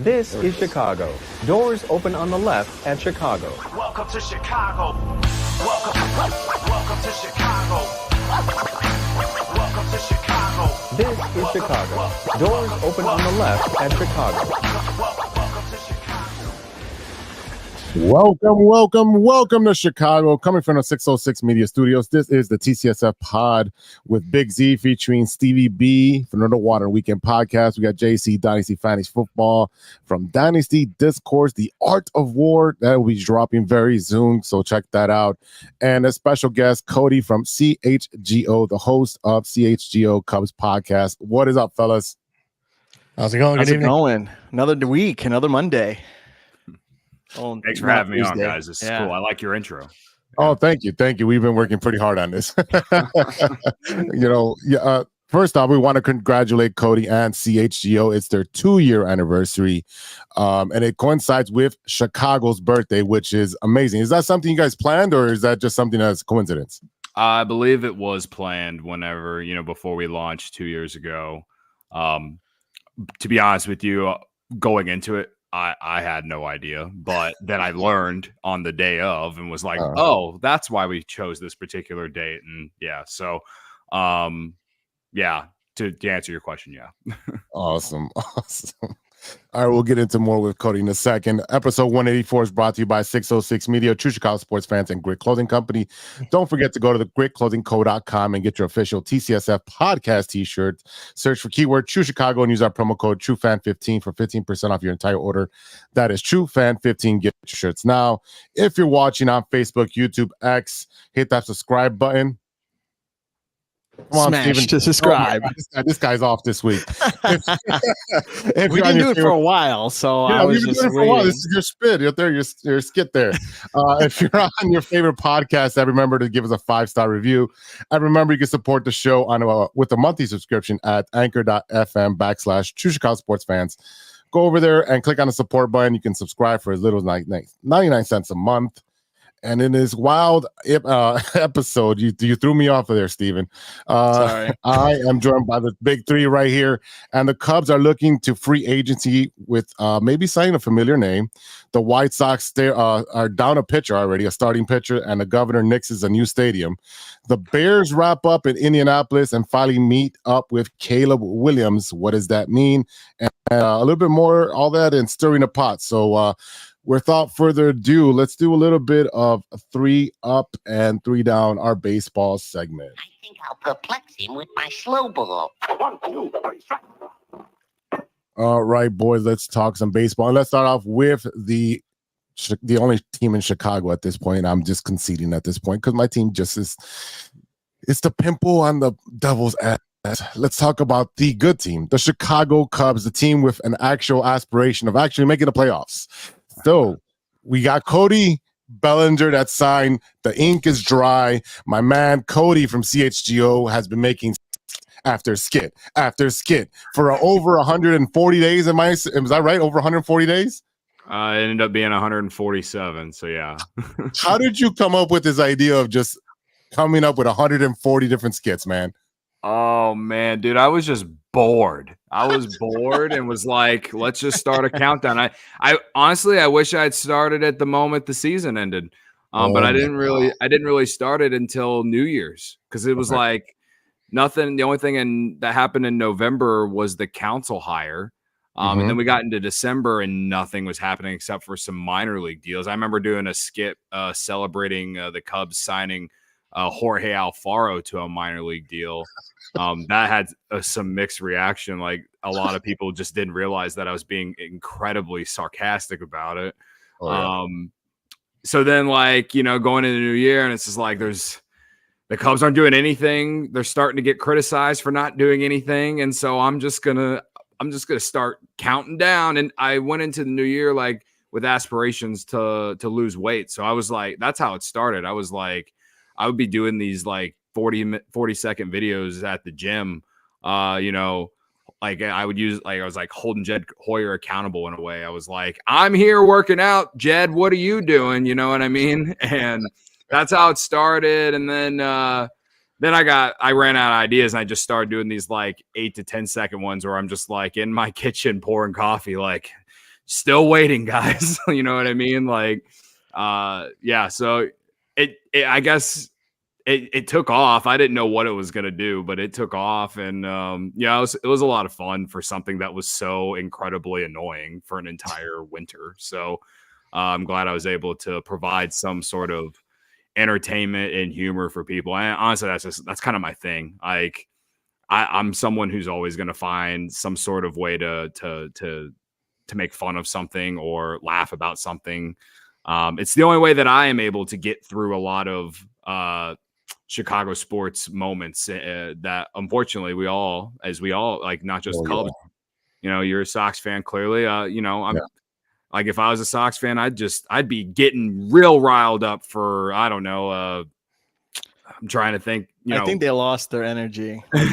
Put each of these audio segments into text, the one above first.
This is Chicago. Doors open on the left at Chicago. Welcome to Chicago. Welcome to Chicago. Welcome to Chicago. This is Chicago. Doors open on the left at Chicago. Welcome to Chicago. Welcome to Chicago. Coming from the 606 Media Studios, this is the TCSF Pod with Big Z featuring Stevie-B from the Water Weekend Podcast. We got JC Dynasty Fantasy Football from Dynasty Discourse, The Art of War. That will be dropping very soon, so check that out. And a special guest, Cody from CHGO, the host of CHGO Cubs Podcast. What is up, fellas? How's it going? How's it going? Another week, another Monday. Oh, thanks for having me on, guys. This is cool. I like your intro. Oh, thank you. We've been working pretty hard on this. First off, we want to congratulate Cody and CHGO. It's their 2-year anniversary, and it coincides with Chicago's birthday, which is amazing. Is that something you guys planned, or is that just something that's coincidence? I believe it was planned whenever, before we launched 2 years ago. To be honest with you, going into it, I had no idea, but then I learned on the day of and was like, oh, that's why we chose this particular date. And to answer your question, Awesome. All right, we'll get into more with Cody in a second. Episode 184 is brought to you by 606 Media, True Chicago Sports Fans, and Grit Clothing Company. Don't forget to go to the gritclothingco.com and get your official TCSF podcast t-shirt. Search for keyword True Chicago and use our promo code TrueFan15 for 15% off your entire order. That is TrueFan15. Get your shirts now. If you're watching on Facebook, YouTube, X, hit that subscribe button. Come on, Smash Steven. to subscribe. Oh, this guy's off this week. If We didn't do it for a while, so I was just doing it for a while. This is your spit. You're there. Your skit there. If you're on your favorite podcast, remember to give us a 5-star review. And remember, you can support the show on with a monthly subscription at anchor.fm/True Chicago Sports Fans. Go over there and click on the support button. You can subscribe for as little as 99 cents a month. And in this wild episode, you threw me off of there, Steven. Sorry. I am joined by the big three right here. And the Cubs are looking to free agency with maybe signing a familiar name. The White Sox are down a pitcher already, a starting pitcher, and the governor nixes a new stadium. The Bears wrap up in Indianapolis and finally meet up with Caleb Williams. What does that mean? And a little bit more, all that, and stirring the pot. So, without further ado, let's do a little bit of 3 up and 3 down, our baseball segment. I think I'll perplex him with my slow ball. 1, 2, 3, strike. All right, boys, let's talk some baseball. And let's start off with the only team in Chicago at this point. I'm just conceding at this point because my team just is. It's the pimple on the devil's ass. Let's talk about the good team, the Chicago Cubs, the team with an actual aspiration of actually making the playoffs. So we got Cody Bellinger that signed. The ink is dry. My man Cody from CHGO has been making after skit for over 140 days. Was that right? Over 140 days? it ended up being 147. So yeah. How did you come up with this idea of just coming up with 140 different skits, man? Oh man, dude, I was just bored. I was bored and was like, let's just start a countdown. I honestly, I wish I had started at the moment the season ended. But I didn't really start it until New Year's because it was like nothing. The only thing that happened in November was the council hire. And then we got into December and nothing was happening except for some minor league deals. I remember doing a skit celebrating the Cubs signing Jorge Alfaro to a minor league deal. That had some mixed reaction. Like a lot of people just didn't realize that I was being incredibly sarcastic about it. So then like, going into the new year and it's just like the Cubs aren't doing anything. They're starting to get criticized for not doing anything. And so I'm just gonna start counting down. And I went into the new year like with aspirations to lose weight. So I was like, that's how it started. I was like, I would be doing these like 40-second videos at the gym. Like I would use, like, I was like holding Jed Hoyer accountable in a way. I was like, I'm here working out. Jed, what are you doing? You know what I mean? And that's how it started. And then I ran out of ideas and I just started doing these like 8 to 10 second ones where I'm just like in my kitchen pouring coffee, like still waiting, guys. You know what I mean? Like, yeah. So I guess it took off. I didn't know what it was gonna do, but it took off, and yeah, it was a lot of fun for something that was so incredibly annoying for an entire winter. So I'm glad I was able to provide some sort of entertainment and humor for people. And honestly, that's kind of my thing. Like, I'm someone who's always going to find some sort of way to make fun of something or laugh about something. It's the only way that I am able to get through a lot of Chicago sports moments that unfortunately we all like, not just Cubs. Yeah. You know, you're a Sox fan, clearly. You know, I'm Yeah. like, if I was a Sox fan, I'd be getting real riled up for, I don't know. I'm trying to think. I think they lost their energy. Like,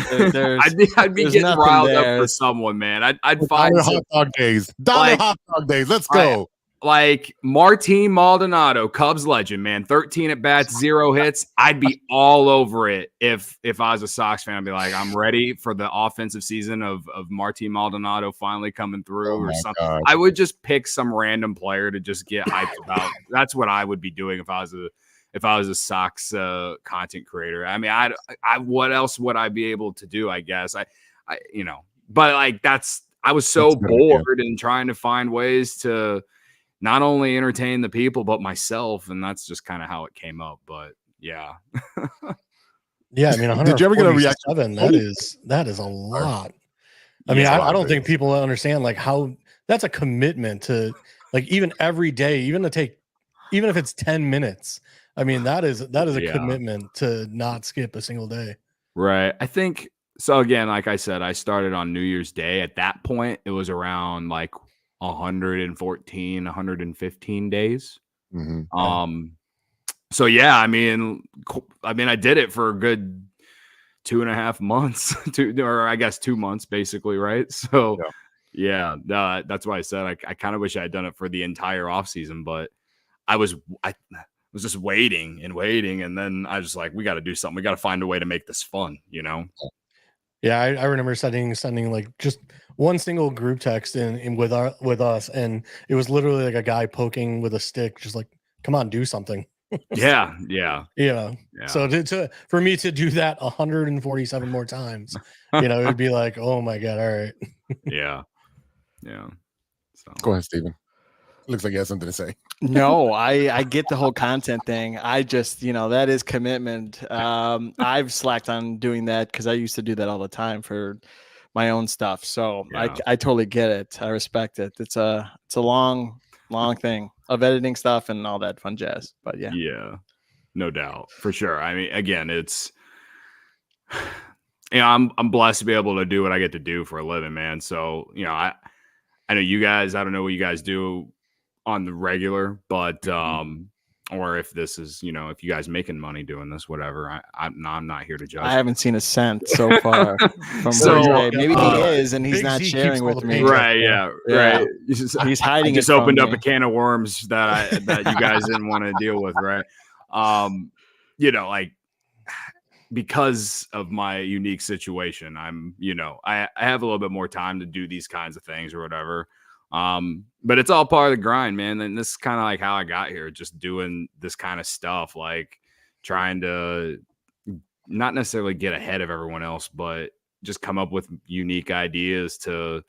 I'd be getting nothing riled there. up for someone, man. I'd find Hot dog days. Like- Hot dog days. Let's go. like Martin Maldonado, Cubs legend, man, 13 at bats, 0 hits. I'd be all over it if I was a Sox fan. I'd be like, I'm ready for the offensive season of Martin Maldonado finally coming through or something. God. I would just pick some random player to just get hyped about. That's what I would be doing if I was a Sox content creator. I mean, I what else would I be able to do? I guess I you know, but like I was so bored and trying to find ways to not only entertain the people but myself, and that's just kind of how it came up. But yeah. Yeah, I mean, Did you ever get a reaction? That is a lot. I mean, I don't think people understand like how that's a commitment to, like, even every day, even if it's 10 minutes. I mean, that is a commitment to not skip a single day. Right. I think so. Again, like I said, I started on New Year's Day. At that point, it was around like 114, 115 days. Mm-hmm. So yeah, I mean, I did it for a good 2.5 months, or I guess 2 months, basically, right? So yeah, that's why I said I kind of wish I had done it for the entire off season, but I was just waiting, and then I was like, we got to do something. We got to find a way to make this fun, you know? Yeah, I remember sending like just one single group text in with us, and it was literally like a guy poking with a stick, just like, come on, do something. Yeah. So for me to do that 147 more times, you know, it'd be like, oh my god, all right. Yeah. So Go ahead, Steven. Looks like you have something to say. No, I get the whole content thing. I just, that is commitment. I've slacked on doing that because I used to do that all the time for my own stuff. So Yeah. I totally get it. I respect it. It's a long thing of editing stuff and all that fun jazz. But yeah, no doubt, for sure. I mean, again, it's I'm blessed to be able to do what I get to do for a living, man. So I know you guys. I don't know what you guys do on the regular, but or if this is, if you guys making money doing this, whatever. I'm not here to judge. I haven't seen a cent so far from maybe he is, and he's not sharing with me. Right? Yeah. Right. He's hiding. Just opened up a can of worms that you guys didn't want to deal with, right? Like, because of my unique situation, I'm, I have a little bit more time to do these kinds of things or whatever. But it's all part of the grind, man. And this is kind of like how I got here, just doing this kind of stuff, like trying to not necessarily get ahead of everyone else, but just come up with unique ideas to,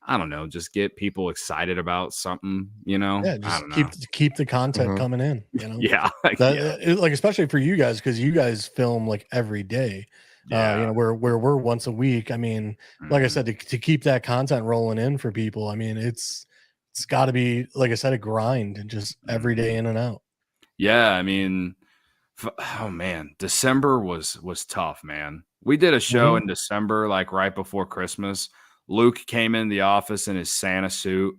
I don't know, just get people excited about something, Yeah, just keep the content coming in, Yeah. Like, especially for you guys, because you guys film like every day. Where we're once a week. I mean, like I said, to keep that content rolling in for people, I mean, it's got to be, like I said, a grind and just every day in and out. Yeah, I mean, oh man, December was tough, man. We did a show in December, like right before Christmas. Luke came in the office in his Santa suit.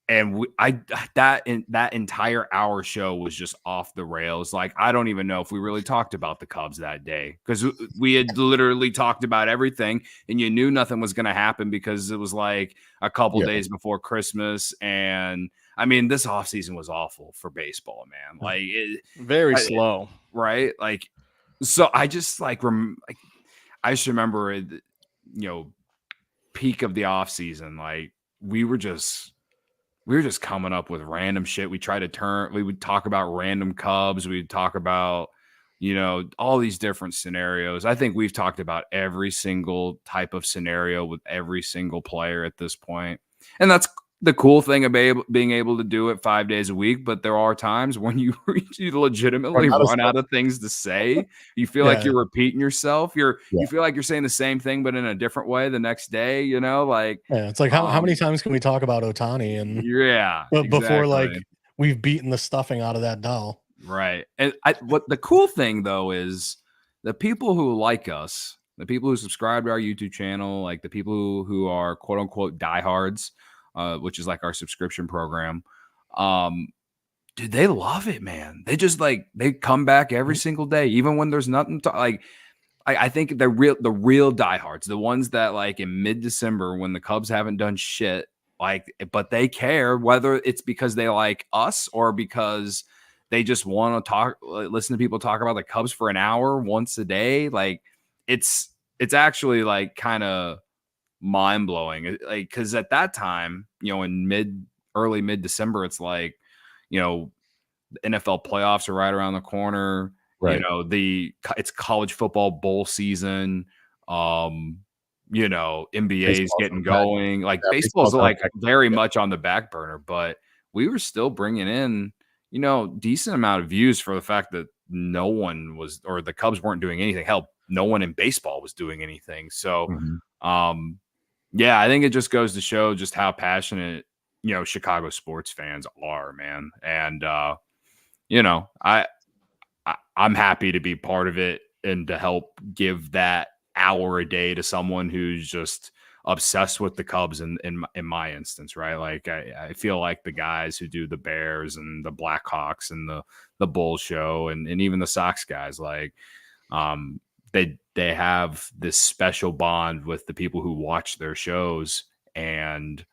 And that entire hour show was just off the rails. Like, I don't even know if we really talked about the Cubs that day, because we had literally talked about everything, and you knew nothing was going to happen because it was like a couple days before Christmas. And I mean, this offseason was awful for baseball, man. Like, very slow, right? Like, so I just I just remember, peak of the offseason, like, we were just coming up with random shit. We would talk about random Cubs. We'd talk about, all these different scenarios. I think we've talked about every single type of scenario with every single player at this point. And that's the cool thing about being able to do it 5 days a week. But there are times when you legitimately run out of things to say. You feel like you're repeating yourself. You feel like you're saying the same thing, but in a different way the next day, it's like how many times can we talk about Ohtani and before like we've beaten the stuffing out of that doll. Right. And what the cool thing though is the people who like us, the people who subscribe to our YouTube channel, like the people who are quote unquote diehards, which is like our subscription program. Dude, they love it, man. They just they come back every single day, even when there's nothing to I think the real diehards, the ones that like in mid-December when the Cubs haven't done shit, but they care whether it's because they like us or because they just want to listen to people talk about the Cubs for an hour once a day. Like it's actually kind of mind blowing. Cause at that time, in early mid-December, it's the NFL playoffs are right around the corner. Right. It's college football bowl season. NBA's getting going. Baseball's very much on the back burner, but we were still bringing in, decent amount of views for the fact that no one was, or the Cubs weren't doing anything. Hell, no one in baseball was doing anything. So, I think it just goes to show just how passionate, Chicago sports fans are, man. And, I'm happy to be part of it and to help give that hour a day to someone who's just obsessed with the Cubs in my instance, right? I feel like the guys who do the Bears and the Blackhawks and the Bull show and even the Sox guys, they have this special bond with the people who watch their shows, and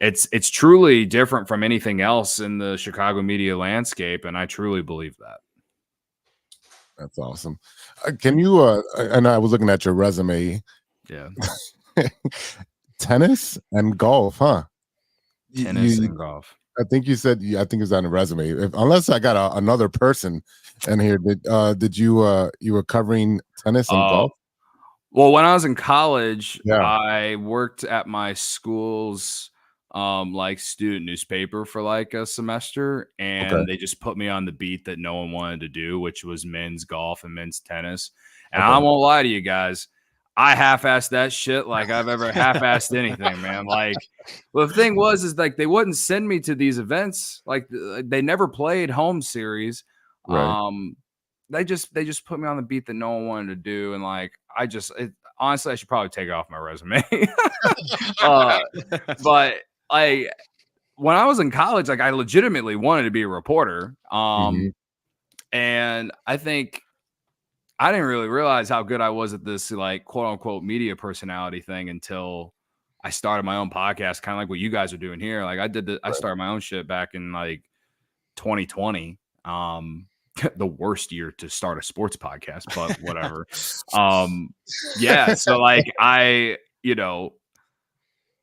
it's truly different from anything else in the Chicago media landscape, and I truly believe that. That's awesome. Can you and I was looking at your resume. Yeah. Tennis and golf, huh? Tennis and golf. I think you said, I think it's on the resume. Unless I got another person in here, did you were covering tennis and golf? Well, when I was in college, I worked at my school's student newspaper for a semester, and they just put me on the beat that no one wanted to do, which was men's golf and men's tennis. And I won't lie to you guys, I half-assed that shit like I've ever half-assed anything, man. Well, the thing was they wouldn't send me to these events. They never played home series. Right. They just put me on the beat that no one wanted to do, and honestly, I should probably take it off my resume. But when I was in college, I legitimately wanted to be a reporter. And I think I didn't really realize how good I was at this quote unquote media personality thing until I started my own podcast, kind of like what you guys are doing here. I started my own shit back in 2020. The worst year to start a sports podcast, but whatever. So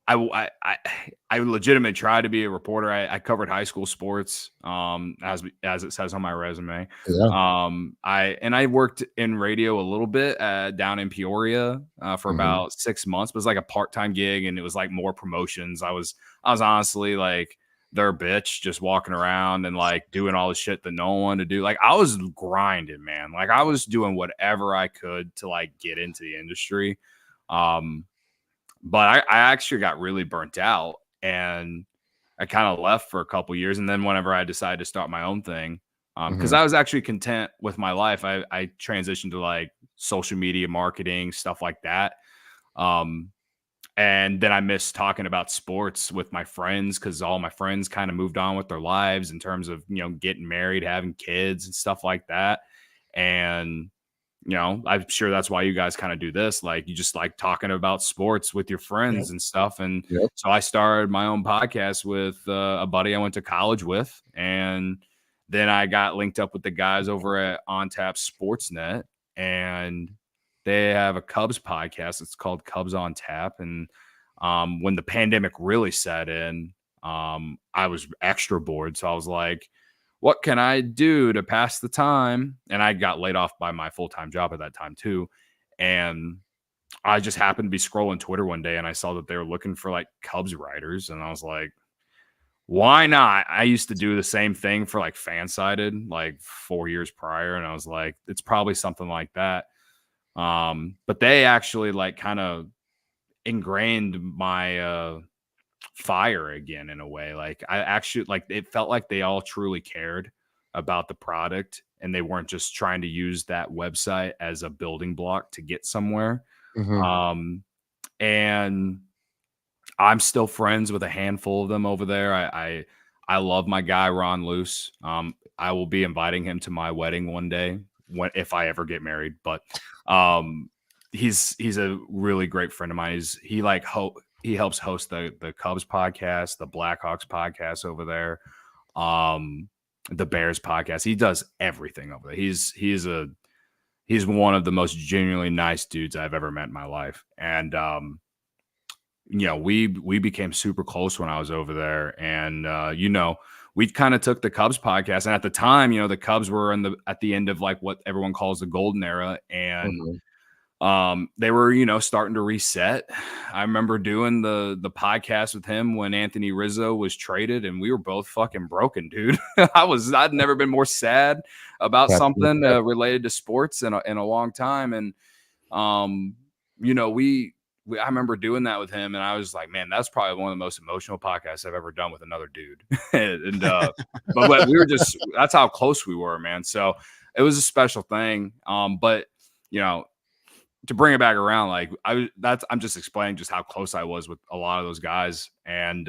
I legitimately tried to be a reporter. I covered high school sports, as it says on my resume. I worked in radio a little bit down in Peoria for about 6 months. But it was a part-time gig, and it was more promotions. I was honestly their bitch, just walking around and doing all the shit that no one wanted to do. I was grinding, man. I was doing whatever I could to get into the industry. But I actually got really burnt out, and I kind of left for a couple years. And then whenever I decided to start my own thing, because I was actually content with my life, I transitioned to social media marketing, stuff like that. And then I missed talking about sports with my friends, because all my friends kind of moved on with their lives in terms of, getting married, having kids and stuff like that. And I'm sure that's why you guys kind of do this. You just like talking about sports with your friends and stuff. And so I started my own podcast with a buddy I went to college with. And then I got linked up with the guys over at On Tap Sportsnet, and they have a Cubs podcast. It's called Cubs on Tap. And When the pandemic really set in, I was extra bored. So I was like, what can I do to pass the time? And I got laid off by my full-time job at that time too. And I just happened to be scrolling Twitter one day and I saw that they were looking for like Cubs writers. And I was like, why not? I used to do the same thing for like Fansided like 4 years prior. And I was like, it's probably something like that. But they actually like kind of ingrained my fire again in a way. Like I actually like it felt like they all truly cared about the product and they weren't just trying to use that website as a building block to get somewhere. And I'm still friends with a handful of them over there. I love my guy Ron Luce. I will be inviting him to my wedding one day if I ever get married. But he's a really great friend of mine. He helps host the Cubs podcast, the Blackhawks podcast over there, the Bears podcast. He does everything over there. He's one of the most genuinely nice dudes I've ever met in my life. And we became super close when I was over there. And we kind of took the Cubs podcast, and at the time, the Cubs were at the end of like what everyone calls the golden era, and they were, starting to reset. I remember doing the podcast with him when Anthony Rizzo was traded, and we were both fucking broken, dude. I'd never been more sad about something related to sports in a long time. And, I remember doing that with him, and I was like, man, that's probably one of the most emotional podcasts I've ever done with another dude. And, but we were that's how close we were, man. So it was a special thing. But, to bring it back around, like I'm just explaining just how close I was with a lot of those guys. And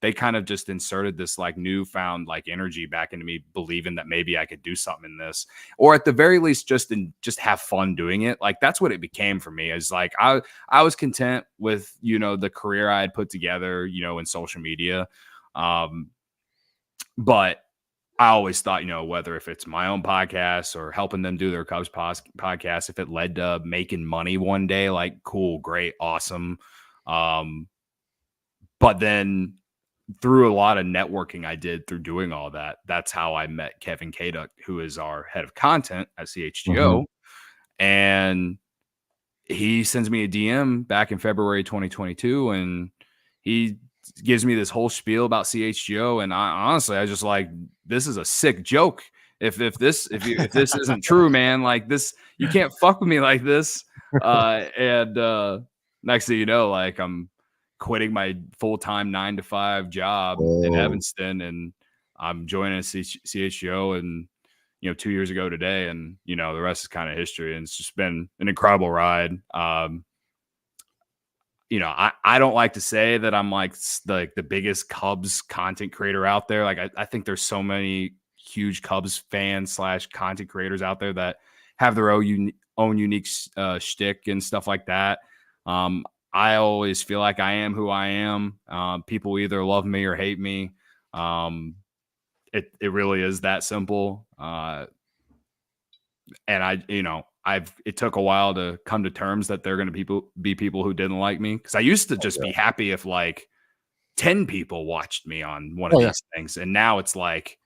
they kind of just inserted this like newfound like energy back into me, believing that maybe I could do something in this, or at the very least, just have fun doing it. Like that's what it became for me. Is like, I was content with, the career I had put together, in social media. But I always thought, whether if it's my own podcast or helping them do their Cubs podcast, if it led to making money one day, like cool, great, awesome. But then through a lot of networking I did through doing all that, that's how I met Kevin Kaduk, who is our head of content at CHGO. And he sends me a DM back in February 2022, and he gives me this whole spiel about CHGO, and I just like, this is a sick joke. If this isn't true, man, like this, you can't fuck with me like this. And next thing you know, like I'm quitting my full-time 9-to-5 job in Evanston, and I'm joining CHGO, and 2 years ago today, and the rest is kind of history, and it's just been an incredible ride. I don't like to say that I'm like the biggest Cubs content creator out there. Like I think there's so many huge Cubs fans / content creators out there that have their own unique shtick and stuff like that. I always feel like I am who I am. People either love me or hate me. It really is that simple. And it took a while to come to terms that they're going to be people who didn't like me. Cause I used to just be happy if like 10 people watched me on one of these things. And now it's like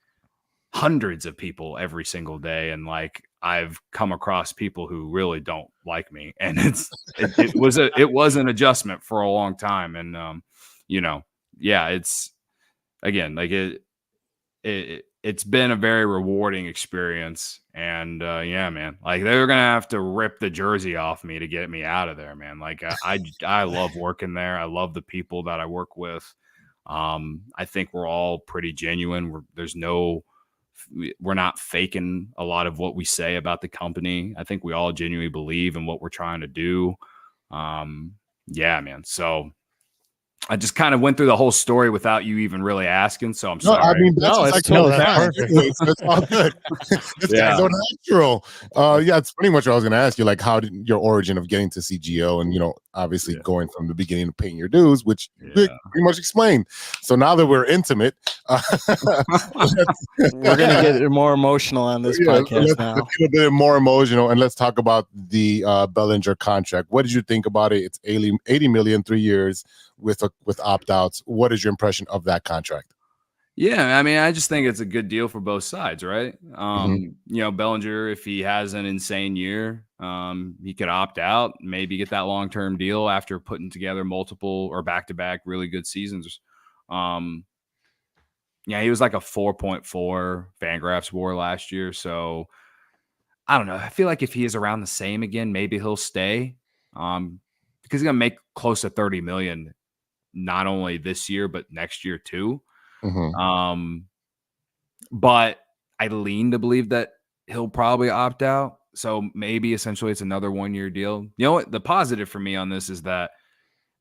hundreds of people every single day. And like, I've come across people who really don't like me. And it was an adjustment for a long time. And, it's again, like it's been a very rewarding experience. And man, like they're gonna have to rip the jersey off me to get me out of there, man. Like I love working there. I love the people that I work with. I think we're all pretty genuine. We're not faking a lot of what we say about the company. I think we all genuinely believe in what we're trying to do. Man. So I just kind of went through the whole story without you even really asking, so I'm sorry. I mean, that's perfect. It's all good. It's so natural. It's pretty much what I was going to ask you. Like, how did your origin of getting to CGO, and obviously going from the beginning to paying your dues, which pretty much explained. So now that we're intimate, we're going to get more emotional on this podcast now. Let's get a bit more emotional, and let's talk about the Bellinger contract. What did you think about it? It's $80 million, 3 years. with opt-outs. What is your impression of that contract? Yeah, I mean, I just think it's a good deal for both sides, right? Bellinger, if he has an insane year, he could opt out, maybe get that long-term deal after putting together multiple or back-to-back really good seasons. He was like a 4.4 Fangraphs WAR last year, so I don't know. I feel like if he is around the same again, maybe he'll stay, because he's gonna make close to $30 million, not only this year but next year too. But I lean to believe that he'll probably opt out. So maybe essentially it's another 1-year deal. You know what? The positive for me on this is that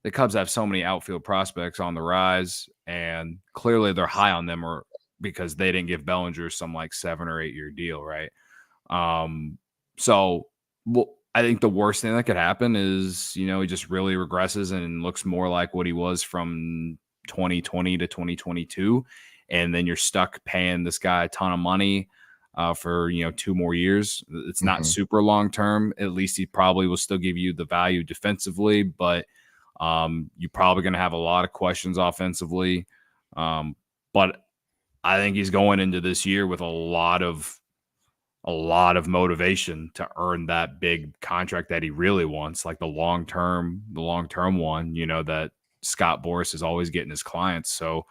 the Cubs have so many outfield prospects on the rise, and clearly they're high on them, or because they didn't give Bellinger some like 7 or 8 year deal, right? I think the worst thing that could happen is, he just really regresses and looks more like what he was from 2020 to 2022. And then you're stuck paying this guy a ton of money for 2 more years. It's not super long term. At least he probably will still give you the value defensively, but you're probably going to have a lot of questions offensively. But I think he's going into this year with a lot of motivation to earn that big contract that he really wants, like the long term one, that Scott Boras is always getting his clients. So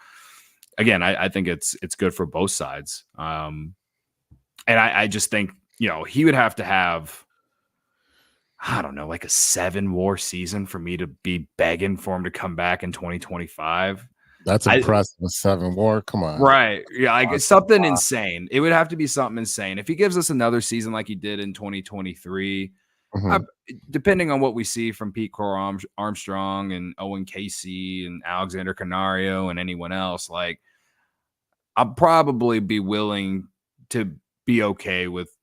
again, I think it's good for both sides. And I just think, he would have to have, I don't know, like a 7 WAR season for me to be begging for him to come back in 2025. That's impressive. 7 WAR. Come on. Right. Yeah. I guess something insane. It would have to be something insane. If he gives us another season like he did in 2023, depending on what we see from Pete Crow Armstrong and Owen Casey and Alexander Canario and anyone else, like, I'll probably be willing to be okay with,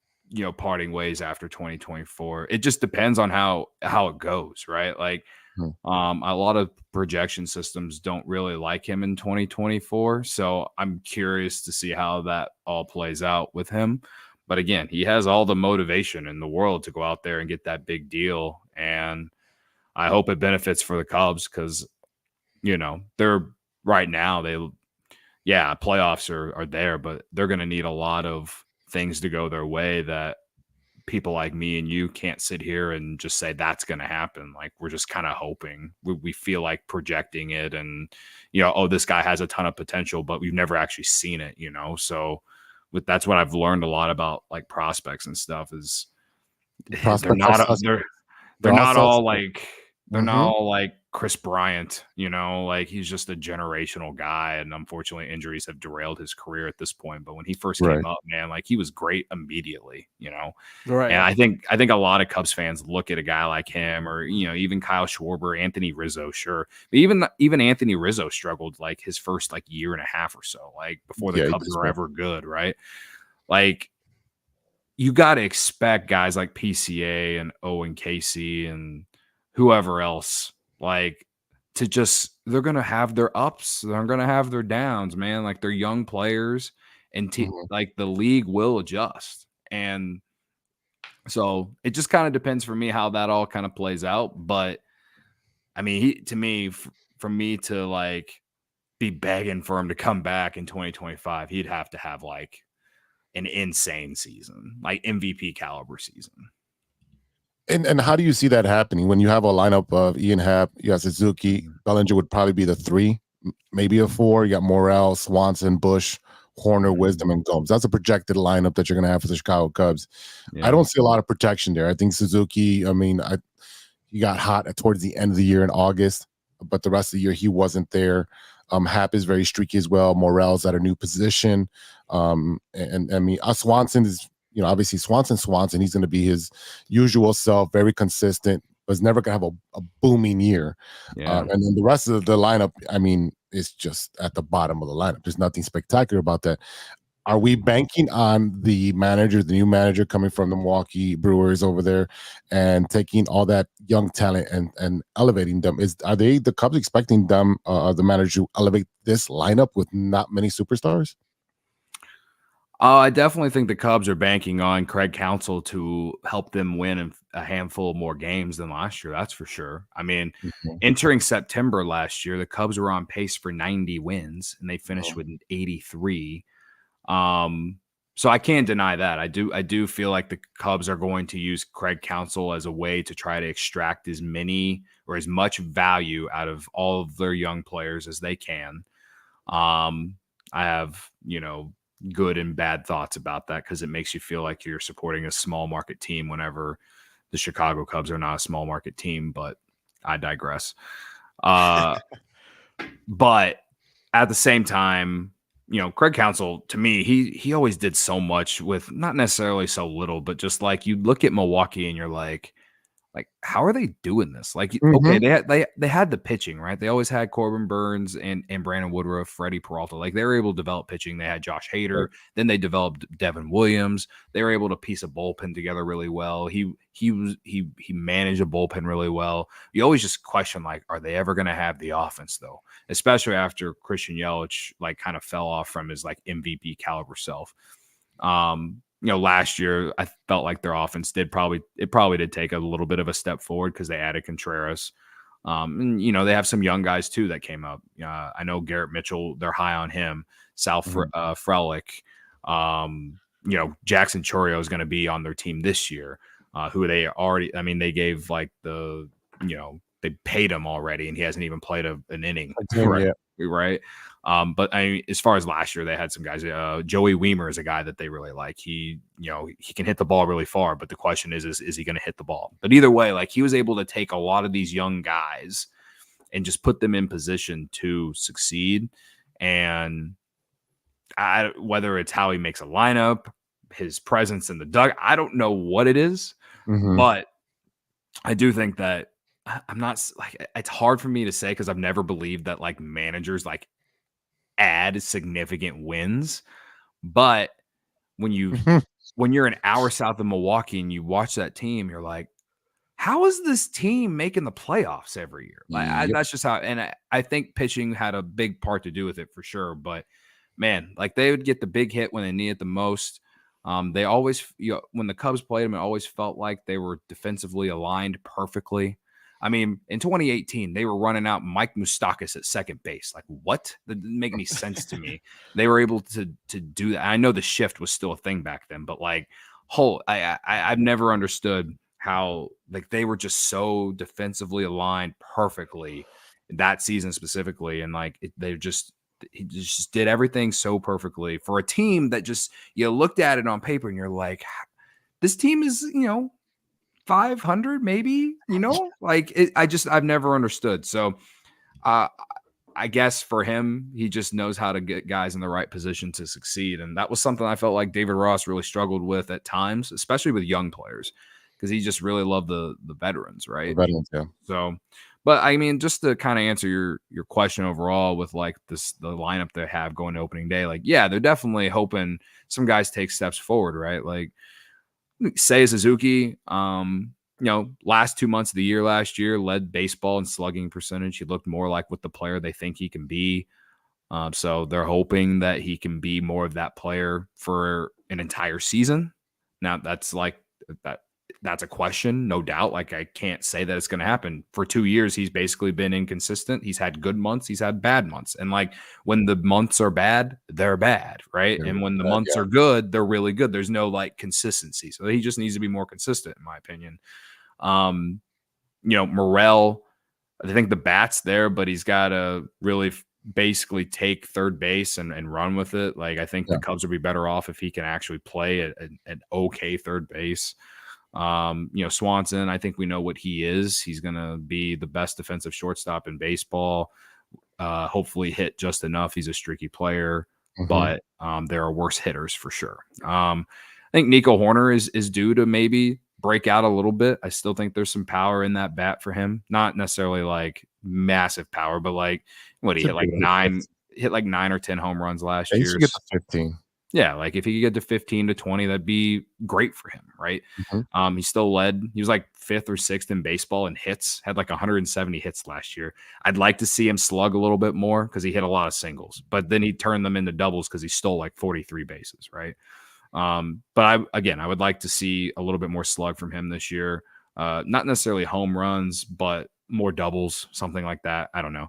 parting ways after 2024. It just depends on how it goes, right? Like, a lot of projection systems don't really like him in 2024. So I'm curious to see how that all plays out with him. But again, he has all the motivation in the world to go out there and get that big deal. And I hope it benefits for the Cubs because, they're right now, playoffs are there, but they're going to need a lot of things to go their way that people like me and you can't sit here and just say that's going to happen. Like, we're just kind of hoping. We feel like projecting it and, this guy has a ton of potential, but we've never actually seen it, So that's what I've learned a lot about like prospects and stuff is they're not all like Chris Bryant, like he's just a generational guy. And unfortunately injuries have derailed his career at this point. But when he first came up, man, like he was great immediately, Right. And I think a lot of Cubs fans look at a guy like him or, even Kyle Schwarber, Anthony Rizzo, sure. But even Anthony Rizzo struggled like his first like year and a half or so, like before the Cubs were ever good, right? Like, you got to expect guys like PCA and Owen Casey and whoever else, like, they're going to have their ups. They're going to have their downs, man. Like, they're young players and like the league will adjust. And so it just kind of depends for me how that all kind of plays out. But I mean, for me to like be begging for him to come back in 2025, he'd have to have like an insane season, like MVP caliber season. And how do you see that happening when you have a lineup of Ian Happ, you got Suzuki, Bellinger would probably be the 3, maybe a 4. You got Morel, Swanson, Bush, Horner, Wisdom, and Gomes. That's a projected lineup that you're going to have for the Chicago Cubs. Yeah. I don't see a lot of protection there. I think Suzuki, he got hot towards the end of the year in August, but the rest of the year he wasn't there. Happ is very streaky as well. Morel's at a new position. Swanson is, obviously Swanson, he's going to be his usual self, very consistent, but is never going to have a booming year. Yeah. And then the rest of the lineup, it's just at the bottom of the lineup. There's nothing spectacular about that. Are we banking on the new manager coming from the Milwaukee Brewers over there and taking all that young talent and elevating them? Are the Cubs expecting them, the manager, to elevate this lineup with not many superstars? I definitely think the Cubs are banking on Craig Counsell to help them win a handful more games than last year. That's for sure. I mean, entering September last year, the Cubs were on pace for 90 wins, and they finished with 83. So I can't deny that. I do feel like the Cubs are going to use Craig Counsell as a way to try to extract as many or as much value out of all of their young players as they can. I have, good and bad thoughts about that because it makes you feel like you're supporting a small market team whenever the Chicago Cubs are not a small market team, but I digress. But at the same time, Craig Counsell, to me, he always did so much with not necessarily so little, but just like you look at Milwaukee and you're like, how are they doing this? Like, okay, they had the pitching, right? They always had Corbin Burns and Brandon Woodruff, Freddie Peralta. Like, they were able to develop pitching. They had Josh Hader. Then they developed Devin Williams. They were able to piece a bullpen together really well. He managed a bullpen really well. You always just question, like, are they ever going to have the offense though? Especially after Christian Yelich kind of fell off from his MVP caliber self. Last year I felt like their offense probably did take a little bit of a step forward because they added Contreras. And they have some young guys too that came up. I know Garrett Mitchell, they're high on him. Sal Frelick, Jackson Chourio is going to be on their team this year. Who they already, they gave they paid him already and he hasn't even played an inning. Right. But as far as last year, they had some guys. Joey Weimer is a guy that they really like. He can hit the ball really far, but the question is he going to hit the ball? But either way, he was able to take a lot of these young guys and just put them in position to succeed. And whether it's how he makes a lineup, his presence in the dugout, I don't know what it is, but I do think that I'm not it's hard for me to say because I've never believed that managers add significant wins. But when you're an hour south of Milwaukee and you watch that team, you're like, how is this team making the playoffs every year? That's just how, and I think pitching had a big part to do with it for sure. But man, they would get the big hit when they need it the most. They always, when the Cubs played them, it always felt like they were defensively aligned perfectly. In 2018, they were running out Mike Moustakas at second base. What? That didn't make any sense to me. They were able to do that. I know the shift was still a thing back then, but I've never understood how they were just so defensively aligned perfectly that season specifically, and he just did everything so perfectly for a team that just you looked at it on paper and you're like, this team is 500 maybe, I've never understood. So I guess for him, he just knows how to get guys in the right position to succeed. And that was something I felt like David Ross really struggled with at times, especially with young players, because he just really loved the veterans, right? The veterans, yeah. So, but just to kind of answer your question overall with the lineup they have going to opening day, they're definitely hoping some guys take steps forward, right? Seiya Suzuki, last 2 months of the year last year led baseball in slugging percentage. He looked more like what the player they think he can be. So they're hoping that he can be more of that player for an entire season. Now that's that's a question, no doubt. I can't say that it's going to happen. For 2 years, he's basically been inconsistent. He's had good months. He's had bad months. And when the months are bad, they're bad, right? And when the months are good, they're really good. There's no consistency. So he just needs to be more consistent, in my opinion. Morel, I think the bat's there, but he's got to really basically take third base and run with it. I think the Cubs would be better off if he can actually play an okay third base. Swanson, I think we know what he is. He's going to be the best defensive shortstop in baseball. Hopefully hit just enough. He's a streaky player, but there are worse hitters for sure. I think Nico Horner is due to maybe break out a little bit. I still think there's some power in that bat for him. Not necessarily massive power, but what he hit 9 or 10 home runs last year. He should get to 15. Yeah, like if he could get to 15 to 20, that'd be great for him, right? He still led. He was like 5th or 6th in baseball in hits, had like 170 hits last year. I'd like to see him slug a little bit more because he hit a lot of singles, but then he turned them into doubles because he stole like 43 bases, right? But I would like to see a little bit more slug from him this year. Not necessarily home runs, but more doubles, something like that. I don't know.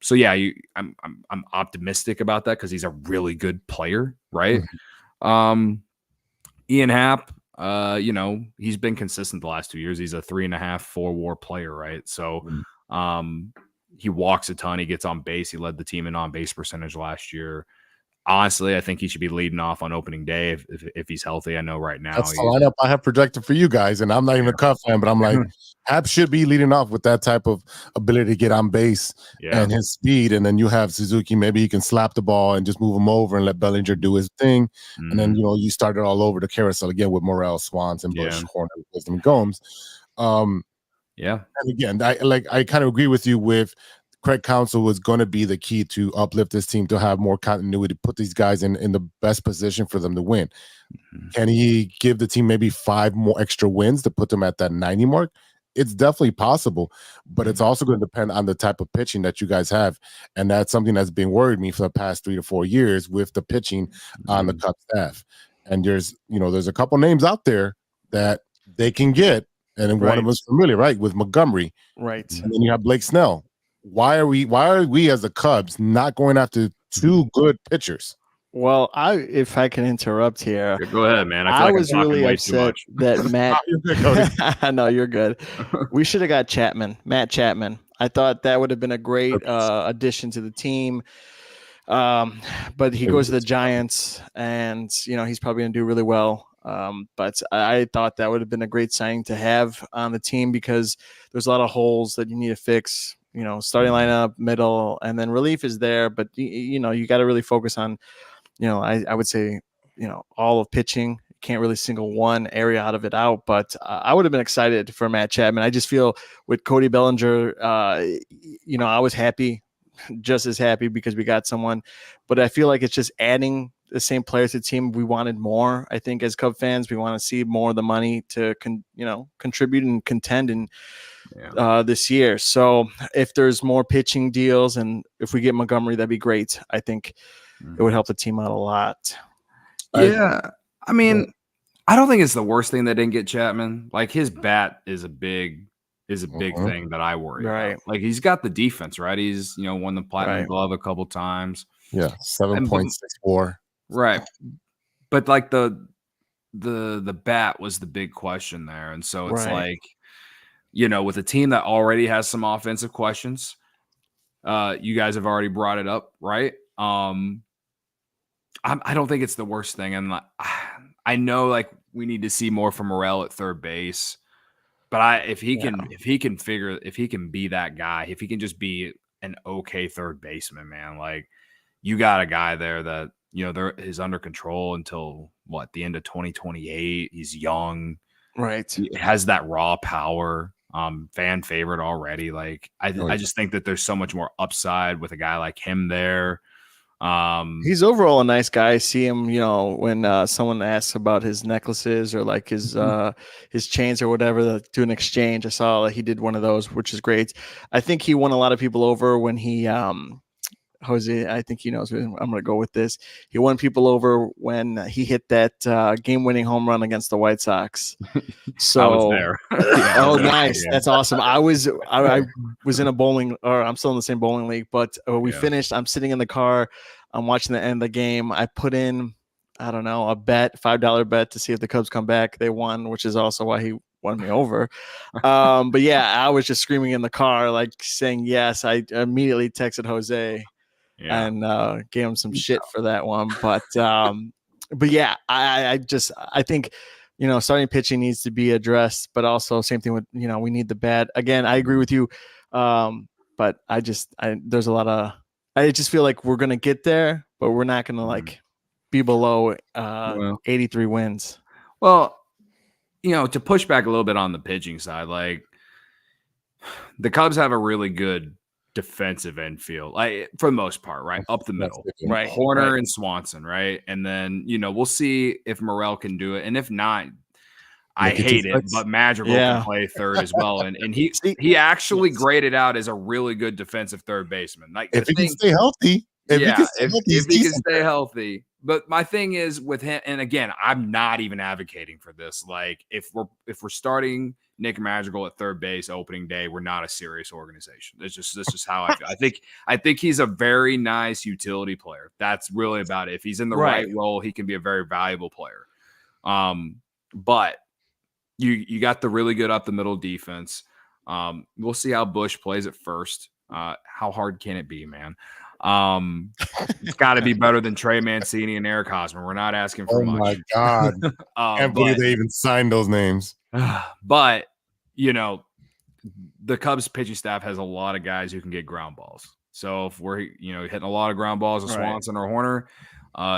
So yeah, I'm optimistic about that because he's a really good player, right? Ian Happ, he's been consistent the last 2 years. He's a 3.5, 4 WAR player, right? So he walks a ton. He gets on base. He led the team in on base percentage last year. Honestly, I think he should be leading off on opening day if he's healthy. I know right now that's the lineup I have projected for you guys, and I'm not even a Cub fan, but I'm like, Hap should be leading off with that type of ability to get on base and his speed, and then you have Suzuki. Maybe he can slap the ball and just move him over and let Bellinger do his thing, and then you start it all over the carousel again with Morel, Swans, and Bush, Horner, Wisdom, Gomes. And again, I kind of agree with you with. Craig Counsell was going to be the key to uplift this team to have more continuity, put these guys in the best position for them to win. Can he give the team maybe 5 more extra wins to put them at that 90 mark? It's definitely possible, but it's also going to depend on the type of pitching that you guys have. And that's something that's been worried me for the past 3 to 4 years with the pitching on the Cubs staff. And there's a couple names out there that they can get. And then one of them is familiar, right? With Montgomery. Right. And then you have Blake Snell. Why are we as the Cubs not going after 2 good pitchers? Well, if I can interrupt here, go ahead, man. I was really upset that Matt. I know you're good. We should have got Matt Chapman. I thought that would have been a great addition to the team. But he goes to the Giants, and he's probably going to do really well. But I thought that would have been a great signing to have on the team because there's a lot of holes that you need to fix. Starting lineup, middle, and then relief is there. But, you got to really focus on, I would say, all of pitching. Can't really single one area out of it out. But I would have been excited for Matt Chapman. I just feel with Cody Bellinger, I was happy, just as happy because we got someone. But I feel like it's just adding the same players to the team. We wanted more. I think as Cub fans, we want to see more of the money to, contribute and contend and this year. So if there's more pitching deals and if we get Montgomery, that'd be great. I think it would help the team out a lot. Yeah. I mean, I don't think it's the worst thing they didn't get Chapman. Like his bat is a big thing that I worry about. Like he's got the defense, right? He's, won the Platinum Glove a couple times. Yeah. 7.64. Right. But like the bat was the big question there. And so it's like, with a team that already has some offensive questions, you guys have already brought it up, right? I don't think it's the worst thing. And I know like we need to see more from Morel at third base, but if he can be that guy, if he can just be an okay third baseman, man, like you got a guy there that, is under control until the end of 2028. He's young, right? He has that raw power. Fan favorite already. Like I just think that there's so much more upside with a guy like him there. He's overall a nice guy. I see him, when someone asks about his necklaces or like his chains or whatever to an exchange. I saw he did one of those, which is great. I think he won a lot of people over when he Jose, I think he knows where I'm going to go with this. He won people over when he hit that game-winning home run against the White Sox. So, I was there. Nice. Yeah. That's awesome. I was in a bowling, or I'm still in the same bowling league, but we finished. I'm sitting in the car. I'm watching the end of the game. I put in, I don't know, a bet, $5 bet to see if the Cubs come back. They won, which is also why he won me over. But yeah, I was just screaming in the car, like saying yes. I immediately texted Jose. And gave him some shit for that one, but yeah, I think starting pitching needs to be addressed, but also same thing with we need the bat. Again, I agree with you, but there's a lot of I just feel like we're gonna get there, but we're not gonna like be below 83 wins. Well, to push back a little bit on the pitching side, like the Cubs have a really good defensive infield, like for the most part, right? Up the middle. Right. Horner and Swanson, right? And then, we'll see if Morel can do it. And if not, I hate it, but Madrigal can play third as well. And he actually graded out as a really good defensive third baseman. Like if he can stay healthy. If he can stay healthy. But my thing is with him, and again, I'm not even advocating for this. Like if we're starting Nick Madrigal at third base opening day, we're not a serious organization. This is how I feel. I think he's a very nice utility player. That's really about it. If he's in the right role, he can be a very valuable player. But you got the really good up the middle defense. We'll see how Bush plays at first. How hard can it be, man? It's got to be better than Trey Mancini and Eric Hosmer. We're not asking for much. Oh my God. Can't believe they even signed those names. But, the Cubs pitching staff has a lot of guys who can get ground balls. So if we're, hitting a lot of ground balls with Swanson or Horner,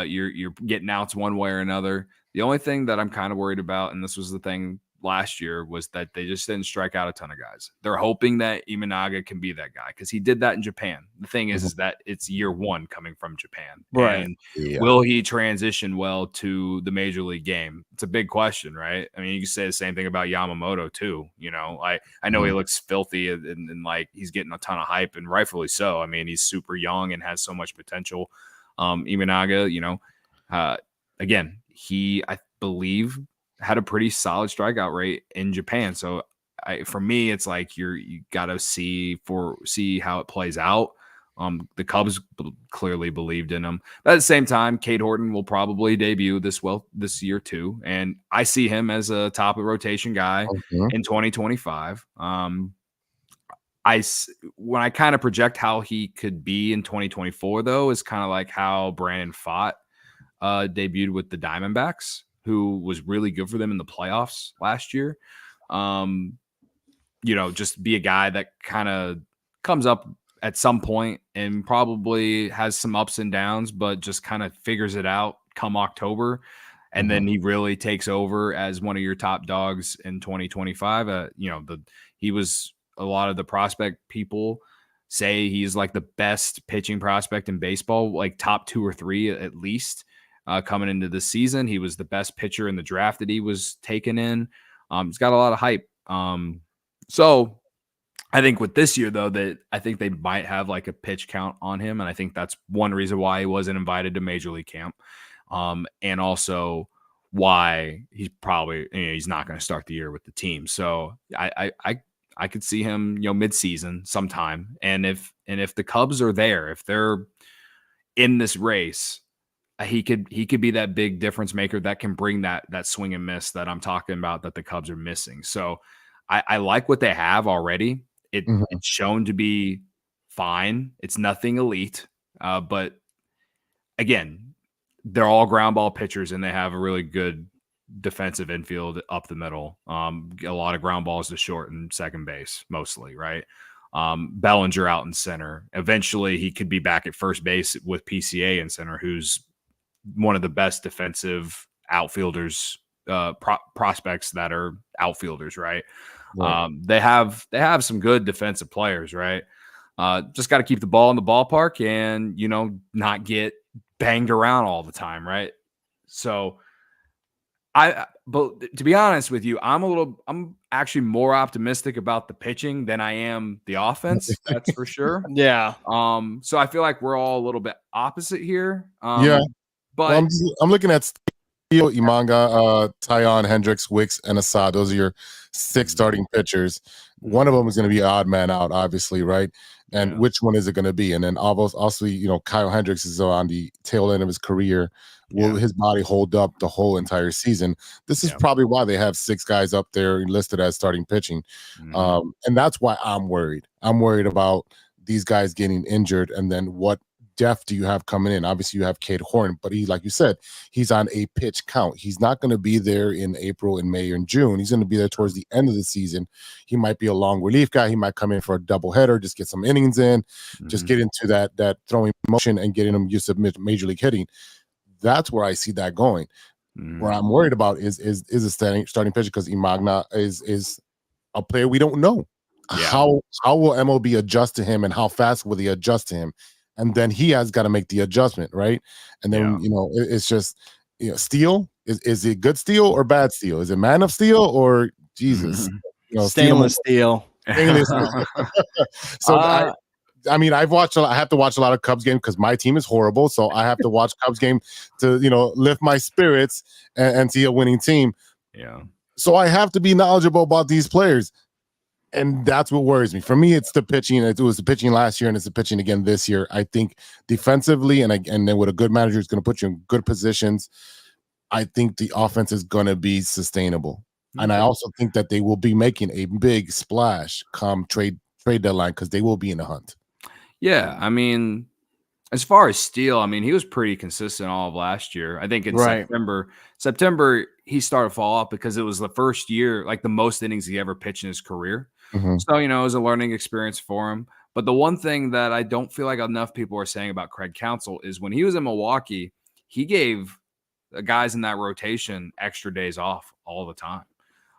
you're getting outs one way or another. The only thing that I'm kind of worried about, and this was the thing last year, was that they just didn't strike out a ton of guys. They're hoping that Imanaga can be that guy because he did that in Japan. The thing is that it's year one coming from Japan. Right. And will he transition well to the major league game? It's a big question, right? I mean, you can say the same thing about Yamamoto too. I know he looks filthy and like he's getting a ton of hype, and rightfully so. I mean, he's super young and has so much potential. Imanaga, again, he, I believe, had a pretty solid strikeout rate in Japan. So for me, it's like you got to see how it plays out. The Cubs clearly believed in him. But at the same time, Cade Horton will probably debut this year too. And I see him as a top of rotation guy in 2025. When I kind of project how he could be in 2024 though, is kind of like how Brandon Pfaadt debuted with the Diamondbacks, who was really good for them in the playoffs last year. Just be a guy that kind of comes up at some point and probably has some ups and downs, but just kind of figures it out come October. And then he really takes over as one of your top dogs in 2025. He was, a lot of the prospect people say he's like the best pitching prospect in baseball, like top 2 or 3 at least. Coming into the season, he was the best pitcher in the draft that he was taken in. He's got a lot of hype. So I think with this year, though, that I think they might have like a pitch count on him. And I think that's one reason why he wasn't invited to Major League Camp. And also why he's probably, he's not going to start the year with the team. So I could see him, mid-season sometime. And if the Cubs are there, if they're in this race, he could be that big difference maker that can bring that swing and miss that I'm talking about that the Cubs are missing. So I like what they have already. It's shown to be fine. It's nothing elite, but again, they're all ground ball pitchers and they have a really good defensive infield up the middle. A lot of ground balls to short and second base mostly, right? Bellinger out in center. Eventually, he could be back at first base with PCA in center, who's one of the best defensive outfielders, prospects that are outfielders, right? They have some good defensive players, right? Just got to keep the ball in the ballpark and, not get banged around all the time, right? So but to be honest with you, I'm actually more optimistic about the pitching than I am the offense. That's for sure. Yeah. So I feel like we're all a little bit opposite here. But I'm looking at Steele, Imanga, Tyon, Hendricks, Wicks, and Assad. Those are your 6 starting pitchers. One of them is going to be an odd man out, obviously, right? And which one is it going to be? And then also, Kyle Hendricks is on the tail end of his career. Will his body hold up the whole entire season? This is probably why they have 6 guys up there listed as starting pitching. And that's why I'm worried. I'm worried about these guys getting injured, and then what depth do you have coming in? Obviously, you have Cade Horton, but he, like you said, he's on a pitch count. He's not going to be there in April and May and June. He's going to be there towards the end of the season. He might be a long relief guy. He might come in for a doubleheader, just get some innings in, just get into that throwing motion and getting him used to major league hitting. That's where I see that going. Where I'm worried about is a starting pitcher, because Imagna is a player we don't know. Yeah. How will MLB adjust to him, and how fast will they adjust to him? And then he has got to make the adjustment, right? And then it's just steel. Is it good steel or bad steel? Is it Man of Steel or Jesus? Stainless steel. Stainless steel. So I mean, I have to watch a lot of Cubs games because my team is horrible. So I have to watch Cubs game to, lift my spirits and see a winning team. Yeah. So I have to be knowledgeable about these players. And that's what worries me. For me, it's the pitching. It was the pitching last year and it's the pitching again this year. I think defensively and then with a good manager is going to put you in good positions. I think the offense is going to be sustainable. And I also think that they will be making a big splash come trade deadline because they will be in the hunt. Yeah, I mean, as far as Steele, I mean, he was pretty consistent all of last year. I think in September he started to fall off because it was the first year, like the most innings he ever pitched in his career. Mm-hmm. So, it was a learning experience for him. But the one thing that I don't feel like enough people are saying about Craig Counsell is when he was in Milwaukee, he gave the guys in that rotation extra days off all the time.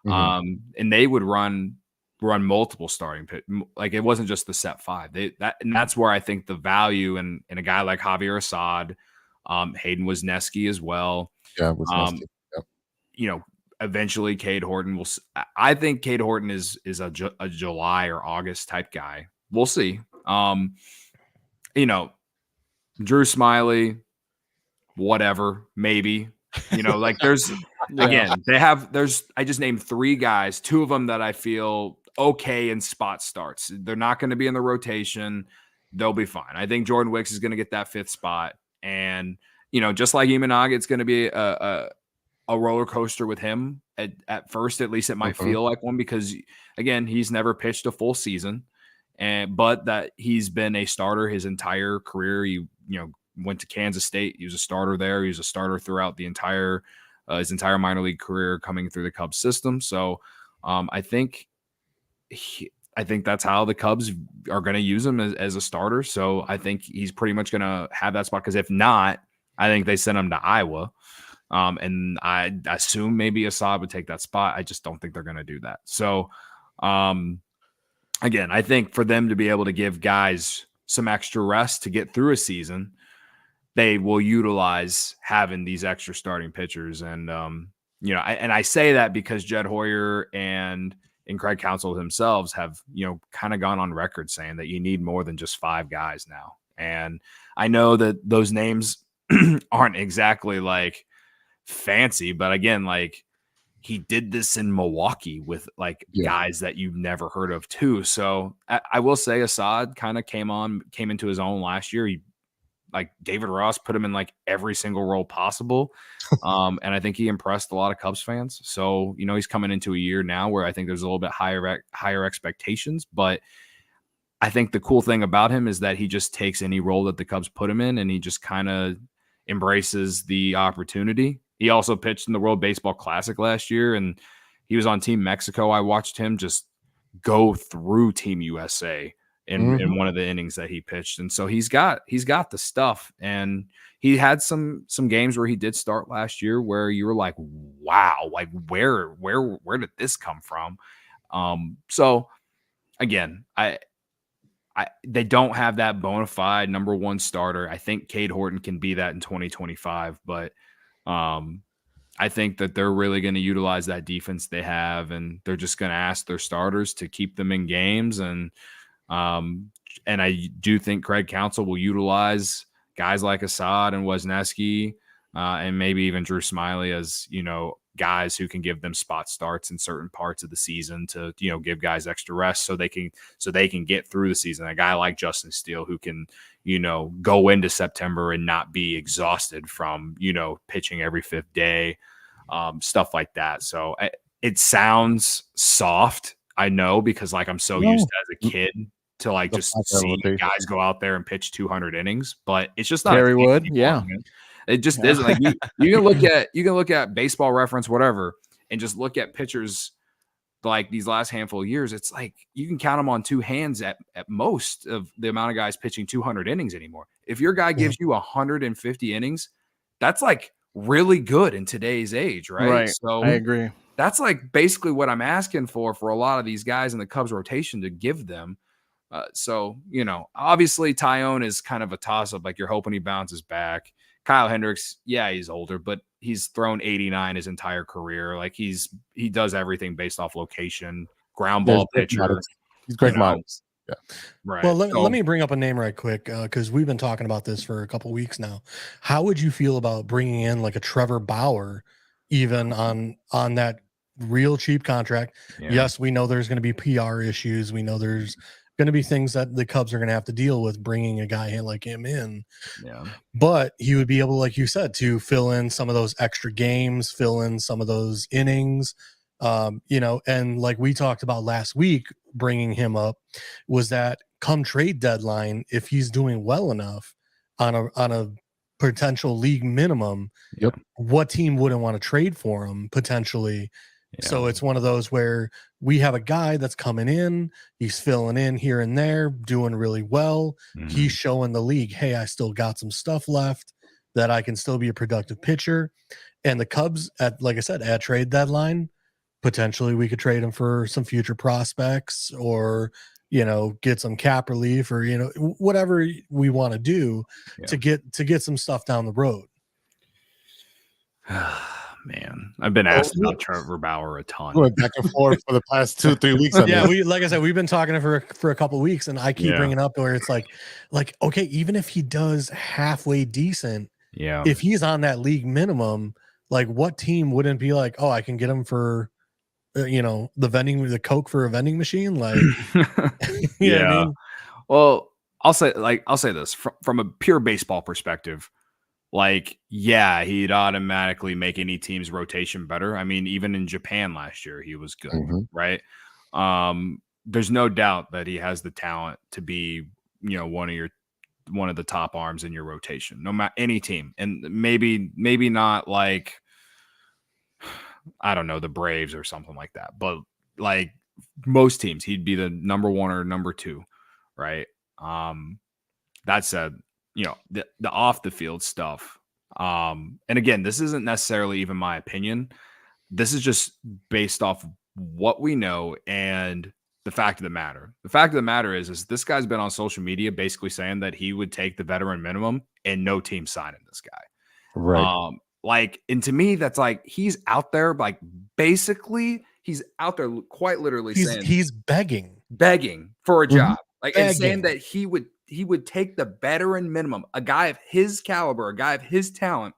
Mm-hmm. And they would run multiple starting pit. Like it wasn't just the set five. And that's where I think the value in a guy like Javier Assad, Hayden Wesneski as well. Yeah, Wesneski. Eventually Cade Horton will. I think Cade Horton is a July or August type guy. We'll see. Drew Smiley, whatever, maybe. Like there's again, I just named 3 guys, 2 of them that I feel okay in spot starts. They're not going to be in the rotation. They'll be fine. I think Jordan Wicks is going to get that 5th spot. And, just like Imanaga, it's going to be a roller coaster with him at first. At least it might feel like one because, again, he's never pitched a full season. But that he's been a starter his entire career. He, went to Kansas State. He was a starter there. He was a starter throughout the entire his entire minor league career coming through the Cubs system. So I think that's how the Cubs are going to use him as a starter. So I think he's pretty much going to have that spot because if not, I think they send him to Iowa. And I assume maybe Assad would take that spot. I just don't think they're going to do that. So again, I think for them to be able to give guys some extra rest to get through a season, they will utilize having these extra starting pitchers. And, I say that because Jed Hoyer and Craig Counsell themselves have, kind of gone on record saying that you need more than just 5 guys now. And I know that those names aren't exactly like fancy, but again, like he did this in Milwaukee with guys that you've never heard of too. So I will say Assad kind of came into his own last year. He, like David Ross, put him in like every single role possible. And I think he impressed a lot of Cubs fans. So, he's coming into a year now where I think there's a little bit higher expectations, but I think the cool thing about him is that he just takes any role that the Cubs put him in and he just kind of embraces the opportunity. He also pitched in the World Baseball Classic last year and he was on Team Mexico. I watched him just go through Team USA in one of the innings that he pitched. And so he's got the stuff. And he had some games where he did start last year where you were like, wow, like where did this come from? So again, they don't have that bona fide number 1 starter. I think Cade Horton can be that in 2025, but I think that they're really going to utilize that defense they have, and they're just going to ask their starters to keep them in games. And I do think Craig Counsell will utilize guys like Assad and Wesneski, and maybe even Drew Smiley as, guys who can give them spot starts in certain parts of the season to, give guys extra rest so they can get through the season. A guy like Justin Steele who can, go into September and not be exhausted from, pitching every 5th day, stuff like that. So it sounds soft. I know, because I'm so used to as a kid to just see guys go out there and pitch 200 innings, but it's just not Terry Wood. Yeah. Man. It just isn't. Like you can look at Baseball Reference, whatever, and just look at pitchers like these last handful of years. It's like you can count them on 2 hands at most of the amount of guys pitching 200 innings anymore. If your guy gives you 150 innings, that's like really good in today's age, right? Right. So I agree. That's like basically what I'm asking for a lot of these guys in the Cubs rotation to give them. So, obviously Tyone is kind of a toss-up. Like you're hoping he bounces back. Kyle Hendricks, yeah, he's older, but he's thrown 89 his entire career. Like he does everything based off location, ground ball pitcher. He's Greg Maddux. Yeah. Right. Well, let me bring up a name right quick because we've been talking about this for a couple weeks now. How would you feel about bringing in like a Trevor Bauer, even on that real cheap contract? Yeah. Yes, we know there's going to be PR issues. We know there's going to be things that the Cubs are going to have to deal with bringing a guy like him in. Yeah. But he would be able, like you said, to fill in some of those extra games, fill in some of those innings. And like we talked about last week, bringing him up was that come trade deadline, if he's doing well enough on a potential league minimum, what team wouldn't want to trade for him potentially? Yeah. So it's one of those where we have a guy that's coming in, he's filling in here and there, doing really well. Mm-hmm. He's showing the league, hey, I still got some stuff left that I can still be a productive pitcher. And the Cubs, like I said, at trade deadline, potentially we could trade him for some future prospects or, get some cap relief or, whatever we want to do to get some stuff down the road. Man, I've been asked about Trevor Bauer a ton. Going back and forth for the past 2-3 weeks. Like I said, we've been talking for a couple of weeks, and I keep bringing up where it's like, okay, even if he does halfway decent, if he's on that league minimum, like what team wouldn't be like, oh, I can get him for, the Coke for a vending machine, like, yeah. I mean? Well, I'll say this from a pure baseball perspective. Like, yeah, he'd automatically make any team's rotation better. I mean, even in Japan last year, he was good, right? There's no doubt that he has the talent to be, one of the top arms in your rotation, no matter any team. And maybe not like, I don't know, the Braves or something like that, but like most teams, he'd be the number one or number two, right? That said, the off the field stuff. And again, this isn't necessarily even my opinion. This is just based off what we know and the fact of the matter. The fact of the matter is this guy's been on social media basically saying that he would take the veteran minimum and no team signing this guy. Right. And to me, that's like, he's out there, like basically he's out there quite literally saying he's begging for a job. And saying that he would take the veteran minimum, a guy of his caliber, a guy of his talent,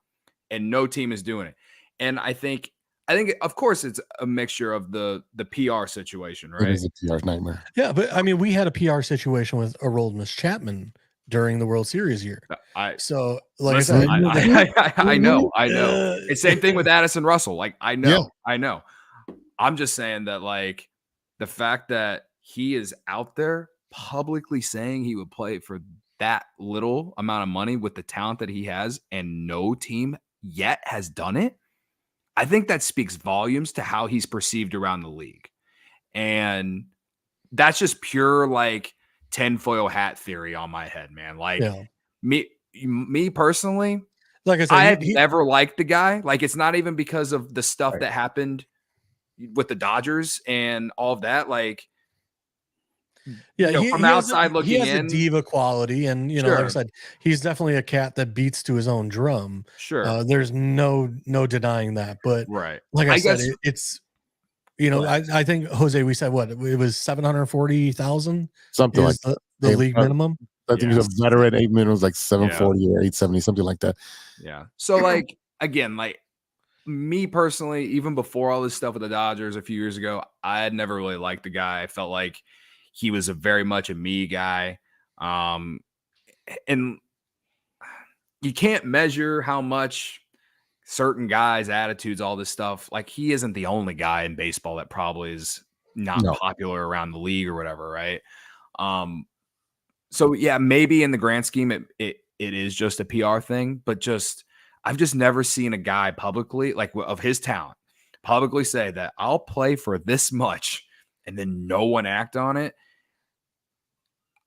and no team is doing it. And I think of course it's a mixture of the PR situation, right? It is a PR nightmare. Yeah, but I mean, we had a PR situation with Aroldis Chapman during the World Series year. I know. It's same thing with Addison Russell. Like I know. I'm just saying that like the fact that he is out there publicly saying he would play for that little amount of money with the talent that he has and no team yet has done it, I think that speaks volumes to how he's perceived around the league. And that's just pure like tinfoil hat theory on my head, man. Like me personally, like I said, I have never liked the guy. Like it's not even because of the stuff that happened with the Dodgers and all of that. Like, from outside looking in, he has a diva quality, and like I said, he's definitely a cat that beats to his own drum. Sure, there's no denying that. But like I said, it's I think Jose, we said what it was 740,000, something like the league minimum. I think he's a veteran. 8 minimum was like 740 or 870, something like that. Yeah. So like again, like me personally, even before all this stuff with the Dodgers a few years ago, I had never really liked the guy. I felt like he was very much a me guy. And you can't measure how much certain guys' attitudes, all this stuff. Like he isn't the only guy in baseball that probably is not popular around the league or whatever. Right. So yeah, maybe in the grand scheme, it is just a PR thing, but I've just never seen a guy publicly, like of his talent, publicly say that I'll play for this much and then no one act on it.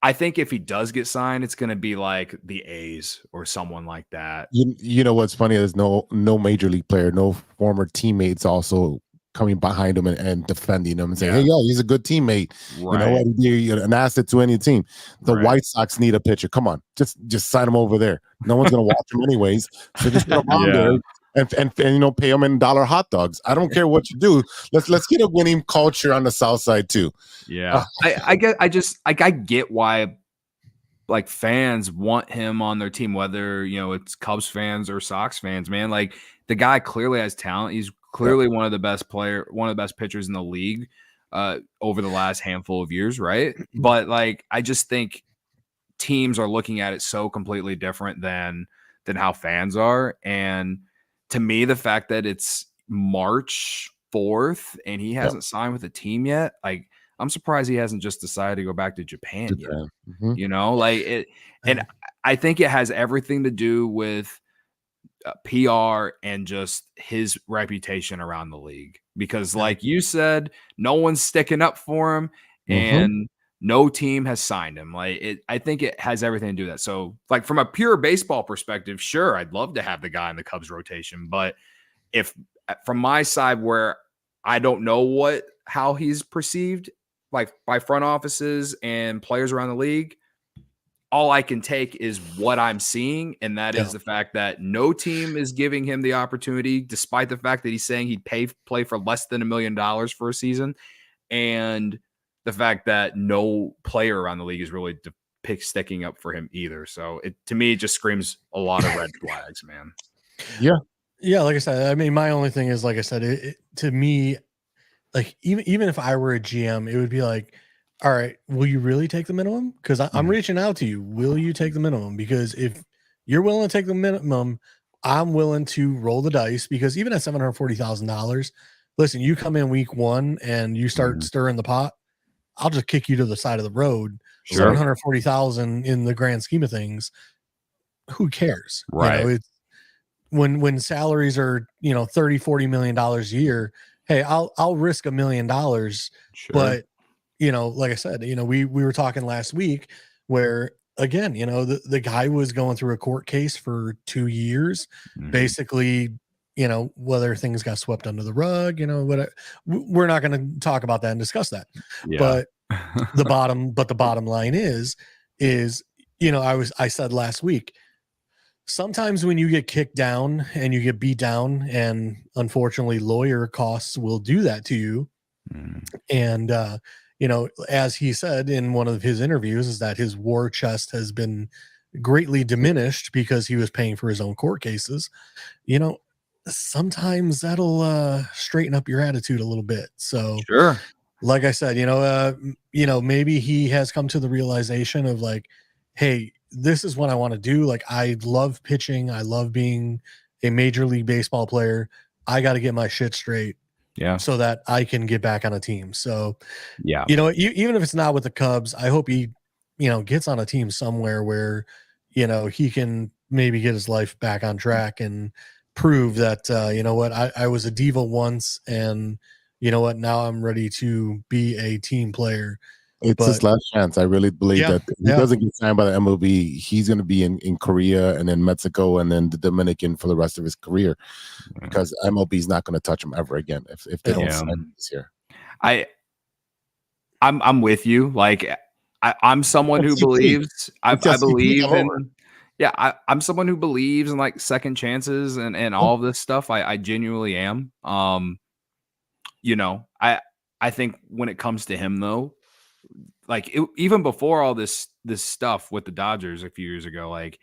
I think if he does get signed, it's going to be like the A's or someone like that. You know what's funny is no major league player, no former teammates also coming behind him and defending him and saying, hey, he's a good teammate. Right. You know what? You're an asset to any team. The Right. White Sox need a pitcher. Come on, just sign him over there. No one's going to watch him anyways. So just put him on there. And pay them in $1 hot dogs. I don't care what you do. Let's get a winning culture on the South Side too. Yeah, I get why like fans want him on their team, whether it's Cubs fans or Sox fans. Man, like the guy clearly has talent. He's clearly one of the best pitchers in the league over the last handful of years, right? But like I just think teams are looking at it so completely different than how fans are, and to me, the fact that it's March 4th and he hasn't signed with a team yet, like I'm surprised he hasn't just decided to go back to Japan yet. Like it, and I think it has everything to do with PR and just his reputation around the league. Because, like you said, no one's sticking up for him, and no team has signed him. I think it has everything to do with that. So, like from a pure baseball perspective, sure, I'd love to have the guy in the Cubs rotation, but if from my side, where I don't know how he's perceived, like by front offices and players around the league, all I can take is what I'm seeing, and that is the fact that no team is giving him the opportunity, despite the fact that he's saying he'd play for less than $1 million for a season, and the fact that no player around the league is really sticking up for him either. So to me, it just screams a lot of red flags, man. Yeah. Like I said, I mean, my only thing is, like I said, to me, like even if I were a GM, it would be like, all right, will you really take the minimum? Because I'm reaching out to you. Will you take the minimum? Because if you're willing to take the minimum, I'm willing to roll the dice, because even at $740,000, listen, you come in week 1 and you start stirring the pot, I'll just kick you to the side of the road. Sure. $740,000 in the grand scheme of things, who cares? Right. It's when salaries are, $30-40 million a year. Hey, I'll risk $1 million, but like I said, we were talking last week where, again, the guy was going through a court case for 2 years, basically, whether things got swept under the rug, whatever. We're not going to talk about that and discuss that. But the bottom line is, I said last week, sometimes when you get kicked down and you get beat down, and unfortunately lawyer costs will do that to you. And, as he said in one of his interviews, is that his war chest has been greatly diminished because he was paying for his own court cases. Sometimes that'll straighten up your attitude a little bit. So sure. Like I said, maybe he has come to the realization of like, hey, this is what I want to do. Like, I love pitching. I love being a Major League Baseball player. I got to get my shit straight. Yeah. So that I can get back on a team. So, yeah, even if it's not with the Cubs, I hope he, gets on a team somewhere where, he can maybe get his life back on track and prove that, I was a diva once, and now I'm ready to be a team player. It's his last chance. I really believe that if he doesn't get signed by the MLB, he's going to be in Korea and then Mexico and then the Dominican for the rest of his career, because MLB is not going to touch him ever again if they don't sign him this year. I'm with you. Like I'm someone who believes. I believe in. Yeah, I'm someone who believes in like second chances and all of this stuff. I genuinely am. I think when it comes to him though, like even before all this stuff with the Dodgers a few years ago, like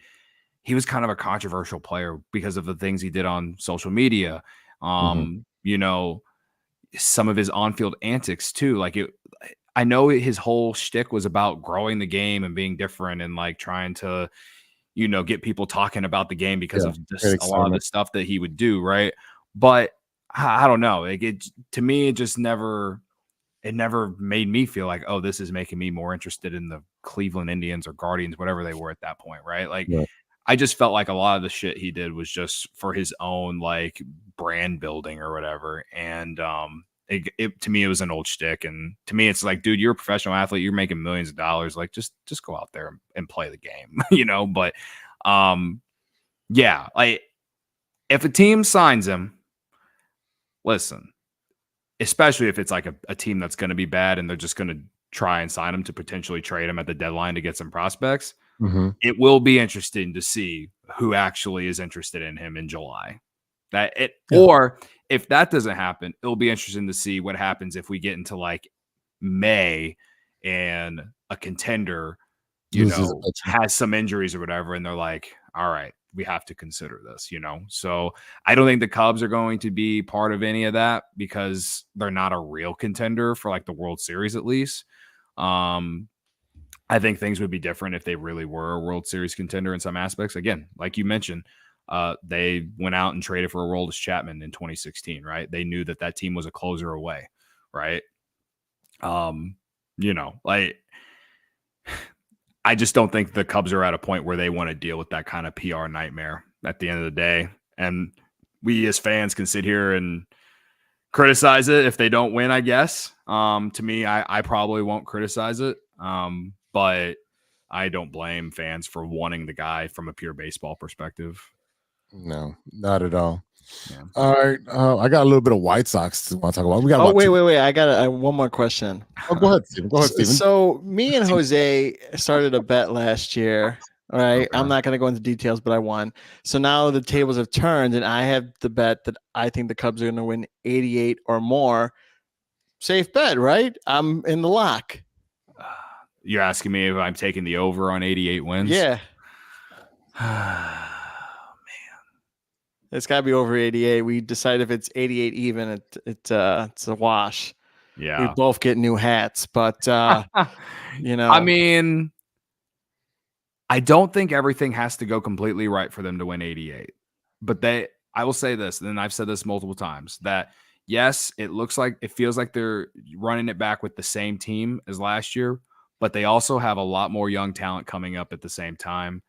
he was kind of a controversial player because of the things he did on social media. Some of his on-field antics too. Like I know his whole shtick was about growing the game and being different and like trying to, get people talking about the game because of just a lot of the stuff that he would do. Right. But I don't know. Like to me, it just never made me feel like, oh, this is making me more interested in the Cleveland Indians or Guardians, whatever they were at that point. Right. Like I just felt like a lot of the shit he did was just for his own like brand building or whatever. And, to me, it was an old shtick. And to me, it's like, dude, you're a professional athlete. You're making millions of dollars. Like, just go out there and play the game, But, like if a team signs him, listen, especially if it's like a team that's going to be bad and they're just going to try and sign him to potentially trade him at the deadline to get some prospects. Mhm. It will be interesting to see who actually is interested in him in July. Or if that doesn't happen, it'll be interesting to see what happens if we get into like May and a contender, has some injuries or whatever, and they're like, all right, we have to consider this, So I don't think the Cubs are going to be part of any of that because they're not a real contender for like the World Series, at least. I think things would be different if they really were a World Series contender in some aspects. Again, like you mentioned, they went out and traded for Aroldis Chapman in 2016, right? They knew that team was a closer away, right? Like I just don't think the Cubs are at a point where they want to deal with that kind of PR nightmare at the end of the day. And we as fans can sit here and criticize it if they don't win, I guess. To me, I probably won't criticize it. But I don't blame fans for wanting the guy from a pure baseball perspective. No, not at all. Yeah. All right. I got a little bit of White Sox to want to talk about. We got wait. I got one more question. Oh, go ahead, Steven. So me and Jose started a bet last year. All right. Okay. I'm not going to go into details, but I won. So now the tables have turned, and I have the bet that I think the Cubs are going to win 88 or more. Safe bet, right? I'm in the lock. You're asking me if I'm taking the over on 88 wins? Yeah. It's got to be over 88. We decide if it's 88 even, it's a wash. Yeah. We both get new hats, but I mean, I don't think everything has to go completely right for them to win 88. But I will say this, and I've said this multiple times, that yes, it feels like they're running it back with the same team as last year, but they also have a lot more young talent coming up at the same time.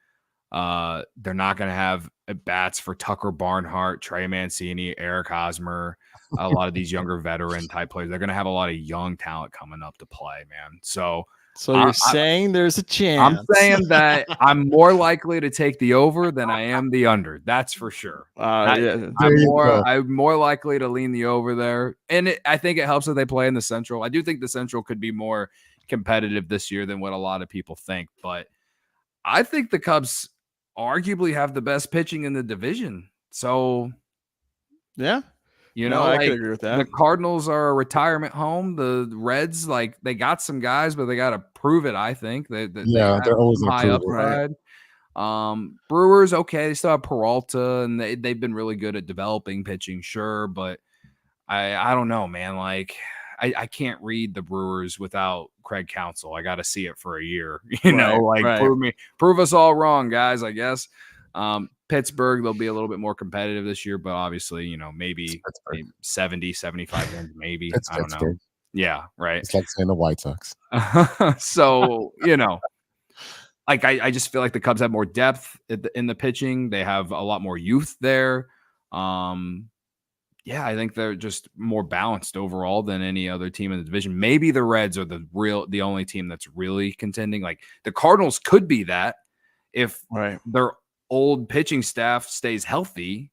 They're not going to have bats for Tucker Barnhart, Trey Mancini, Eric Hosmer, a lot of these younger veteran type players. They're going to have a lot of young talent coming up to play, man. So you're saying there's a chance. I'm saying that I'm more likely to take the over than I am the under. That's for sure. I'm more likely to lean the over there. And I think it helps that they play in the Central. I do think the Central could be more competitive this year than what a lot of people think. But I think the Cubs arguably have the best pitching in the division. So, yeah. I could agree with that. The Cardinals are a retirement home. The Reds, they got some guys, but they got to prove it, I think. They're always high upside. Right? Brewers, okay, they still have Peralta, and they've been really good at developing pitching, sure, but I don't know, man. I can't read the Brewers without Craig Counsell. I got to see it for a year, prove us all wrong, guys, I guess. Pittsburgh, they'll be a little bit more competitive this year, but obviously, maybe 70, 75 wins, maybe. I don't know. Yeah, right. It's like saying the White Sox. So, I just feel like the Cubs have more depth in the pitching. They have a lot more youth there. Yeah, I think they're just more balanced overall than any other team in the division. Maybe the Reds are the only team that's really contending. Like the Cardinals could be that if their old pitching staff stays healthy.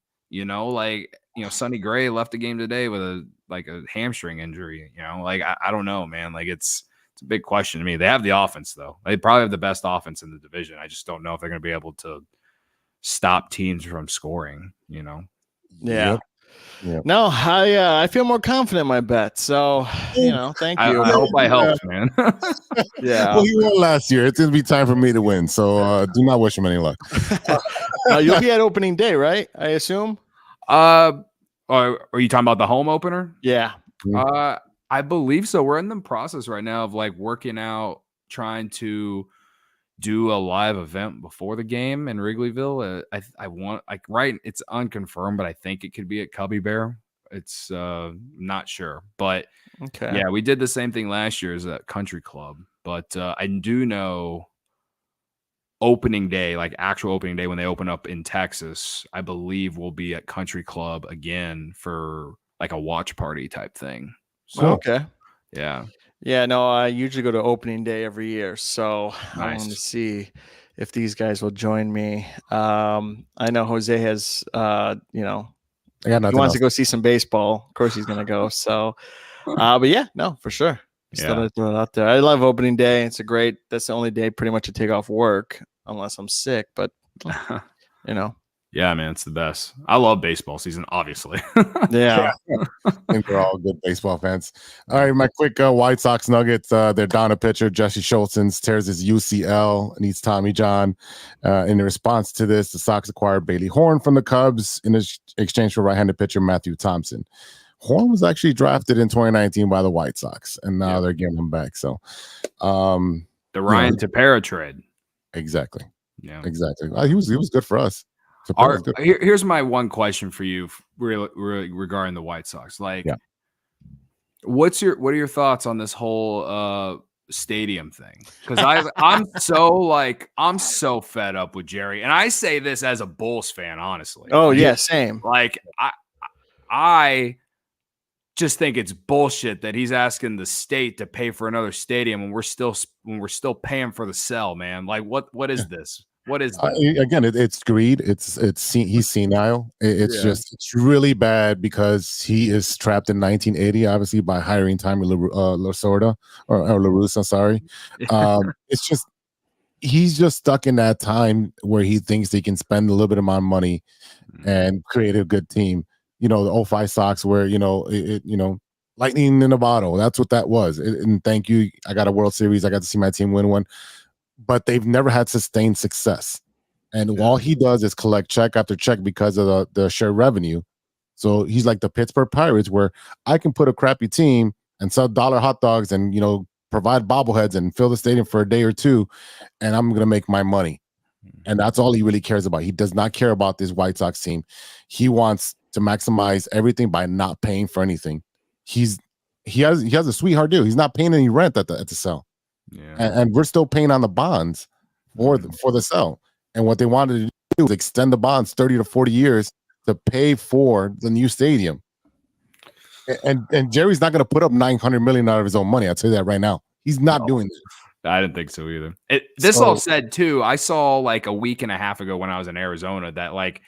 Sonny Gray left the game today with a hamstring injury. I don't know, man. It's a big question to me. They have the offense though. They probably have the best offense in the division. I just don't know if they're going to be able to stop teams from scoring. Yeah. Yep. Yep. No, I feel more confident in my bet. So, thank you. I hope I helped, man. Yeah. Well, he won last year. It's going to be time for me to win. So do not wish him any luck. You'll be at opening day, right? I assume. Are you talking about the home opener? Yeah. I believe so. We're in the process right now of working out, trying to do a live event before the game in Wrigleyville. I want it's unconfirmed, but I think it could be at Cubby Bear. It's not sure, but okay. Yeah, we did the same thing last year as a country club, but I do know opening day, actual opening day when they open up in Texas, I believe we'll be at country club again for a watch party type thing. So, okay. Yeah. Yeah, no, I usually go to opening day every year, so nice. I want to see if these guys will join me. I know Jose has, I got He nothing wants else. to go see some baseball. Of course, he's gonna go. So, but yeah, no, for sure. Just thought I'd throw it out there. I love opening day. It's that's the only day pretty much to take off work unless I'm sick. But you know, yeah, man, it's the best. I love baseball season, obviously. yeah. I think we're all good baseball fans. All right, my quick White Sox Nuggets. They're down a pitcher. Jesse Schultz tears his UCL, needs Tommy John. In response to this, the Sox acquired Bailey Horn from the Cubs in exchange for right-handed pitcher Matthew Thompson. Horn was actually drafted in 2019 by the White Sox, and now they're getting him back. So, the Ryan Tepera trade. Exactly. Yeah, exactly. He was good for us. Here's my one question for you, really regarding the White Sox. Like, what are your thoughts on this whole stadium thing? Because I'm so fed up with Jerry, and I say this as a Bulls fan, honestly. Oh yeah, same. Like I just think it's bullshit that he's asking the state to pay for another stadium when we're still paying for the sell, man. Like what is this? What is that? Again, it's greed. He's senile. It's really bad because he is trapped in 1980, obviously by hiring Tommy Lasorda or LaRussa. Sorry, it's just he's just stuck in that time where he thinks he can spend a little bit of my money and create a good team. The 05 Sox where lightning in a bottle. That's what that was. And thank you. I got a World Series. I got to see my team win one. But they've never had sustained success. And all he does is collect check after check because of the shared revenue. So he's like the Pittsburgh Pirates, where I can put a crappy team and sell dollar hot dogs and, provide bobbleheads and fill the stadium for a day or two, and I'm going to make my money. And that's all he really cares about. He does not care about this White Sox team. He wants to maximize everything by not paying for anything. He has a sweetheart deal. He's not paying any rent at the sell. Yeah. And we're still paying on the bonds for the sell. And what they wanted to do was extend the bonds 30 to 40 years to pay for the new stadium. And Jerry's not going to put up $900 million out of his own money. I'll tell you that right now. He's not doing that. I didn't think so either. All said too, I saw like a week and a half ago when I was in Arizona that like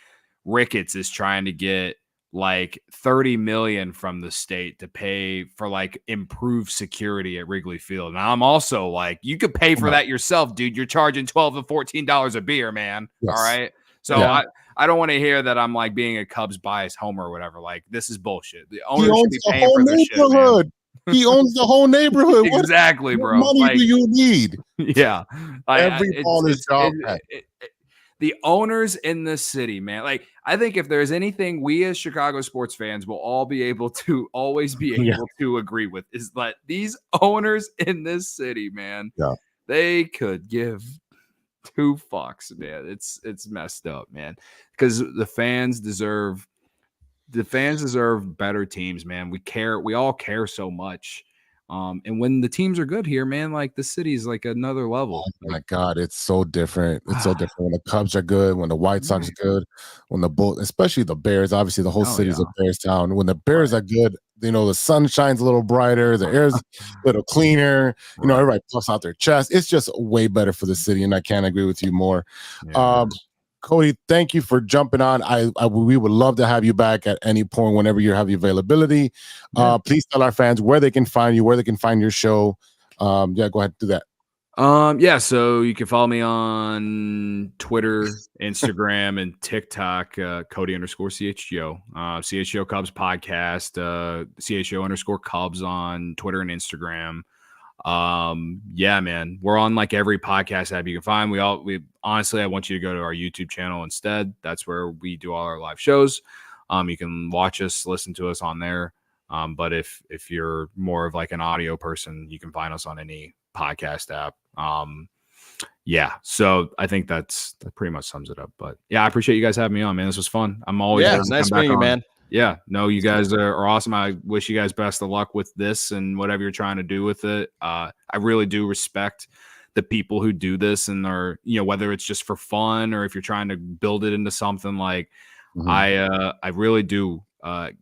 Ricketts is trying to get like $30 million from the state to pay for like improved security at Wrigley Field. And I'm also like, you could pay for that yourself, dude. You're charging $12 to $14 a beer, man. Yes. All right. So I don't want to hear that I'm like being a Cubs biased homer or whatever. Like, this is bullshit. The owner should be paying for this shit, man. He owns the whole neighborhood. Exactly, bro. What money do you need? Yeah. Every ball is job. The owners in this city, man. Like, I think if there's anything we as Chicago sports fans will all be able to always be able to agree with is that these owners in this city, man, they could give two fucks, man. It's messed up, man. Because the fans deserve better teams, man. We all care so much. And when the teams are good here, man, like the city's like another level. Oh my God, it's so different. It's so different when the Cubs are good, when the White Sox are good, when the Bulls, especially the Bears. Obviously, the whole city's a Bears town. When the Bears are good, the sun shines a little brighter, the air's a little cleaner. Everybody puffs out their chest. It's just way better for the city, and I can't agree with you more. Yeah. Cody, thank you for jumping on. We would love to have you back at any point whenever you have the availability. Please tell our fans where they can find you, where they can find your show. Go ahead and do that. So you can follow me on Twitter, Instagram, and TikTok, Cody_CHGO, CHGO Cubs podcast, CHGO_Cubs on Twitter and Instagram. Man, we're on like every podcast app you can find. We honestly, I want you to go to our YouTube channel instead. That's where we do all our live shows. You can watch us, listen to us on there. But if you're more of like an audio person, you can find us on any podcast app. So I think that pretty much sums it up. But yeah, I appreciate you guys having me on, man. This was fun. I'm always it's nice meeting you, man. Yeah, no, you guys are awesome. I wish you guys best of luck with this and whatever you're trying to do with it. I really do respect the people who do this and are, whether it's just for fun or if you're trying to build it into something like I really do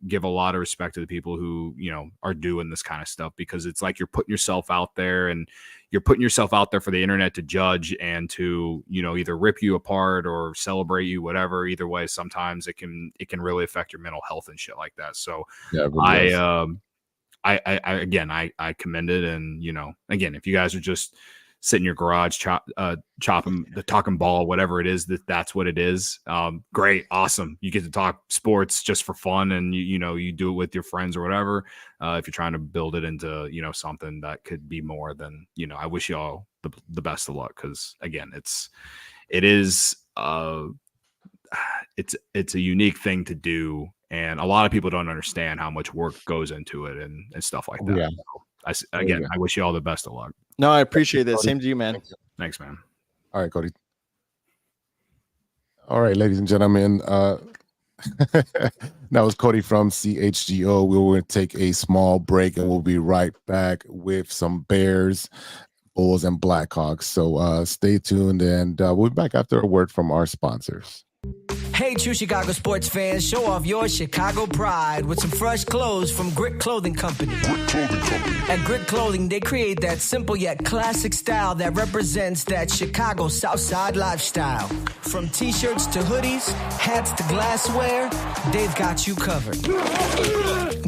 give a lot of respect to the people who, are doing this kind of stuff, because it's like you're putting yourself out there, and you're putting yourself out there for the internet to judge and to, either rip you apart or celebrate you, whatever. Either way, sometimes it can really affect your mental health and shit like that. So yeah, I commend it. And, again, if you guys are just sit in your garage, talking ball, whatever it is, that's what it is. Great. Awesome. You get to talk sports just for fun, and you do it with your friends or whatever. If you're trying to build it into, something that could be more, then, I wish you all the best of luck. Cause again, it's a unique thing to do. And a lot of people don't understand how much work goes into it and stuff like that. Yeah. So I wish you all the best of luck. No, I appreciate that. Same to you, man. Thanks, man. All right, Cody. All right, ladies and gentlemen. That was Cody from CHGO. We will take a small break, and we'll be right back with some Bears, Bulls, and Blackhawks. So stay tuned, and we'll be back after a word from our sponsors. Hey, true Chicago sports fans, show off your Chicago pride with some fresh clothes from Grit Clothing Company. At Grit Clothing, they create that simple yet classic style that represents that Chicago Southside lifestyle. From t-shirts to hoodies, hats to glassware, they've got you covered.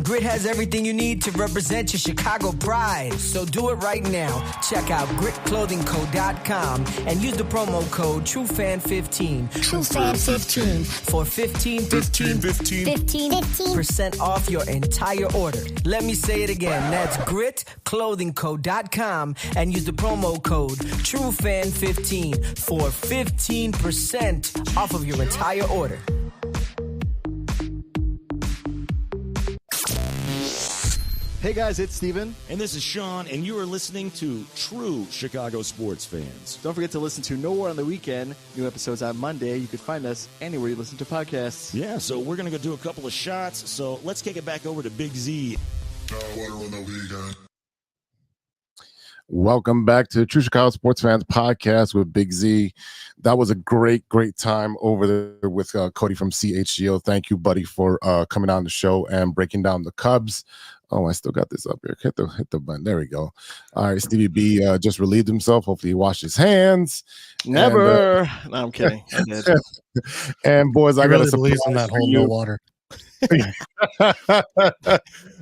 Grit has everything you need to represent your Chicago pride, so do it right now. Check out gritclothingco.com and use the promo code TrueFan15. TrueFan15 for 15% off your entire order. Let me say it again. That's gritclothingco.com and use the promo code TrueFan15 for 15% off of your entire order. Hey guys, it's Steven. And this is Sean, and you are listening to True Chicago Sports Fans. Don't forget to listen to Nowhere on the Weekend. New episodes on Monday. You can find us anywhere you listen to podcasts. Yeah, so we're going to go do a couple of shots. So let's kick it back over to Big Z. Welcome back to True Chicago Sports Fans Podcast with Big Z. That was a great time over there with Cody from CHGO. Thank you, buddy, for coming on the show and breaking down the Cubs. Oh, I still got this up here. Hit the button. There we go. All right, Stevie-B just relieved himself. Hopefully he washed his hands. Never. No, I'm kidding. And boys, I got to surprise in that whole no water.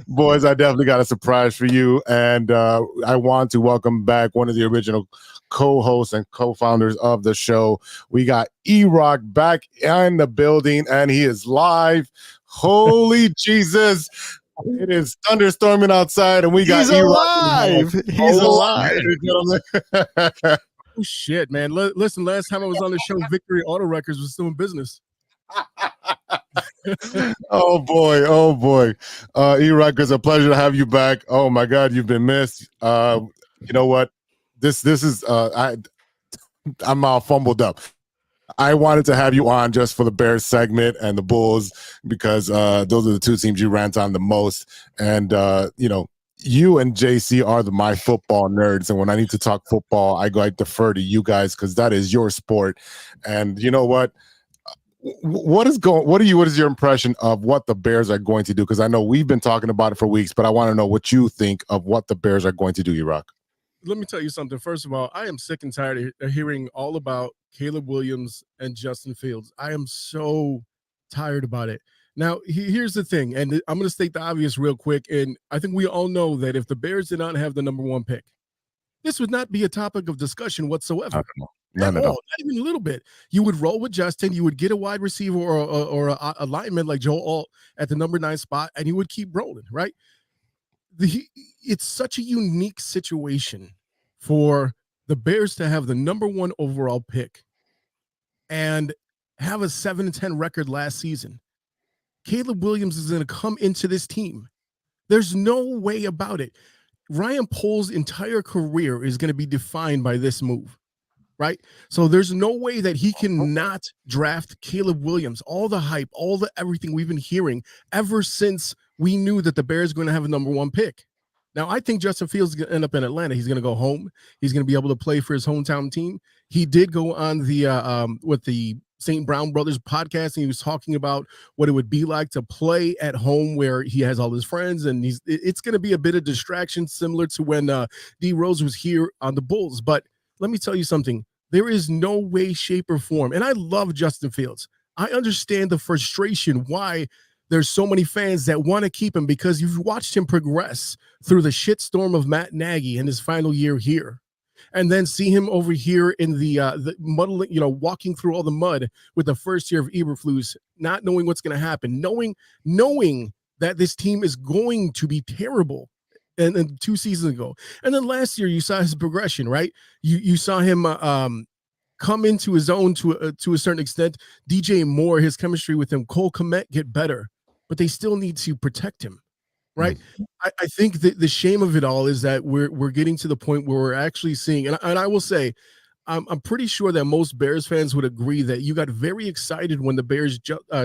Boys, I definitely got a surprise for you, and I want to welcome back one of the original co-hosts and co-founders of the show. We got E-Rock back in the building, and he is live. Holy Jesus! It is thunderstorming outside, and we got He's alive. He's alive. Oh shit, man! Listen, last time I was on the show, Victory Auto Records was still in business. Oh boy. E-Rock, it's a pleasure to have you back. Oh my God, you've been missed. You know what? This is I'm all fumbled up. I wanted to have you on just for the Bears segment and the Bulls, because those are the two teams you rant on the most. And you and JC are my football nerds, and when I need to talk football, I defer to you guys, because that is your sport. And you know what? What is your impression of what the Bears are going to do? Because I know we've been talking about it for weeks, but I want to know what you think of what the Bears are going to do, E-Rock. Let me tell you something. First of all, I am sick and tired of hearing all about Caleb Williams and Justin Fields. I am so tired about it. Now, here's the thing, and I'm going to state the obvious real quick, and I think we all know that if the Bears did not have the number one pick, this would not be a topic of discussion whatsoever. Not even a little bit. You would roll with Justin. You would get a wide receiver or a lineman like Joe Alt at the number 9 spot, and you would keep rolling, right? It's such a unique situation for the Bears to have the number 1 overall pick and have a 7-10 record last season. Caleb Williams is going to come into this team. There's no way about it. Ryan Pohl's entire career is going to be defined by this move. Right? So there's no way that he can not draft Caleb Williams. All the hype, everything we've been hearing ever since we knew that the Bears are going to have a number 1 pick. Now, I think Justin Fields is going to end up in Atlanta. He's going to go home. He's going to be able to play for his hometown team. He did go on the with the St. Brown Brothers podcast, and he was talking about what it would be like to play at home where he has all his friends, and it's going to be a bit of distraction, similar to when D Rose was here on the Bulls. But let me tell you something. There is no way, shape, or form, and I love Justin Fields. I understand the frustration why there's so many fans that want to keep him, because you've watched him progress through the shitstorm of Matt Nagy in his final year here. And then see him over here in the muddling, walking through all the mud with the first year of Eberflus, not knowing what's going to happen, knowing that this team is going to be terrible. And 2 seasons ago, and then last year you saw his progression, right? You saw him come into his own to a certain extent. DJ Moore, his chemistry with him, Cole Kmet get better, but they still need to protect him. Right. I think that the shame of it all is that we're getting to the point where we're actually seeing, and I will say, I'm pretty sure that most Bears fans would agree that you got very excited when the Bears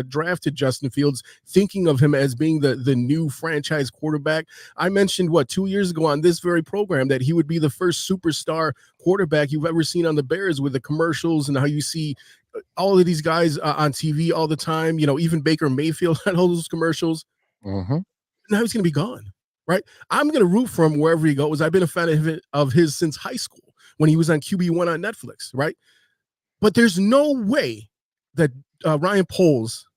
drafted Justin Fields, thinking of him as being the new franchise quarterback. I mentioned 2 years ago on this very program that he would be the first superstar quarterback you've ever seen on the Bears, with the commercials and how you see all of these guys on TV all the time. Even Baker Mayfield had all those commercials. Now he's going to be gone, right? I'm going to root for him wherever he goes. I've been a fan of his since high school when he was on QB1 on Netflix, right? But there's no way that Ryan Poles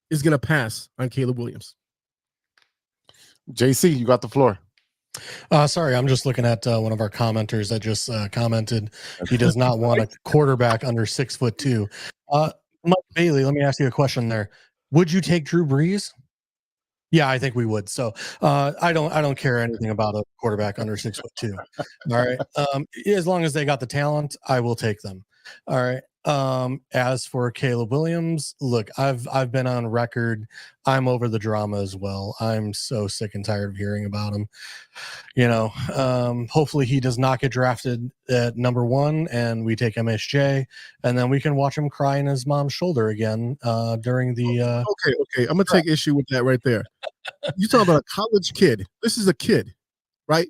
is going to pass on Caleb Williams. JC, you got the floor. Sorry, I'm just looking at one of our commenters that just commented he does not want a quarterback under 6'2". Mike Bailey, let me ask you a question there. Would you take Drew Brees? Yeah, I think we would. So I don't care anything about a quarterback under 6'2". All right. As long as they got the talent, I will take them. All right. As for Caleb Williams, look, I've been on record. I'm over the drama as well. I'm so sick and tired of hearing about him. Hopefully he does not get drafted at number 1 and we take MSJ, and then we can watch him cry in his mom's shoulder again during the Okay. I'm gonna take issue with that right there. You talking about a college kid. This is a kid, right?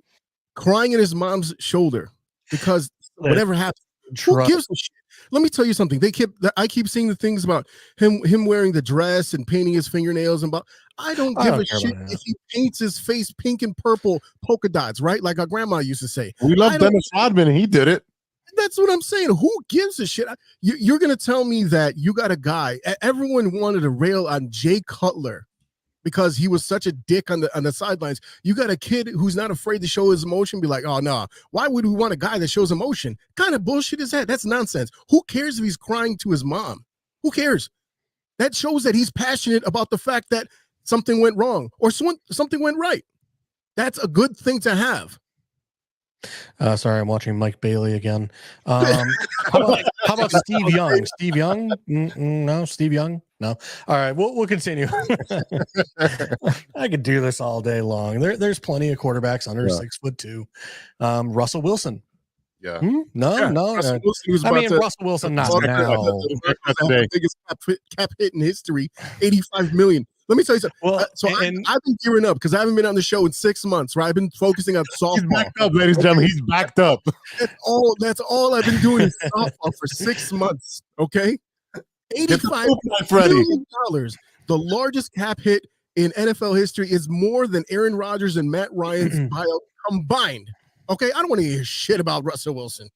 Crying in his mom's shoulder because whatever happened. Who gives a shit? Let me tell you something. I keep seeing the things about him wearing the dress and painting his fingernails and I don't give a shit if he paints his face pink and purple polka dots, right? Like our grandma used to say. We love Dennis Rodman and he did it. That's what I'm saying. Who gives a shit? You're going to tell me that you got a guy. Everyone wanted to rail on Jay Cutler because he was such a dick on the sidelines. You got a kid who's not afraid to show his emotion, be like, oh, no, why would we want a guy that shows emotion? What kind of bullshit is that? That's nonsense. Who cares if he's crying to his mom? Who cares? That shows that he's passionate about the fact that something went wrong or something went right. That's a good thing to have. Sorry, I'm watching Mike Bailey again. How about Steve Young? Steve Young? No, Steve Young? No. All right, we'll continue. I could do this all day long. There's plenty of quarterbacks under 6'2". Russell Wilson. Yeah. No. Russell Wilson not now. The biggest cap hit in history, $85 million. Let me tell you something. Well, I've been gearing up because I haven't been on the show in 6 months, right? I've been focusing on softball. He's backed up, ladies and gentlemen. He's backed up. That's all I've been doing is softball for 6 months, okay? $85 million. The largest cap hit in NFL history is more than Aaron Rodgers and Matt Ryan's buyout combined. Okay, I don't want to hear shit about Russell Wilson.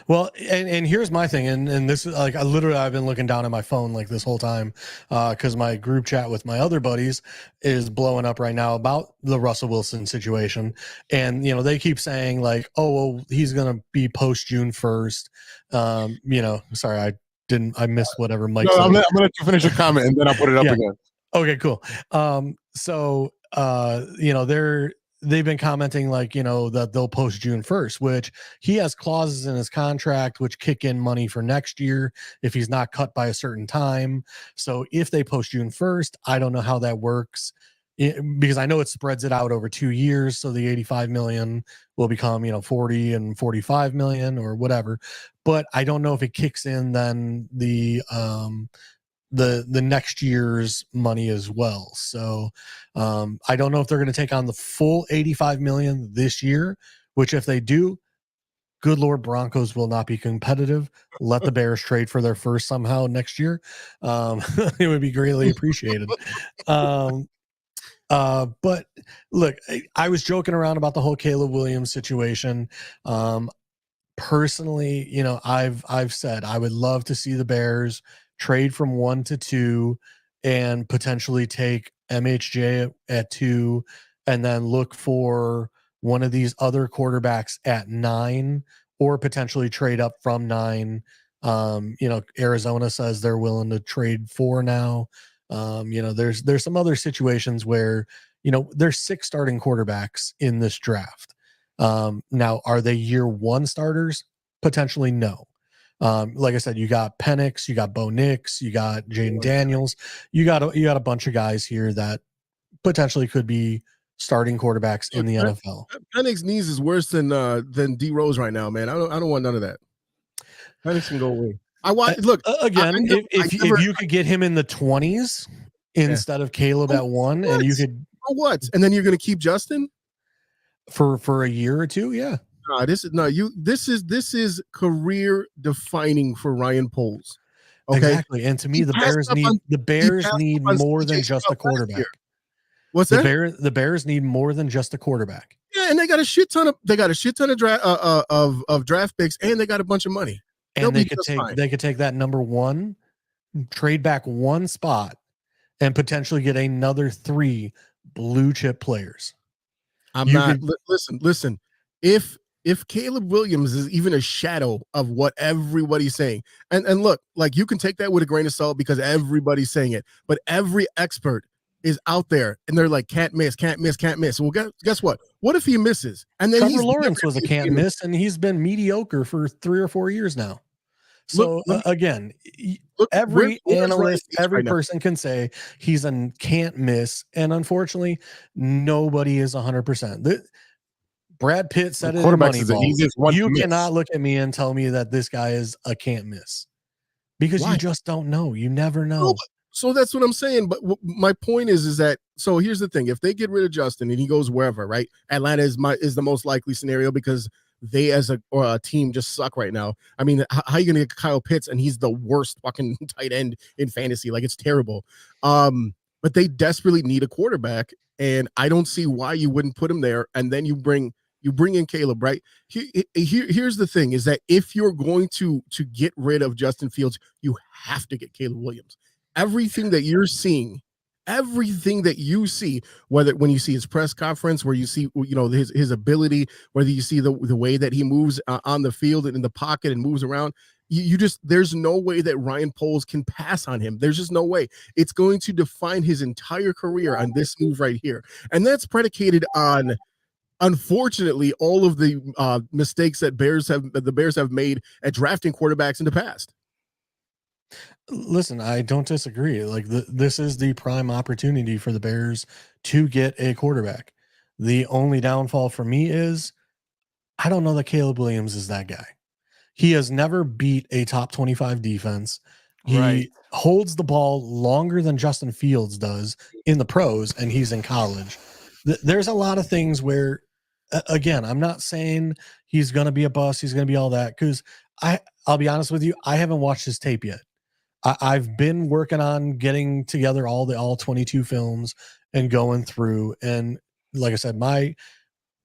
Well, and here's my thing, and this is like I've been looking down at my phone like this whole time because my group chat with my other buddies is blowing up right now about the Russell Wilson situation, and they keep saying like, oh well, he's gonna be post June 1st. Sorry, I missed whatever Mike said. I'm gonna let you finish your comment and then I'll put it up again. Okay, cool. They've been commenting like, that they'll post June 1st, which he has clauses in his contract which kick in money for next year if he's not cut by a certain time. So if they post June 1st, I don't know how that works because I know it spreads it out over 2 years. So the 85 million will become, 40 and 45 million or whatever. But I don't know if it kicks in then the next year's money as well. So I don't know if they're going to take on the full 85 million this year, which if they do, good Lord, Broncos will not be competitive. Let the Bears trade for their first somehow next year. It would be greatly appreciated. But look, I was joking around about the whole Caleb Williams situation. Personally, you know, I've said I would love to see the Bears trade from 1 to 2 and potentially take MHJ at 2 and then look for one of these other quarterbacks at 9 or potentially trade up from 9. You know, Arizona says they're willing to trade 4 now. You know, there's some other situations where, you know, there's 6 starting quarterbacks in this draft. Now, are they year 1 starters? Potentially no. Like I said, you got Penix, you got Bo Nix, you got Jaden Daniels, you got a bunch of guys here that potentially could be starting quarterbacks in the NFL. Penix knees is worse than D Rose right now, man. I don't want none of that. Penix can go away. If you could get him in the 20s instead of Caleb at 1, and you could and then you're going to keep Justin for a year or 2, yeah. This is career defining for Ryan Poles. Okay? Exactly. And to me, the Bears need more than just a quarterback. What's that? The Bears need more than just a quarterback. Yeah, and they got a shit ton of draft picks, and they got a bunch of money. And they could take that number 1, trade back 1 spot, and potentially get another 3 blue chip players. Listen. If Caleb Williams is even a shadow of what everybody's saying, and look, like, you can take that with a grain of salt because everybody's saying it, but every expert is out there and they're like, can't miss. Well, guess what? What if he misses? And then Trevor Lawrence was a can't miss, and he's been mediocre for 3 or 4 years now. So again, every analyst, every person can say he's a can't miss, and unfortunately, nobody is 100%. Brad Pitt said it in Moneyball. You cannot look at me and tell me that this guy is a can't miss, because you just don't know. You never know. So that's what I'm saying. But my point is that, so here's the thing: if they get rid of Justin and he goes wherever, right? Atlanta is the most likely scenario because they as a team just suck right now. I mean, how are you going to get Kyle Pitts and he's the worst fucking tight end in fantasy? Like, it's terrible. But they desperately need a quarterback, and I don't see why you wouldn't put him there. And then you bring in Caleb, right? Here's the thing: is that if you're going to get rid of Justin Fields, you have to get Caleb Williams. Everything that you're seeing, everything that you see, whether when you see his press conference, where you see, you know, his ability, whether you see the way that he moves on the field and in the pocket and moves around, you just, there's no way that Ryan Poles can pass on him. There's just no way. It's going to define his entire career on this move right here, and that's predicated on, unfortunately, all of the mistakes that the Bears have made at drafting quarterbacks in the past. Listen, I don't disagree. Like, this is the prime opportunity for the Bears to get a quarterback. The only downfall for me is I don't know that Caleb Williams is that guy. He has never beat a top 25 defense. He holds the ball longer than Justin Fields does in the pros, and he's in college. There's a lot of things where, again, I'm not saying he's going to be a bust. He's going to be all that, because I'll be honest with you, I haven't watched his tape yet. I've been working on getting together all 22 films and going through. And like I said, my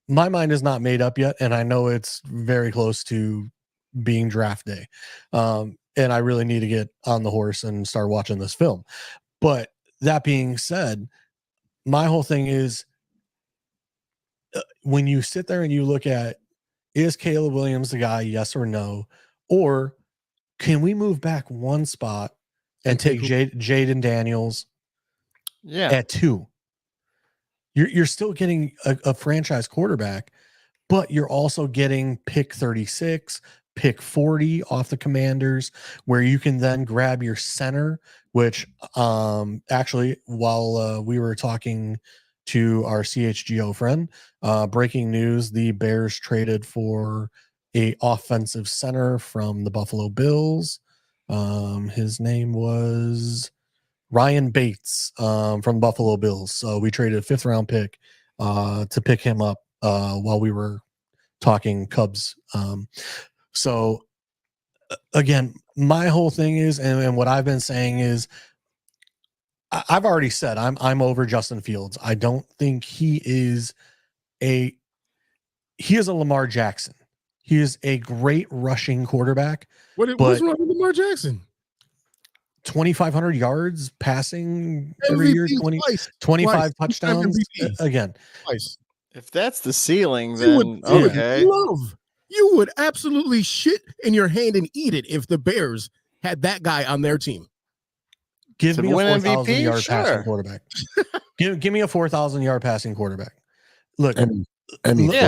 mind is not made up yet, and I know it's very close to being draft day. And I really need to get on the horse and start watching this film. But that being said, my whole thing is, when you sit there and you look at, is Caleb Williams the guy, yes or no? Or can we move back 1 spot and take Jaden Daniels at 2? You're still getting a franchise quarterback, but you're also getting pick 36, pick 40 off the Commanders, where you can then grab your center, which actually, while we were talking to our CHGO friend, breaking news, the Bears traded for a offensive center from the Buffalo Bills. His name was Ryan Bates from Buffalo Bills. So we traded a 5th round pick to pick him up while we were talking Cubs. So again, my whole thing is, and what I've been saying is, I've already said I'm over Justin Fields. I don't think he is a Lamar Jackson. He is a great rushing quarterback. What's wrong with Lamar Jackson? 2,500 yards passing MVP every year, 25 touchdowns. Again, twice. If that's the ceiling, then okay. You would absolutely shit in your hand and eat it if the Bears had that guy on their team. Give me a 4,000 MVP? yard Sure. passing quarterback. give me a 4,000 yard passing quarterback. Look, any.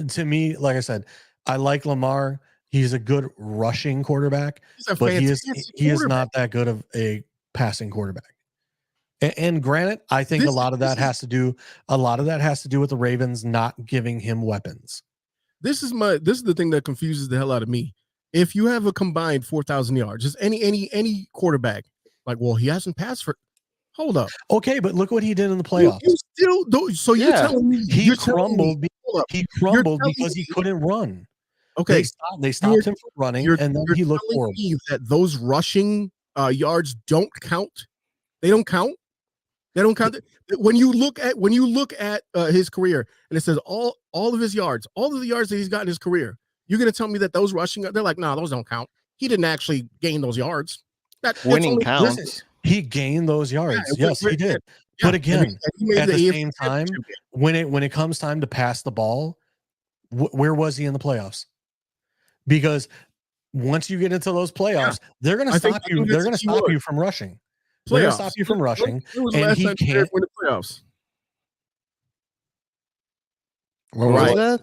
To me, like I said, I like Lamar. He's a good rushing quarterback, but he is not that good of a passing quarterback. And granted, I think a lot of that has to do with the Ravens not giving him weapons. This is the thing that confuses the hell out of me. If you have a combined 4,000 yards, just any quarterback, like, well, he hasn't passed for. Hold up. Okay, but look what he did in the playoffs. You still don't. So you're telling me he crumbled? He crumbled because he couldn't run. Okay, they stopped him from running, and then he looked horrible. That those rushing yards don't count. They don't count. They don't count. When you look at his career, and it says all of his yards, all of the yards that he's got in his career, you're going to tell me that those rushing, they're like, no, those don't count. He didn't actually gain those yards. Winning counts. Listen, he gained those yards. Yes, he did. Yeah, but again, at the same time, when it comes time to pass the ball, where was he in the playoffs? Because once you get into those playoffs, they're going to stop you. They're going to stop you from rushing. They're going to stop you from rushing, and he can't win the playoffs. Right.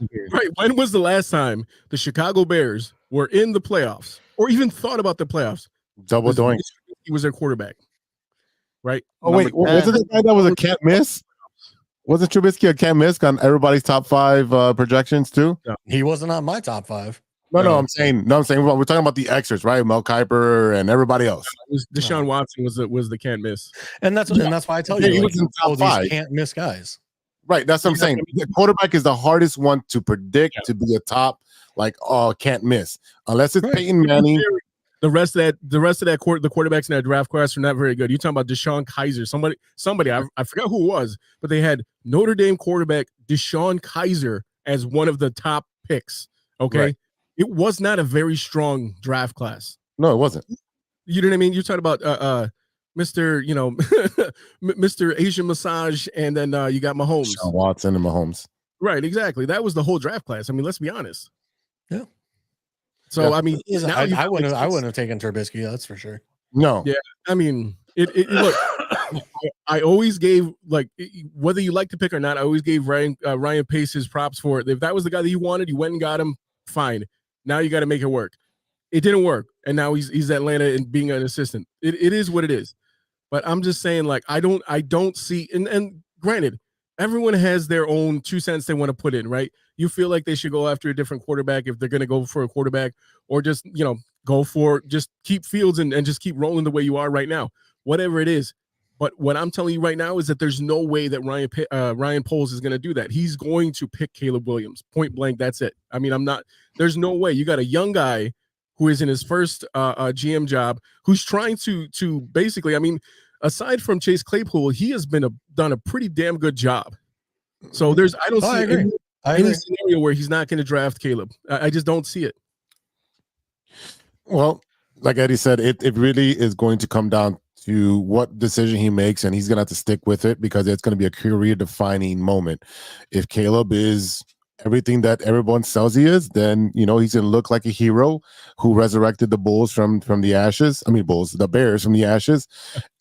When was the last time the Chicago Bears were in the playoffs or even thought about the playoffs? Double doink. He was their quarterback. Right. Oh, wait. Wasn't the guy that was a can't miss? Wasn't Trubisky a can't miss on everybody's top 5 projections too? No. He wasn't on my top 5. No, I'm saying we're talking about the extras, right? Mel Kiper and everybody else. Deshaun Watson was the can't miss, and that's why I tell you, he was in top 5. These can't miss guys. Right, that's what I'm saying. The quarterback is the hardest one to predict to be a top, can't miss unless it's Peyton Manning. The rest of that, the quarterbacks in that draft class are not very good. You're talking about Deshaun Kaiser, somebody I forgot who it was, but they had Notre Dame quarterback Deshaun Kaiser as one of the top picks. Okay. Right. It was not a very strong draft class. No, it wasn't. You know what I mean? You're talking about Mr. Mr. Asian Massage, and then you got Mahomes. Sean Watson and Mahomes. Right, exactly. That was the whole draft class. I mean, let's be honest. Yeah. So I mean, I wouldn't have taken Trubisky, that's for sure. No. Yeah. I mean, it look. I always gave, whether you like to pick or not, I always gave Ryan Pace his props for it. If that was the guy that you wanted, you went and got him. Fine. Now you got to make it work. It didn't work, and now he's Atlanta and being an assistant. It is what it is. But I'm just saying, I don't see. And granted, everyone has their own 2 cents they want to put in, right? You feel like they should go after a different quarterback if they're going to go for a quarterback, or just just keep Fields and just keep rolling the way you are right now. Whatever it is. But what I'm telling you right now is that there's no way that Ryan Poles is going to do that. He's going to pick Caleb Williams, point blank. That's it. I mean, there's no way. You got a young guy who is in his first GM job, who's trying to basically, I mean, aside from Chase Claypool, he has done a pretty damn good job. So I don't see any scenario where he's not going to draft Caleb. I just don't see it. Well, like Eddie said, it really is going to come down to what decision he makes, and he's going to have to stick with it because it's going to be a career-defining moment. If Caleb is everything that everyone says he is, then he's going to look like a hero who resurrected the Bulls from the ashes. I mean, the Bears from the ashes.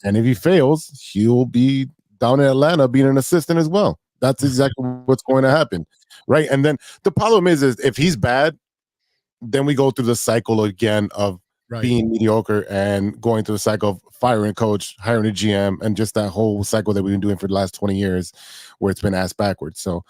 And if he fails, he'll be down in Atlanta being an assistant as well. That's exactly what's going to happen, right? And then the problem is if he's bad, then we go through the cycle again of being mediocre and going through the cycle of firing a coach, hiring a GM, and just that whole cycle that we've been doing for the last 20 years where it's been ass backwards. So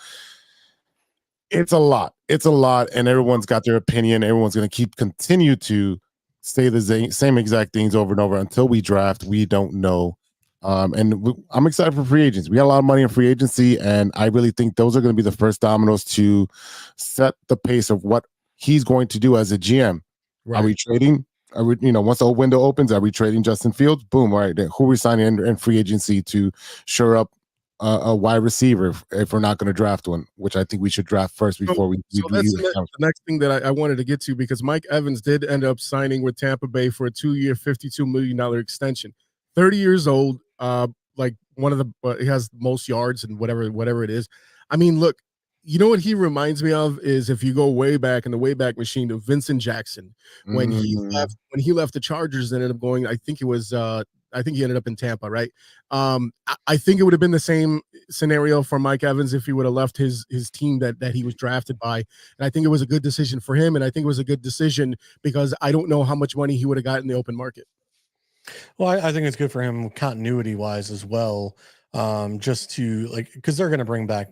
it's a lot. It's a lot, and everyone's got their opinion. Everyone's going to continue to say the same exact things over and over until we draft. We don't know I'm excited for free agents. We got a lot of money in free agency, and I really think those are going to be the first dominoes to set the pace of what he's going to do as a GM. Right. Are we trading? Are we, once the window opens, are we trading Justin Fields? Boom. All right. Who are we signing in free agency to shore up a wide receiver if we're not going to draft one, which I think we should draft first before we do that's the next thing that I wanted to get to, because Mike Evans did end up signing with Tampa Bay for a 2-year, $52 million extension. 30 years old, like one of the he has most yards and whatever it is. I mean, look, you know what he reminds me of is, if you go way back in the Wayback Machine, of Vincent Jackson when he left the Chargers and ended up going. I think he ended up in Tampa, right? I think it would have been the same scenario for Mike Evans if he would have left his team that he was drafted by. And I think it was a good decision for him, and I think it was a good decision because I don't know how much money he would have got in the open market. Well, I think it's good for him continuity wise as well. Just to because they're going to bring back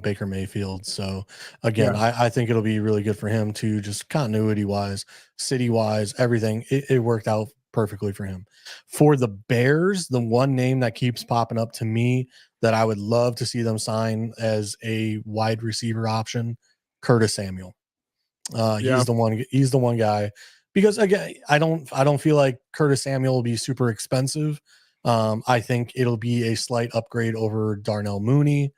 Baker Mayfield. So again, I think it'll be really good for him to just continuity wise, city wise, everything. It worked out perfectly for him. For the Bears, the one name that keeps popping up to me that I would love to see them sign as a wide receiver option, Curtis Samuel. He's the one guy. Because again, I don't feel like Curtis Samuel will be super expensive. I think it'll be a slight upgrade over Darnell Mooney.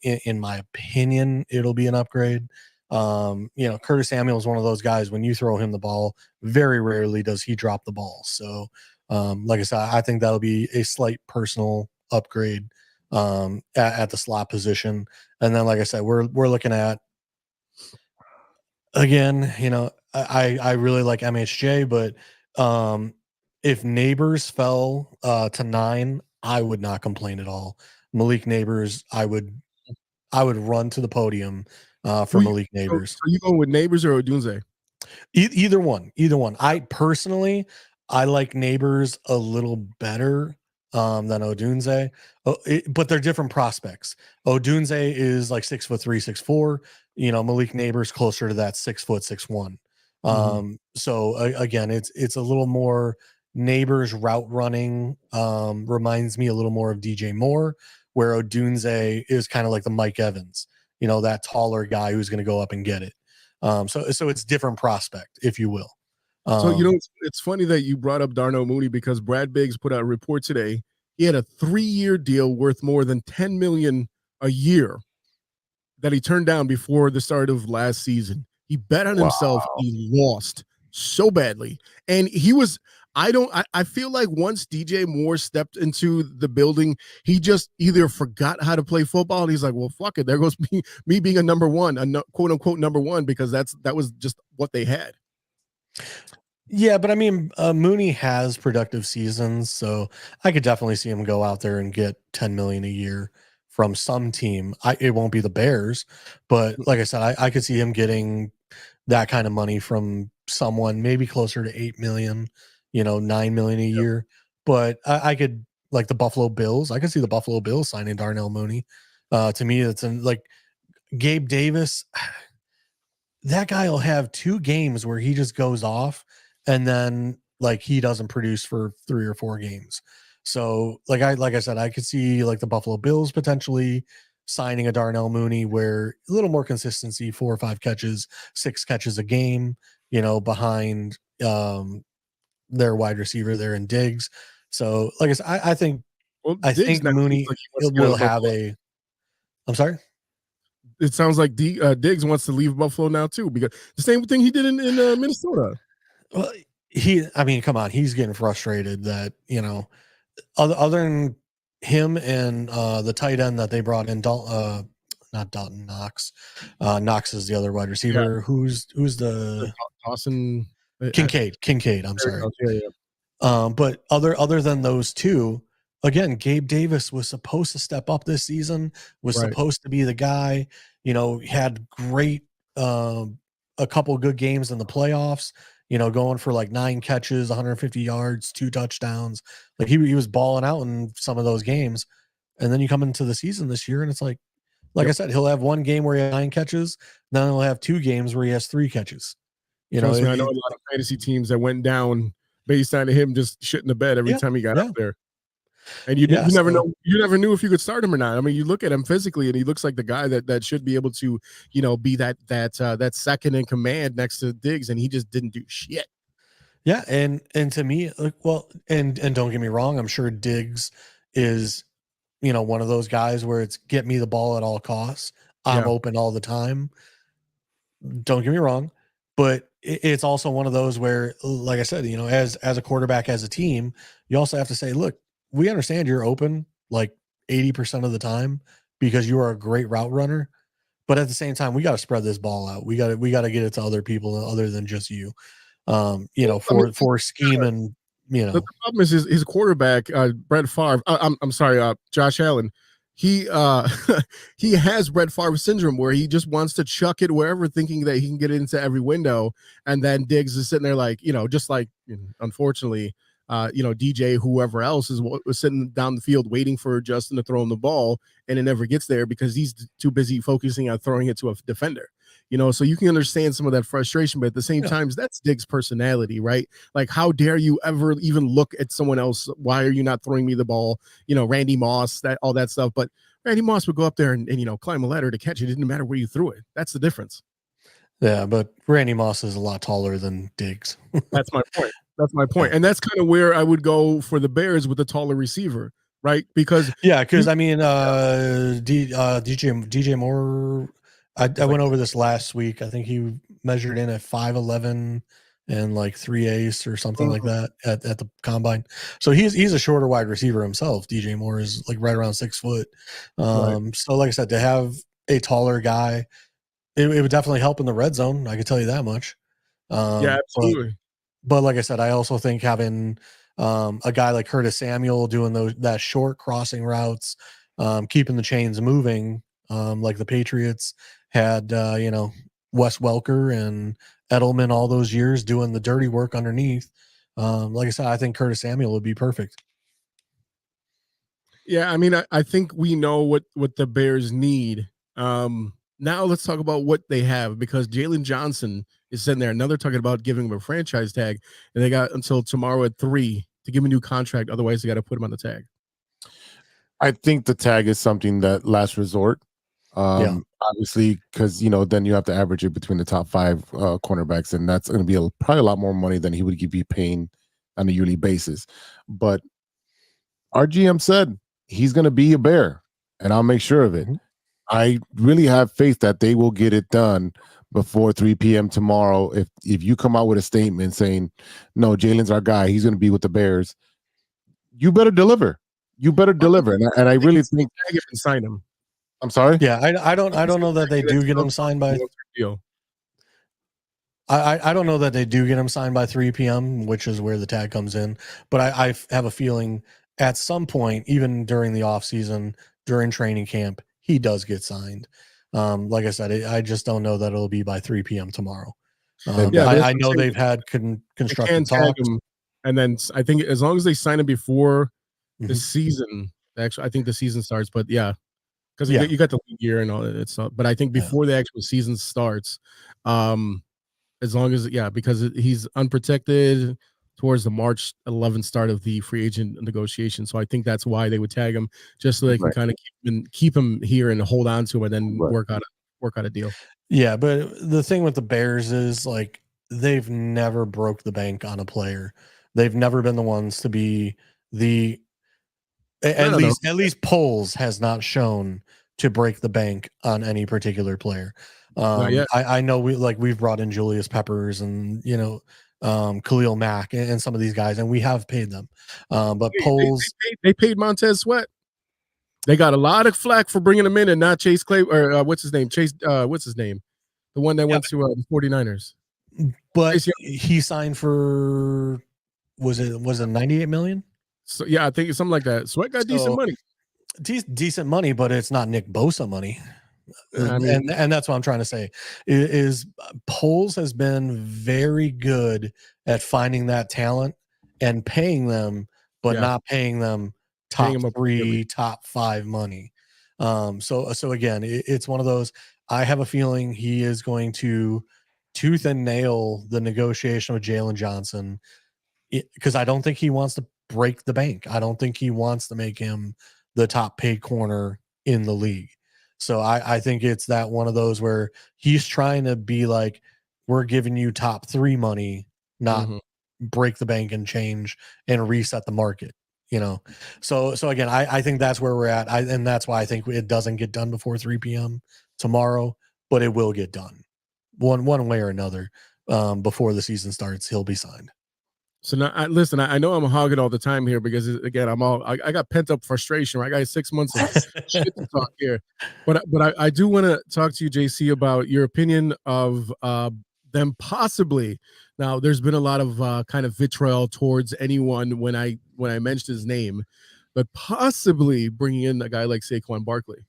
In my opinion, it'll be an upgrade. Curtis Samuel is one of those guys, when you throw him the ball, very rarely does he drop the ball. So, like I said, I think that'll be a slight personal upgrade at the slot position. And then, like I said, we're looking at, again, I really like MHJ, but if Neighbors fell to 9, I would not complain at all. Malik Neighbors, I would run to the podium for Malik Neighbors. Are you going with Neighbors or Odunze? Either one. I personally, I like Neighbors a little better than Odunze, but they're different prospects. Odunze is like 6'3", 6'4". Malik Neighbors closer to that 6 foot 6'1". So again, it's a little more Neighbors route running. Reminds me a little more of DJ Moore, where Odunze is kind of like the Mike Evans, that taller guy who's going to go up and get it. So it's different prospect, if you will. So it's funny that you brought up Darnell Mooney, because Brad Biggs put out a report today. He had a 3-year deal worth more than $10 million a year that he turned down before the start of last season. He bet on himself. He lost so badly. And he was, I feel like once DJ Moore stepped into the building, he just either forgot how to play football, and he's like, well, fuck it. There goes me being a number one, quote unquote number one, because that was just what they had. Yeah, but I mean, Mooney has productive seasons, so I could definitely see him go out there and get $10 million a year from some team. It won't be the Bears, but like I said, I could see him getting that kind of money from someone, maybe closer to $8 million, $9 million a year. But I could, like the Buffalo Bills, I could see the Buffalo Bills signing Darnell Mooney. To me, it's like Gabe Davis. That guy will have 2 games where he just goes off, and then like he doesn't produce for 3 or 4 games. So like I said, I could see like the Buffalo Bills potentially signing a Darnell Mooney, where a little more consistency, 4 or 5 catches, 6 catches a game, behind their wide receiver there in Diggs. So like I said, I think Mooney will have a. I'm sorry. It sounds like Diggs wants to leave Buffalo now too, because the same thing he did in Minnesota. Well, come on, he's getting frustrated that other than him and the tight end that they brought in, not Dalton Knox. Knox is the other wide receiver. Yeah. Who's the Dawson Kincaid. I'm sorry. But other than those two, again, Gabe Davis was supposed to step up this season, was supposed to be the guy, had great, a couple good games in the playoffs, going for like 9 catches, 150 yards, 2 touchdowns. Like he was balling out in some of those games. And then you come into the season this year and it's like I said, he'll have 1 game where he has 9 catches. Then he'll have 2 games where he has 3 catches. I know a lot of fantasy teams that went down based on him just shitting the bed every time he got out there. And you never so, know. You never knew if you could start him or not. I mean, you look at him physically, and he looks like the guy that should be able to, be that second in command next to Diggs, and he just didn't do shit. Yeah, and to me, and don't get me wrong, I'm sure Diggs is, one of those guys where it's get me the ball at all costs. I'm open all the time. Don't get me wrong, but it's also one of those where, like I said, as a quarterback, as a team, you also have to say, look, we understand you're open like 80% of the time because you are a great route runner, but at the same time, we got to spread this ball out. We got to get it to other people other than just you. For scheme and The problem is his quarterback, Brett Favre. I'm sorry, Josh Allen. He he has Brett Favre syndrome where he just wants to chuck it wherever, thinking that he can get it into every window, and then Diggs is sitting there like just like unfortunately, DJ whoever else was sitting down the field waiting for Justin to throw him the ball, and it never gets there because he's too busy focusing on throwing it to a defender. So you can understand some of that frustration, but at the same time, that's Diggs' personality, right? Like, how dare you ever even look at someone else? Why are you not throwing me the ball? Randy Moss, all that stuff. But Randy Moss would go up there and climb a ladder to catch it. It didn't matter where you threw it. That's the difference. Yeah, but Randy Moss is a lot taller than Diggs. That's my point. And that's kind of where I would go for the Bears with the taller receiver, right? Because I mean, DJ Moore. I went over this last week. I think he measured in at 5'11" and like 3/8 or something like that at the combine. So he's a shorter wide receiver himself. DJ Moore is like right around 6 foot. So like I said, to have a taller guy, it would definitely help in the red zone. I could tell you that much. Absolutely. But like I said, I also think having a guy like Curtis Samuel doing that short crossing routes, keeping the chains moving, like the Patriots had, Wes Welker and Edelman all those years doing the dirty work underneath. Like I said, I think Curtis Samuel would be perfect. Yeah, I mean, I think we know what the Bears need. Now let's talk about what they have, because Jalen Johnson is sitting there. Now they're talking about giving him a franchise tag, and they got until tomorrow at 3 to give him a new contract. Otherwise, they got to put him on the tag. I think the tag is something that last resort. Obviously, because then you have to average it between the top 5 cornerbacks, and that's going to be probably a lot more money than he would be paying on a yearly basis. But our GM said he's going to be a Bear, and I'll make sure of it. I really have faith that they will get it done before 3 p.m. tomorrow. If you come out with a statement saying, no, Jalen's our guy, he's going to be with the Bears, you better deliver. You better deliver. And I really think tag him and sign him. I'm sorry. Yeah, I don't know that they do get him signed by. I don't know that they do get him signed by 3 p.m., which is where the tag comes in. But I have a feeling at some point, even during the offseason, during training camp, he does get signed. Like I said, I just don't know that it'll be by 3 p.m. tomorrow. I know they've had constructive talks. And then I think as long as they sign him before the season, actually, I think the season starts. But because you got the league year and all that. But I think before the actual season starts, as long as because he's unprotected towards the March 11th start of the free agent negotiation. So I think that's why they would tag him, just so they can kind of keep him here and hold on to him, and then work out a deal. Yeah, but the thing with the Bears is like they've never broke the bank on a player. They've never been the ones to be at least polls has not shown to break the bank on any particular player. I know we've brought in Julius Peppers and Khalil Mack and some of these guys, and we have paid them. But polls they paid Montez Sweat. They got a lot of flack for bringing him in and not Chase Clay or what's his name? The one that went to the 49ers. But he signed for was it $98 million? So I think it's something like that. Sweat got decent money. Decent money, but it's not Nick Bosa money. And that's what I'm trying to say is Poles has been very good at finding that talent and paying them, but not paying them top 3, top 5 money. So again, it's one of those. I have a feeling he is going to tooth and nail the negotiation with Jalen Johnson, because I don't think he wants to break the bank. I don't think he wants to make him the top paid corner in the league. So I think it's that one of those where he's trying to be like, we're giving you top 3 money, not break the bank and change and reset the market, you know? So again, I think that's where we're at. And that's why I think it doesn't get done before 3 p.m. tomorrow, but it will get done one way or another. Before the season starts, he'll be signed. So now, listen, I know I'm hogging all the time here because again, I got pent up frustration. Right? I got 6 months of shit to talk here, but I do want to talk to you, JC, about your opinion of them possibly. Now, there's been a lot of kind of vitriol towards anyone when I mentioned his name, but possibly bringing in a guy like Saquon Barkley.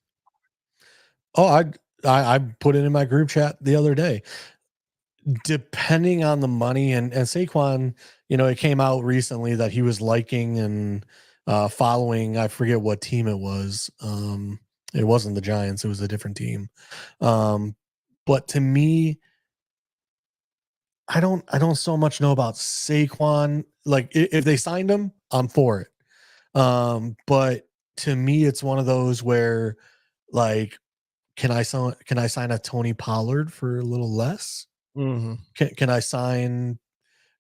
Oh, I put it in my group chat the other day. Depending on the money and Saquon, you know, it came out recently that he was liking and following, I forget what team it was. It wasn't the Giants, it was a different team. But to me, I don't so much know about Saquon. Like if they signed him, I'm for it. But to me, it's one of those where like, can I sign a Tony Pollard for a little less? Can I sign,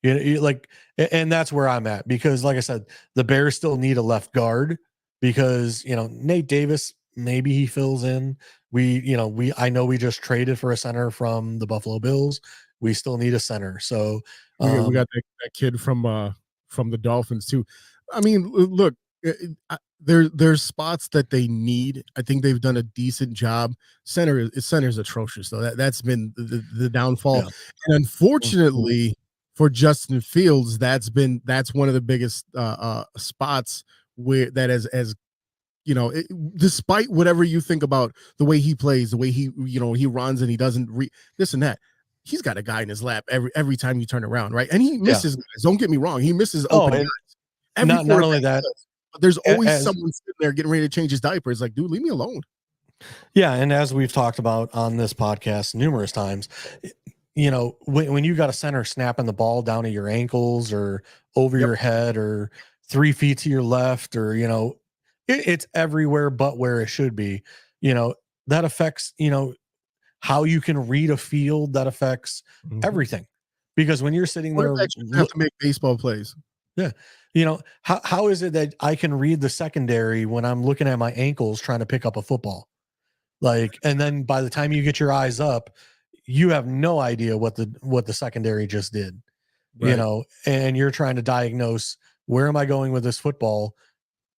you know, like, and that's where I'm at, because like I said, the Bears still need a left guard because, you know, Nate Davis, maybe he fills in. I know we just traded for a center from the Buffalo Bills. We still need a center. So we got that kid from the Dolphins too. I mean, look, there's spots that they need. I think they've done a decent job. Center's atrocious though. That's been the downfall. Yeah. And unfortunately for Justin Fields, that's one of the biggest spots where that as you know, despite whatever you think about the way he plays, the way he runs and he doesn't this and that, he's got a guy in his lap every time you turn around, right? And he misses guys. Don't get me wrong, he misses open guys. Not only that, but there's always someone sitting there getting ready to change his diaper. It's like, dude, leave me alone. Yeah, and as we've talked about on this podcast numerous times, you know, when you got a center snapping the ball down to your ankles or over your head or 3 feet to your left, or, you know, it's everywhere but where it should be, you know, that affects, you know, how you can read a field, that affects everything. Because when you're sitting there, you have to make baseball plays. Yeah. You know, how is it that I can read the secondary when I'm looking at my ankles trying to pick up a football? Like, and then by the time you get your eyes up, you have no idea what the secondary just did, right. You know, and you're trying to diagnose, where am I going with this football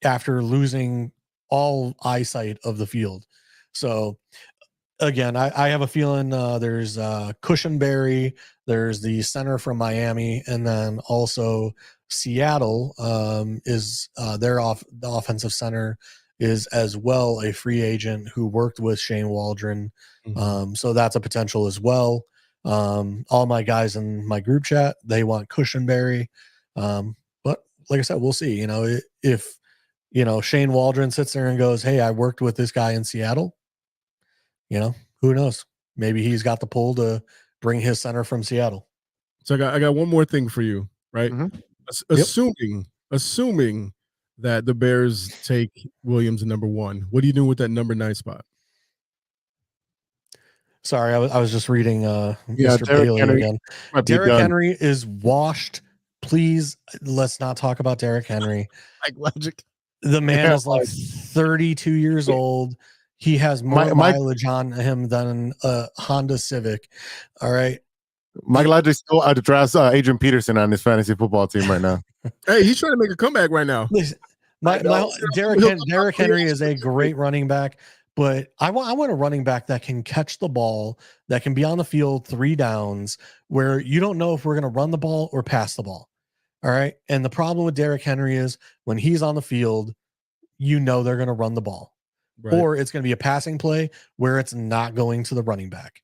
after losing all eyesight of the field? So again, I have a feeling there's Cushenberry, there's the center from Miami, and then also Seattle is the offensive center is as well a free agent who worked with Shane Waldron. So that's a potential as well. All my guys in my group chat, they want Cushenberry. But like I said, we'll see. You know, if you know Shane Waldron sits there and goes, "Hey, I worked with this guy in Seattle," you know, who knows? Maybe he's got the pull to bring his center from Seattle. So I got one more thing for you, right? Assuming that the Bears take Williams at number 1, what do you do with that number 9 spot? Sorry, I was just reading Mr. Bailey again. Derrick Henry is washed. Please, let's not talk about Derrick Henry. Like logic. The man is like 32 years old. He has more mileage on him than a Honda Civic. All right. Mike Logic still outdrafts Adrian Peterson on his fantasy football team right now. Hey, he's trying to make a comeback right now. Derrick Henry is a great running back, but I want a running back that can catch the ball, that can be on the field 3 downs, where you don't know if we're going to run the ball or pass the ball. All right. And the problem with Derrick Henry is when he's on the field, you know they're going to run the ball. Right. Or it's going to be a passing play where it's not going to the running back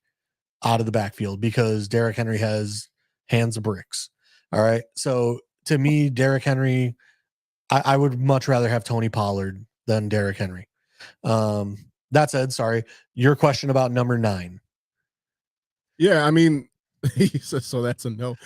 out of the backfield, because Derrick Henry has hands of bricks. All right. So to me, Derrick Henry, I would much rather have Tony Pollard than Derrick Henry. That said, sorry, your question about number 9. Yeah, I mean, so that's a no.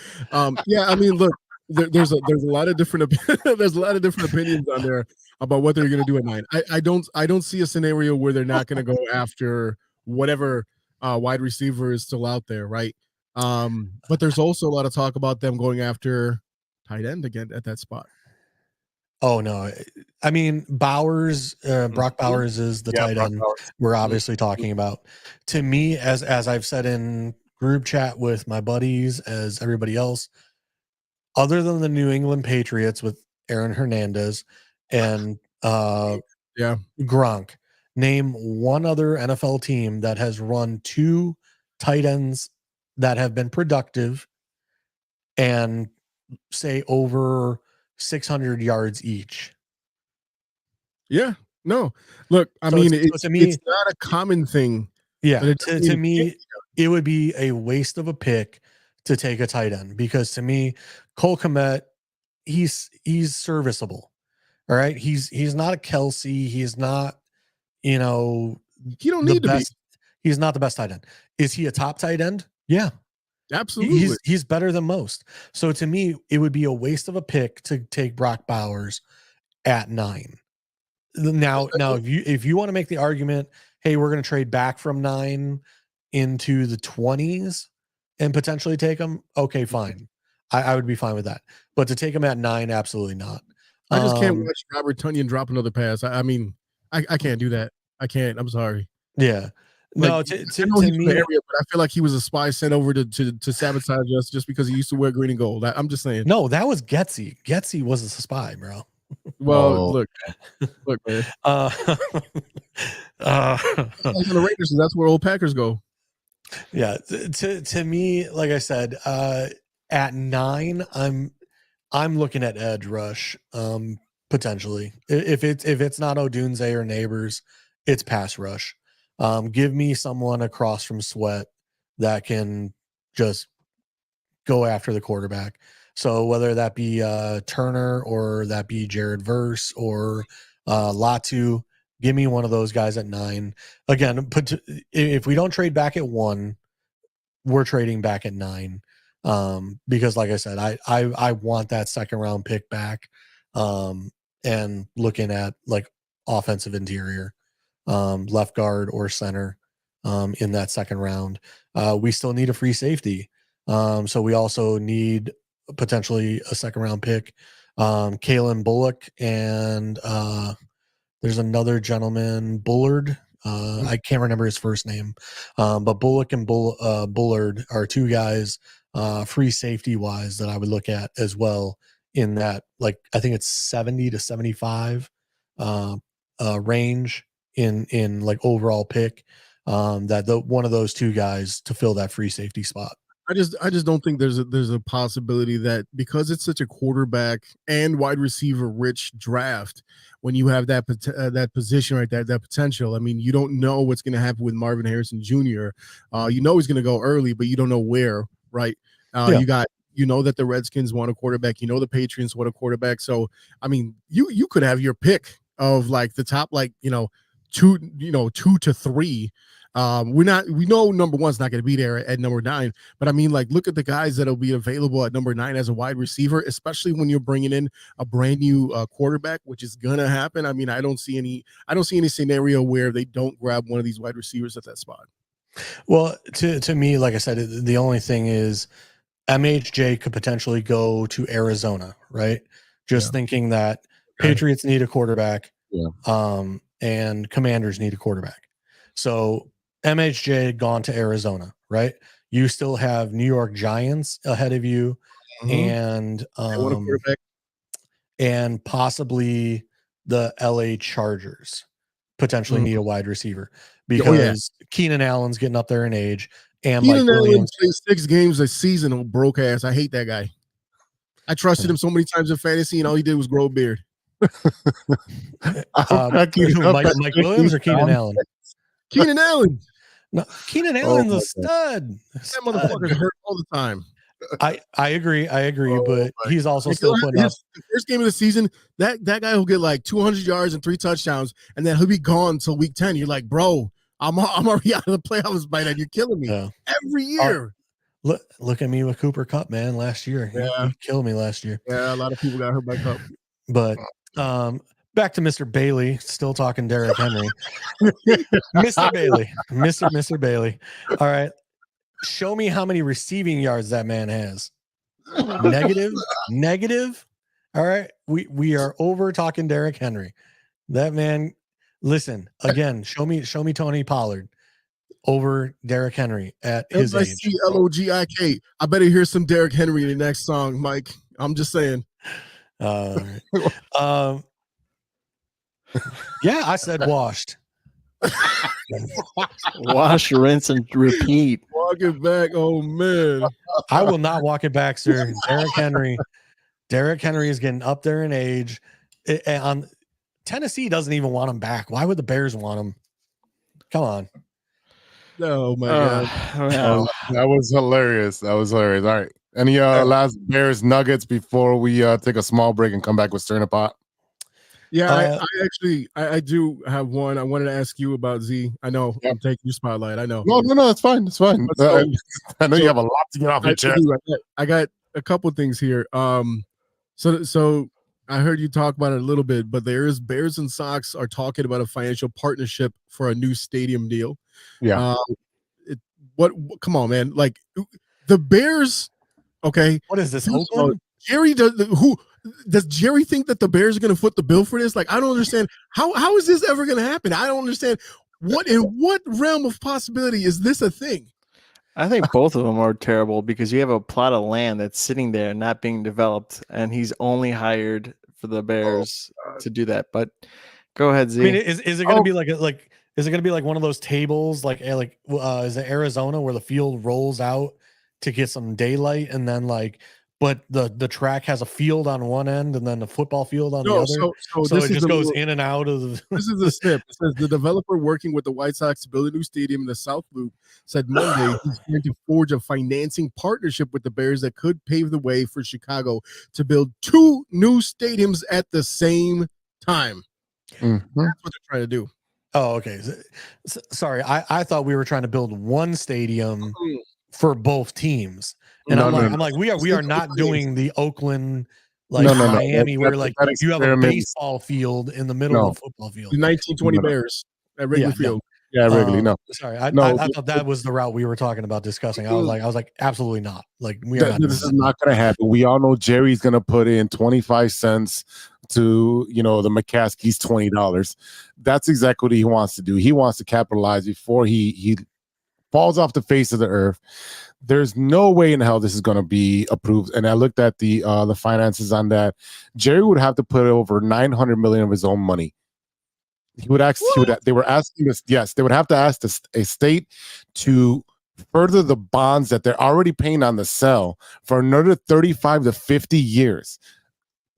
Yeah, I mean, look, there's a lot of different there's a lot of different opinions on there about what they're going to do at 9. I don't see a scenario where they're not going to go after whatever wide receiver is still out there, right? But there's also a lot of talk about them going after tight end again at that spot. Oh no, I mean Bowers, Brock Bowers is the tight end we're obviously talking about. To me, as I've said in group chat with my buddies, as everybody else, other than the New England Patriots with Aaron Hernandez and Gronk, name one other NFL team that has run 2 tight ends that have been productive and say over 600 yards each. Yeah, no, look, I mean, it's not a common thing. Yeah, to me, it would be a waste of a pick to take a tight end, because to me, Cole Kmet, he's serviceable. All right, he's not a Kelsey. He's not, you know, he don't need to be. He's not the best tight end. Is he a top tight end? Yeah. Absolutely. He's better than most. So to me, it would be a waste of a pick to take Brock Bowers at 9. Now if you want to make the argument, hey, we're going to trade back from 9 into the 20s and potentially take him, okay, fine. I would be fine with that. But to take him at 9, absolutely not. I just can't watch Robert Tonyan drop another pass. I mean, I can't do that. I can't. I'm sorry. Yeah. Like, no, to me, area, but I feel like he was a spy sent over to sabotage us just because he used to wear green and gold. I'm just saying. No, that was Getsy. Getsy was a spy, bro. Well, look, man. On the Raiders, that's where old Packers go. Yeah, to me, like I said, at 9, I'm looking at edge rush, potentially. If it's not Odunze or Neighbors, it's pass rush. Give me someone across from Sweat that can just go after the quarterback. So whether that be Turner or that be Jared Verse or Latu, give me one of those guys at 9. Again, if we don't trade back at 1, we're trading back at 9. Because like I said, I want that second round pick back. And looking at like offensive interior. Left guard or center in that second round. We still need a free safety. So we also need potentially a second round pick. Kalen Bullock and there's another gentleman, Bullard. I can't remember his first name. But Bullock and Bullard are 2 guys free safety wise that I would look at as well in that, like, I think it's 70 to 75 range. In like overall pick, that one of those 2 guys to fill that free safety spot. I just don't think there's a possibility that because it's such a quarterback and wide receiver rich draft, when you have that position right there, that potential. I mean, you don't know what's going to happen with Marvin Harrison Jr. You know he's going to go early, but you don't know where. Right? You know that the Redskins want a quarterback. You know the Patriots want a quarterback. So I mean, you could have your pick of like the top, like 2 to 3. We know number 1's not going to be there at number 9, but I mean, like, look at the guys that'll be available at number 9 as a wide receiver, especially when you're bringing in a brand new quarterback, which is gonna happen. I mean, I don't see any scenario where they don't grab one of these wide receivers at that spot. Well, to me, like I said, the only thing is MHJ could potentially go to Arizona, right? Just thinking that Patriots need a quarterback. Yeah. And Commanders need a quarterback. So MHJ gone to Arizona, right? You still have New York Giants ahead of you, and possibly the LA Chargers potentially need a wide receiver because Keenan Allen's getting up there in age, and Keenan Allen plays 6 games a season, old broke ass. I hate that guy. I trusted him so many times in fantasy, and all he did was grow a beard. Mike Williams or Keenan Allen? Keenan Allen. No, Keenan Allen's a stud. That motherfucker's hurt all the time. I agree, but he's also still putting up. The first game of the season, that guy will get like 200 yards and 3 touchdowns, and then he'll be gone until week 10. You're like, bro, I'm already out of the playoffs by that. You're killing me every year. Look at me with Cooper Kupp, man. Last year, he killed me last year. Yeah, a lot of people got hurt by Kupp. But back to Mr. Bailey. Still talking Derrick Henry. Mr. Bailey. All right. Show me how many receiving yards that man has. Negative. All right. We are over talking Derrick Henry. That man, listen, again, show me Tony Pollard over Derrick Henry at his age. LOGIK. I better hear some Derrick Henry in the next song, Mike. I'm just saying. Yeah, I said washed. Wash, rinse, and repeat. Walk it back. Oh man. I will not walk it back, sir. Derrick Henry is getting up there in age. Tennessee doesn't even want him back. Why would the Bears want him? Come on. Oh my god. That was hilarious. All right. Any last Bears nuggets before we take a small break and come back with Stirring the Pot? Yeah, I do have one. I wanted to ask you about Z. I know I'm taking your spotlight. I know. No, it's fine. It's fine. I know you have a lot to get off your chest. I got a couple things here. So I heard you talk about it a little bit, but Bears and Sox are talking about a financial partnership for a new stadium deal. Yeah. Come on, man. Like the Bears. Okay. What is this? Oakland? Does Jerry think that the Bears are going to foot the bill for this? Like, I don't understand. How is this ever going to happen? I don't understand. In what realm of possibility is this a thing? I think both of them are terrible because you have a plot of land that's sitting there not being developed, and he's only hired for the Bears to do that. But go ahead, Z. I mean, is it going to be is it going to be like one of those tables is it Arizona where the field rolls out to get some daylight and then but the track has a field on one end and then the football field on the other. So it just goes in and out of the This is the snip. It says the developer working with the White Sox to build a new stadium in the South Loop said Monday he's going to forge a financing partnership with the Bears that could pave the way for Chicago to build 2 new stadiums at the same time. Mm-hmm. That's what they're trying to do. Oh, okay. Sorry, I thought we were trying to build one stadium for both teams. And I'm like, we are not doing the Oakland Miami where you have a baseball field in the middle of a football field. The 1920 Bears at Wrigley Field. Yeah, Wrigley. No, sorry, I thought that was the route we were talking about discussing. I was like, absolutely not. Like we are not. This is not going to happen. We all know Jerry's going to put in 25 cents to the McCaskies $20. That's exactly what he wants to do. He wants to capitalize before he falls off the face of the earth. There's no way in hell this is going to be approved. And I looked at the finances on that. Jerry would have to put over $900 million of his own money. They would have to ask a state to further the bonds that they're already paying on the sell for another 35 to 50 years.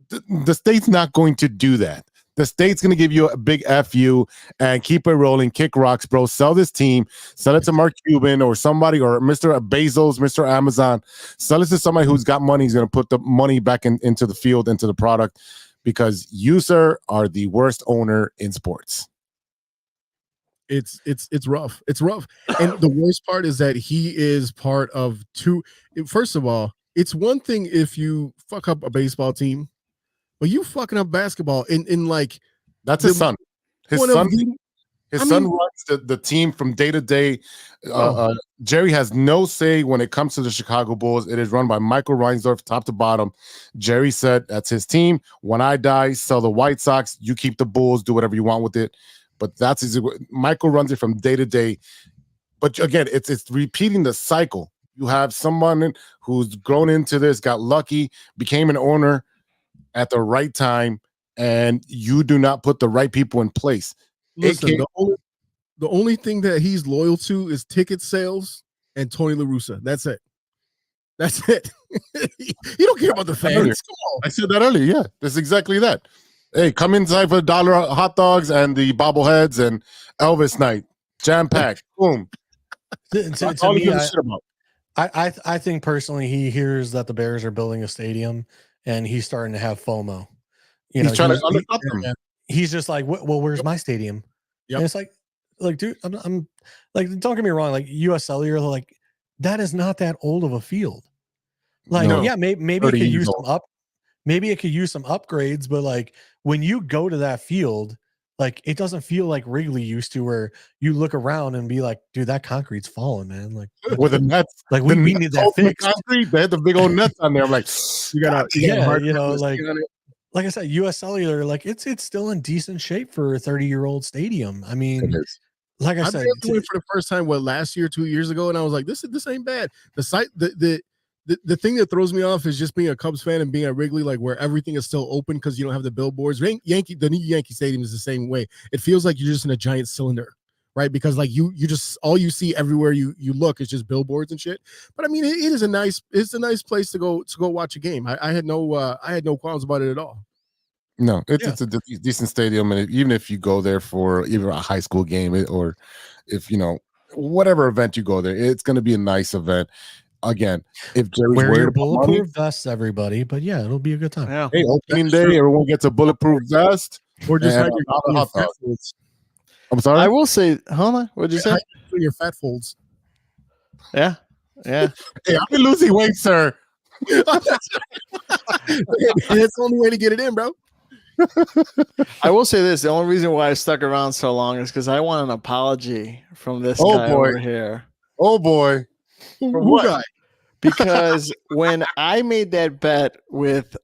The state's not going to do that. The state's going to give you a big FU and keep it rolling, kick rocks, bro. Sell this team, sell it to Mark Cuban or somebody, or Mr. Bezos, Mr. Amazon. Sell it to somebody who's got money. He's going to put the money back into the field, into the product, because you, sir, are the worst owner in sports. It's rough. It's rough. And the worst part is that he is part of 2. First of all, it's one thing if you fuck up a baseball team, but you fucking up basketball in that's his son. His son runs the team from day to day. Jerry has no say when it comes to the Chicago Bulls. It is run by Michael Reinsdorf, top to bottom. Jerry said that's his team. When I die, sell the White Sox. You keep the Bulls. Do whatever you want with it. But that's Michael runs it from day to day. But again, it's repeating the cycle. You have someone who's grown into this, got lucky, became an owner at the right time, and you do not put the right people in place. Listen, the only thing that he's loyal to is ticket sales and Tony La Russa. That's it. You don't care about the fans. Come on. I said that earlier. Yeah, that's exactly that. Hey, come inside for $1 hot dogs and the bobbleheads and Elvis night, jam packed. Boom. To me, I think personally, he hears that the Bears are building a stadium, and he's starting to have FOMO. He's trying to undercut them. He's just like, well, where's my stadium? Yep. And it's like, dude, I'm like, don't get me wrong. Like US Cellular, like that is not that old of a field. Like, No. yeah, maybe it could use maybe it could use some upgrades, but like when you go to that field, like it doesn't feel like Wrigley used to, where you look around and be like, dude, that concrete's falling, man. Like with the nuts, like we need that fixed. Concrete, they had the big old nuts on there. I'm like, You gotta you know, like I said, US Cellular, like it's still in decent shape for a 30-year-old stadium. I mean, like I said, went for the first time last year, 2 years ago, and I was like, this ain't bad. The site, the thing that throws me off is just being a Cubs fan and being at Wrigley, like where everything is still open because you don't have the billboards. The new Yankee Stadium is the same way. It feels like you're just in a giant cylinder, right? Because like you just all you see everywhere you look is just billboards and shit. But I mean, it's a nice place to go watch a game. I had no qualms about it at all. No, it's a decent stadium, and even if you go there for either a high school game or if whatever event you go there, it's going to be a nice event. Again, if Jerry's wear your worried about money, bulletproof vests, everybody. But yeah, it'll be a good time. Yeah. hey, opening day, everyone gets a bulletproof vest, or just and hide your hot fat dog. folds. I'm sorry. I will say, hold on. What'd you say? Hide your fat folds. Yeah. Hey, I've been losing weight, sir. That's the only way to get it in, bro. I will say this: the only reason why I stuck around so long is because I want an apology from this guy over here. Oh boy. Who guy? Because when I made that bet with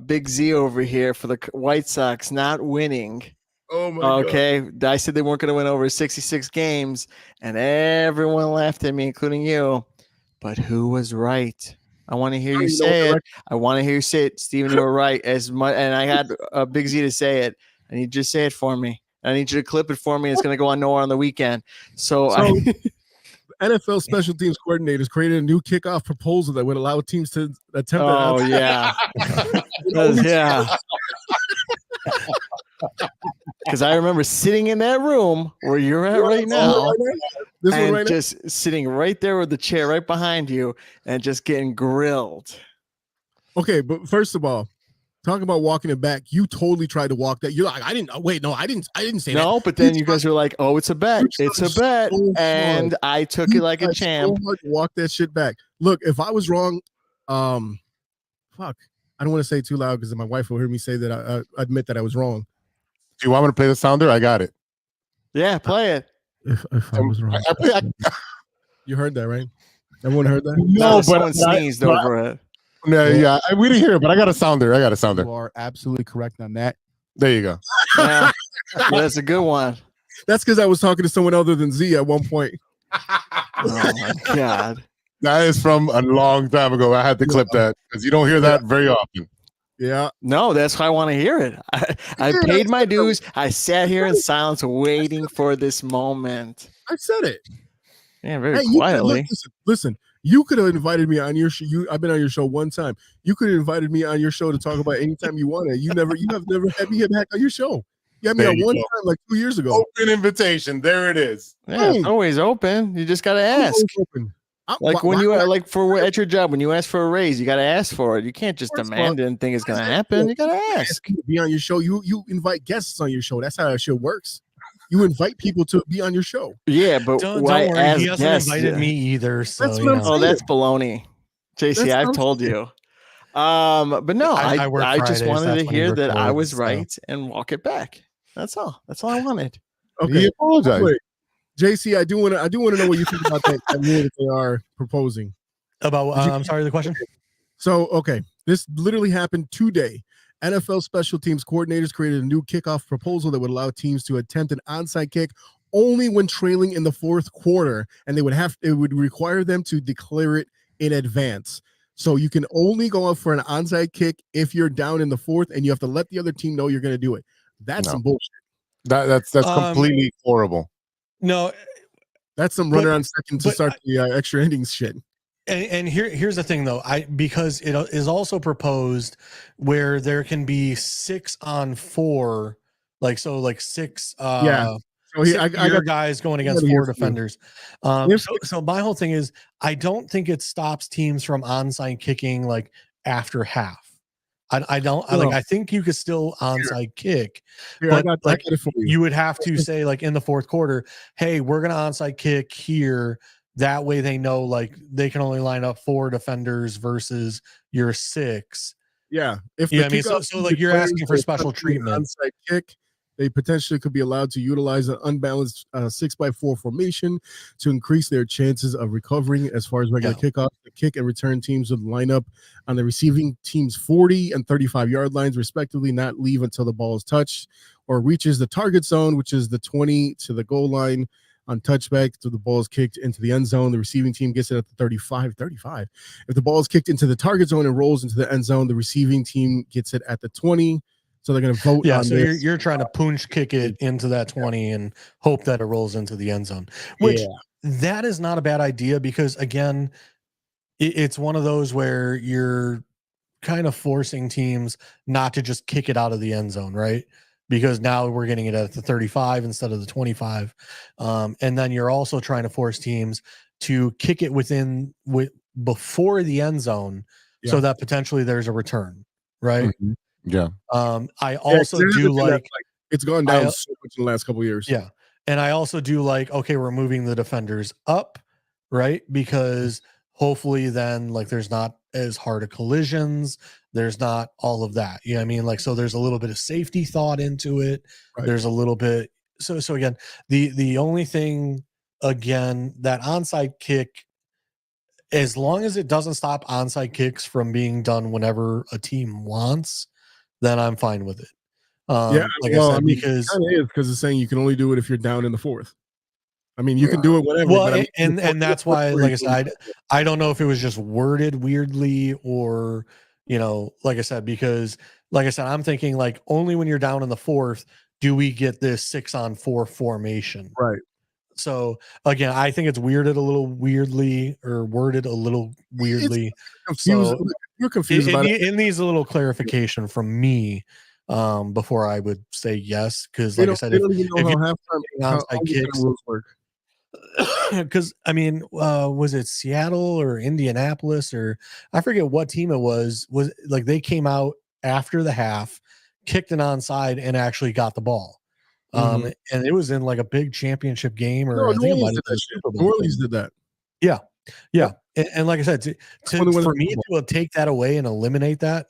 Big Z over here for the White Sox not winning, God. I said they weren't going to win over 66 games, and everyone laughed at me, including you. But who was right? I want to hear you say it. I want to hear you say it, Steven. You were right as much, and I got Big Z to say it. I need you to say it for me. I need you to clip it for me. It's going to go on Nowhere on the weekend. So NFL special teams coordinators created a new kickoff proposal that would allow teams to attempt. Oh yeah, yeah. Because I remember sitting in that room where you're at right now, and just sitting right there with the chair right behind you, and just getting grilled. Okay, but first of all, talking about walking it back, you totally tried to walk that. You're like, I didn't say that. No, but then you guys were like, "Oh, it's a bet. It's a bet," and I took it like a champ. So hard to walk that shit back. Look, if I was wrong, fuck, I don't want to say it too loud because my wife will hear me say that I admit that I was wrong. Do you want me to play the sounder? I got it. Yeah, play it. If I was wrong, you heard that, right? Everyone heard that? No, but someone sneezed over it. Yeah, we didn't hear it, but I got a sounder. You are absolutely correct on that. There you go. Yeah, that's a good one. That's because I was talking to someone other than Z at one point. Oh my god, that is from a long time ago. I had to clip that because you don't hear that very often. Yeah. No, that's why I want to hear it. I paid my dues. I sat here in silence waiting for this moment. I said it. Yeah, very quietly. Listen, you could have invited me on your show. I've been on your show one time. You could have invited me on your show to talk about anytime you wanted. You have never had me back on your show. You had me on one time like 2 years ago. Open invitation. There it is. Yeah, it's always open. You just got to ask. Like when you like for at your job, when you ask for a raise, you got to ask for it. You can't just demand it and think it's going to happen. You got to ask. Be on your show. You invite guests on your show. That's how that show works. You invite people to be on your show. Yeah, but don't worry, he hasn't invited me either. So that's baloney. JC, I've told you. But no, I just wanted to hear that I was right and walk it back. That's all. That's all I wanted. Okay, he apologized. Wait. JC, I do want to know what you think about that rule that they are proposing. About I'm sorry, the question. So, okay, this literally happened today. NFL special teams coordinators created a new kickoff proposal that would allow teams to attempt an onside kick only when trailing in the fourth quarter, and it would require them to declare it in advance. So you can only go up for an onside kick if you're down in the fourth, and you have to let the other team know you're going to do it. That's some bullshit. That's completely horrible. No, that's some runner on second to start the extra innings shit. And here's the thing, though, because it is also proposed where there can be 6-on-4, like 6. So I got guys going against 4 defenders. So my whole thing is, I don't think it stops teams from onside kicking like after half. I think you could still onside kick, but you would have to say like in the fourth quarter, hey, we're gonna onside kick here that way they know like they can only line up 4 defenders versus your 6. Yeah, if Yeah, the I mean, so like you're asking for special treatment. Onside kick, they potentially could be allowed to utilize an unbalanced 6x4 formation to increase their chances of recovering. As far as regular kickoffs, the kick and return teams would line up on the receiving team's 40 and 35-yard lines, respectively, not leave until the ball is touched or reaches the target zone, which is the 20 to the goal line. On touchback, so the ball is kicked into the end zone. The receiving team gets it at the 35. If the ball is kicked into the target zone and rolls into the end zone, the receiving team gets it at the 20. So they're going to vote. Yeah, on so this. you're trying to punch kick it into that 20 and hope that it rolls into the end zone. Which that is not a bad idea because again, it's one of those where you're kind of forcing teams not to just kick it out of the end zone, right? Because now we're getting it at the 35 instead of the 25. And then you're also trying to force teams to kick it before the end zone so that potentially there's a return, right? Mm-hmm. Yeah. I also do like it's gone down so much in the last couple of years. Yeah. And I also do like, okay, we're moving the defenders up, right? Because hopefully then like there's not as hard of collisions. There's not all of that. You know what I mean? Like, so there's a little bit of safety thought into it. Right. There's a little bit. So again, the only thing, again, that onside kick, as long as it doesn't stop onside kicks from being done whenever a team wants, then I'm fine with it. Because it's saying you can only do it if you're down in the 4th. I mean, you can do it whenever. Well, but I mean, and that's why, like I said, I don't know if it was just worded weirdly or, you know, like I said, because like I said, I'm thinking like only when you're down in the 4th do we get this 6-on-4 formation. Right. So again, I think it's worded a little weirdly. So you're confused about it. It needs a little clarification from me before I would say yes. Because like I said, rules work. Because I mean, was it Seattle or Indianapolis or I forget what team it was like they came out after the half, kicked an onside and actually got the ball. And it was in like a big championship game or I think it might have been Super Bowl. New Orleans did that. Yeah. And like I said, for me to take that away and eliminate that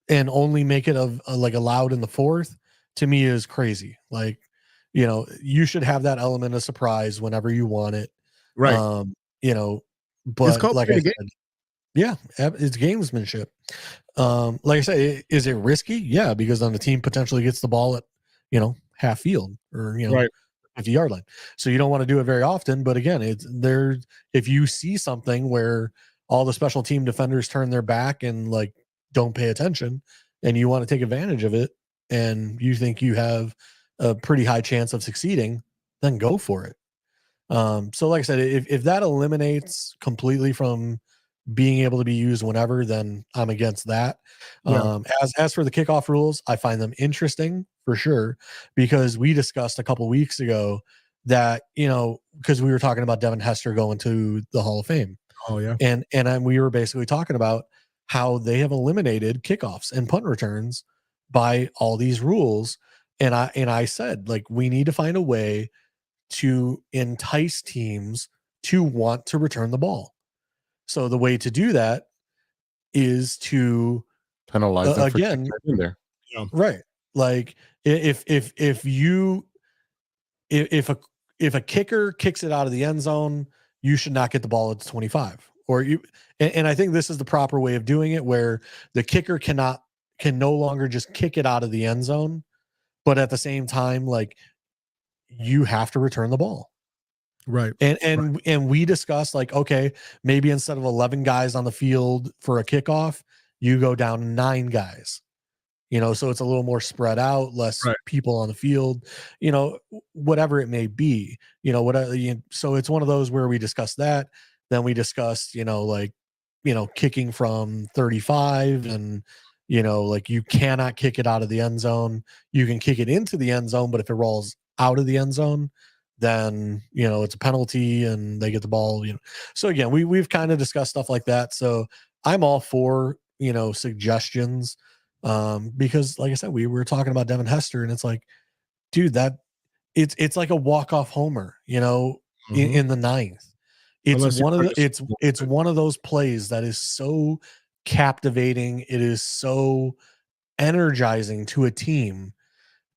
and only make it like allowed in the 4th, to me is crazy. Like, you know, you should have that element of surprise whenever you want it. Right. You know, but like I said, yeah, it's gamesmanship. Like I said, is it risky? Yeah, because then the team potentially gets the ball at, you know, half field or, you know, 50-yard line. So you don't want to do it very often. But again, it's there. If you see something where all the special team defenders turn their back and like don't pay attention and you want to take advantage of it and you think you have a pretty high chance of succeeding, then go for it. So like I said, if that eliminates completely from being able to be used whenever, then I'm against that. As for the kickoff rules, I find them interesting for sure, because we discussed a couple weeks ago that, you know, because we were talking about Devin Hester going to the Hall of Fame. Oh yeah. And we were basically talking about how they have eliminated kickoffs and punt returns by all these rules. And I said, like, we need to find a way to entice teams to want to return the ball. So the way to do that is to penalize them again in there. Right. Like if a kicker kicks it out of the end zone, you should not get the ball at the 25. Or and I think this is the proper way of doing it, where the kicker can no longer just kick it out of the end zone, but at the same time, like, you have to return the ball. Right. And we discussed, like, okay, maybe instead of 11 guys on the field for a kickoff, you go down to 9 guys, you know, so it's a little more spread out, less people on the field, you know, whatever it may be, you know, whatever. So it's one of those where we discussed that. Then we discussed, you know, like, you know, kicking from 35 and, you know, like, you cannot kick it out of the end zone. You can kick it into the end zone, but if it rolls out of the end zone, then, you know, it's a penalty and they get the ball, you know. So again, we've kind of discussed stuff like that. So I'm all for, you know, suggestions, because like I said, we were talking about Devin Hester and it's like, dude, that it's like a walk-off homer, you know, in the ninth. It's Unless one of you're the it's one of those plays that is so captivating. It is so energizing to a team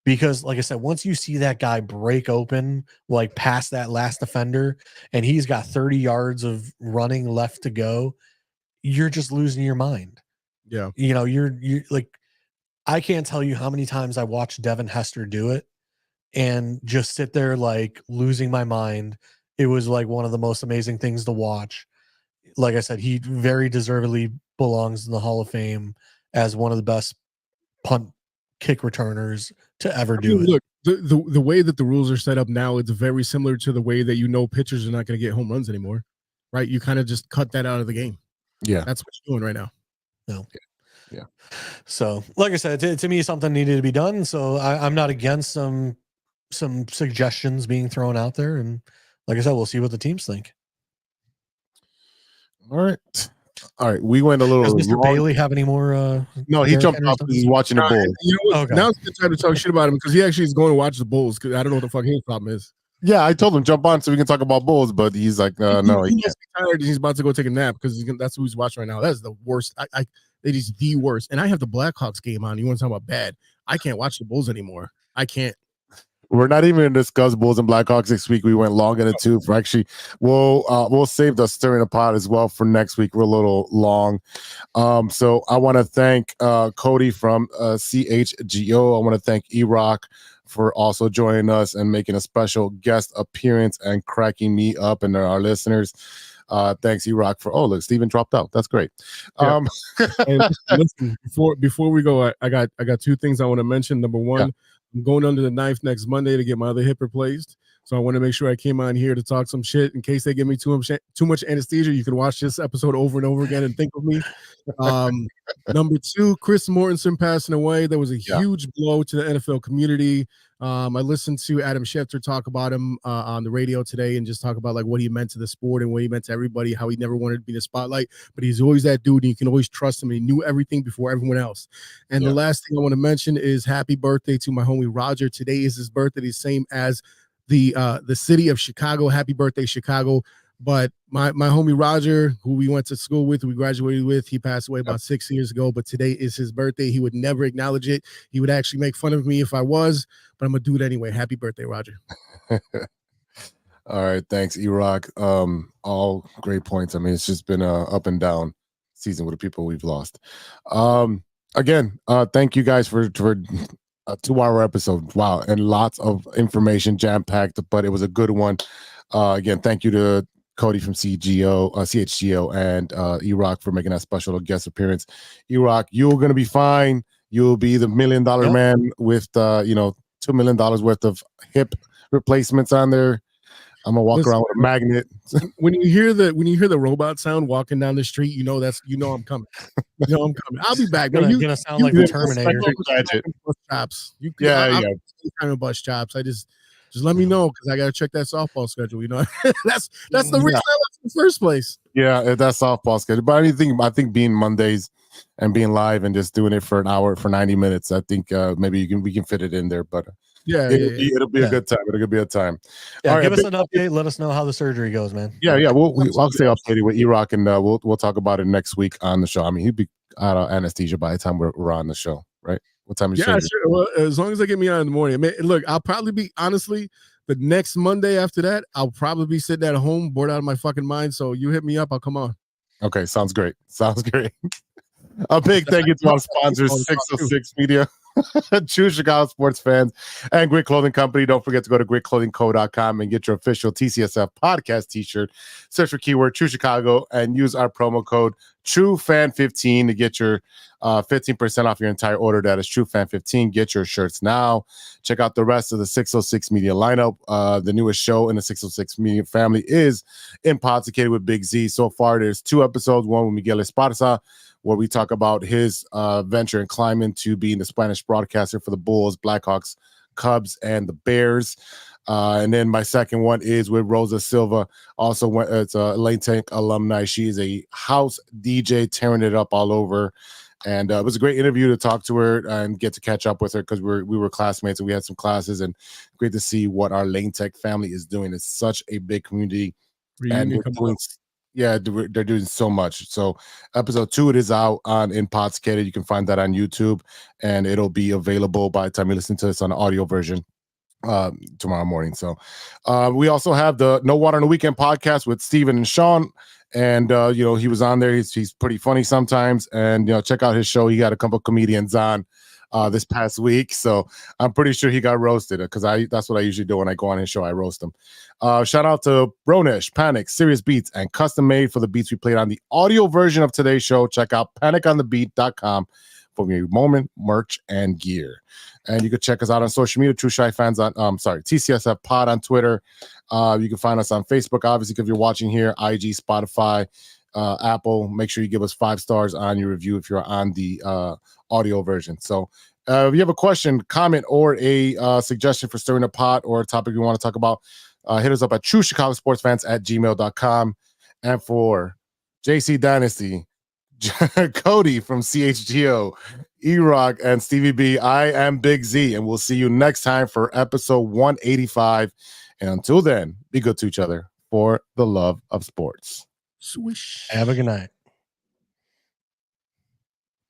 because, like I said, once you see that guy break open, like past that last defender, and he's got 30 yards of running left to go, you're just losing your mind. Yeah. You know, you're like, I can't tell you how many times I watched Devin Hester do it and just sit there like losing my mind. It was like one of the most amazing things to watch. Like I said, he very deservedly belongs in the Hall of Fame as one of the best punt kick returners to ever do it. Look, the way that the rules are set up now, it's very similar to the way that pitchers are not going to get home runs anymore, right? You kind of just cut that out of the game. Yeah, that's what you're doing right now. No. Yeah. So, like I said, to me, something needed to be done. So I'm not against some suggestions being thrown out there, and like I said, we'll see what the teams think. All right. We went a little. Does Mr. Bailey have any more? No, he jumped off because he's watching the Bulls. You know what? Now it's the time to talk shit about him because he actually is going to watch the Bulls. Because I don't know what the fuck his problem is. Yeah, I told him jump on so we can talk about Bulls, but he's like, no, he must be tired. He's about to go take a nap because that's who he's watching right now. That's the worst. It is the worst. And I have the Blackhawks game on. You want to talk about bad? I can't watch the Bulls anymore. I can't. We're not even going to discuss Bulls and Blackhawks next week. We went long in the tooth. For actually, we'll save the stirring the pot as well for next week. We're a little long. So I want to thank Cody from CHGO. I want to thank E-Rock for also joining us and making a special guest appearance and cracking me up and our listeners. Thanks, E-Rock, for look, Steven dropped out. That's great. Yeah. And listen, before we go, I got two things I want to mention. Number one, I'm going under the knife next Monday to get my other hip replaced. So I want to make sure I came on here to talk some shit in case they give me too much anesthesia. You can watch this episode over and over again and think of me. Number two, Chris Mortensen passing away. That was a huge blow to the NFL community. I listened to Adam Schefter talk about him on the radio today and just talk about like what he meant to the sport and what he meant to everybody, how he never wanted to be in the spotlight, but he's always that dude and you can always trust him. He knew everything before everyone else. And the last thing I want to mention is happy birthday to my homie Roger. Today is his birthday, the same as the city of Chicago. Happy birthday, Chicago. But my homie Roger, who we went to school with, we graduated with, he passed away about 6 years ago, but today is his birthday. He would never acknowledge it. He would actually make fun of me if I was, but I'm going to do it anyway. Happy birthday, Roger. All right. Thanks, E-Rock. All great points. I mean, it's just been a up and down season with the people we've lost. Again, thank you guys for a 2-hour episode. Wow. And lots of information jam-packed, but it was a good one. Again, thank you to Cody from CHGO and E-Rock for making that special guest appearance. E-Rock, you're going to be fine. You'll be the $1 million man with, $2 million worth of hip replacements on there. I'm gonna walk around with a magnet. When you hear the robot sound walking down the street, I'm coming. I'm coming. I'll be back. You're gonna sound like the Terminator. Bus chops. I'm bus chops. Just let me know because I gotta check that softball schedule. That's the reason I left in the first place. Yeah, that's softball schedule. But I think being Mondays and being live and just doing it for an hour for 90 minutes, I think maybe we can fit it in there. But it'll be a good time. It'll be a time. Yeah, give us an update. Let us know how the surgery goes, man. Yeah. I'll stay updated with E-Rock and we'll talk about it next week on the show. I mean, he'd be out of anesthesia by the time we're on the show, right? What time is surgery? Sure. Well, as long as they get me on in the morning. I mean, look, I'll probably be honestly the next Monday after that. I'll probably be sitting at home, bored out of my fucking mind. So you hit me up, I'll come on. Okay, sounds great. A big thank you to our sponsors, 606 Media, True Chicago Sports Fans, and Grit Clothing Company. Don't forget to go to gritclothingco.com and get your official TCSF podcast t-shirt. Search for keyword True Chicago and use our promo code TrueFan15 to get your 15% off your entire order. That is TrueFan15. Get your shirts now. Check out the rest of the 606 Media lineup. The newest show in the 606 Media family is Intoxicated with Big Z. So far, there's 2 episodes. One with Miguel Esparza, where we talk about his venture and climbing to being the Spanish broadcaster for the Bulls, Blackhawks, Cubs, and the Bears. And then my second one is with Rosa Silva. Also, it's a Lane Tank alumni. She is a house DJ tearing it up all over. And it was a great interview to talk to her and get to catch up with her because we were classmates and we had some classes, and great to see what our Lane Tech family is doing. It's such a big community. And they're doing so much. So episode 2, it is out in Podscated. You can find that on YouTube, and it'll be available by the time you listen to this on the audio version tomorrow morning. So we also have the No Water on the Weekend podcast with Steven and Sean. And he was on there. He's pretty funny sometimes. And check out his show. He got a couple of comedians on this past week. So I'm pretty sure he got roasted because that's what I usually do when I go on his show. I roast him. Shout out to Ronesh, Panic, Serious Beats, and Custom Made for the beats we played on the audio version of today's show. Check out paniconthebeat.com for your moment, merch, and gear. And you can check us out on social media, True Shy Fans on TCSF Pod on Twitter. You can find us on Facebook, obviously, if you're watching here, IG, Spotify, Apple. Make sure you give us 5 stars on your review if you're on the audio version. So if you have a question, comment, or a suggestion for stirring a pot or a topic you want to talk about, hit us up at truechicagosportsfans@gmail.com. And for JC Dynasty, Cody from CHGO, E-Rock, and Stevie-B, I am Big Z, and we'll see you next time for episode 185. And until then, be good to each other for the love of sports. Swish. Have a good night.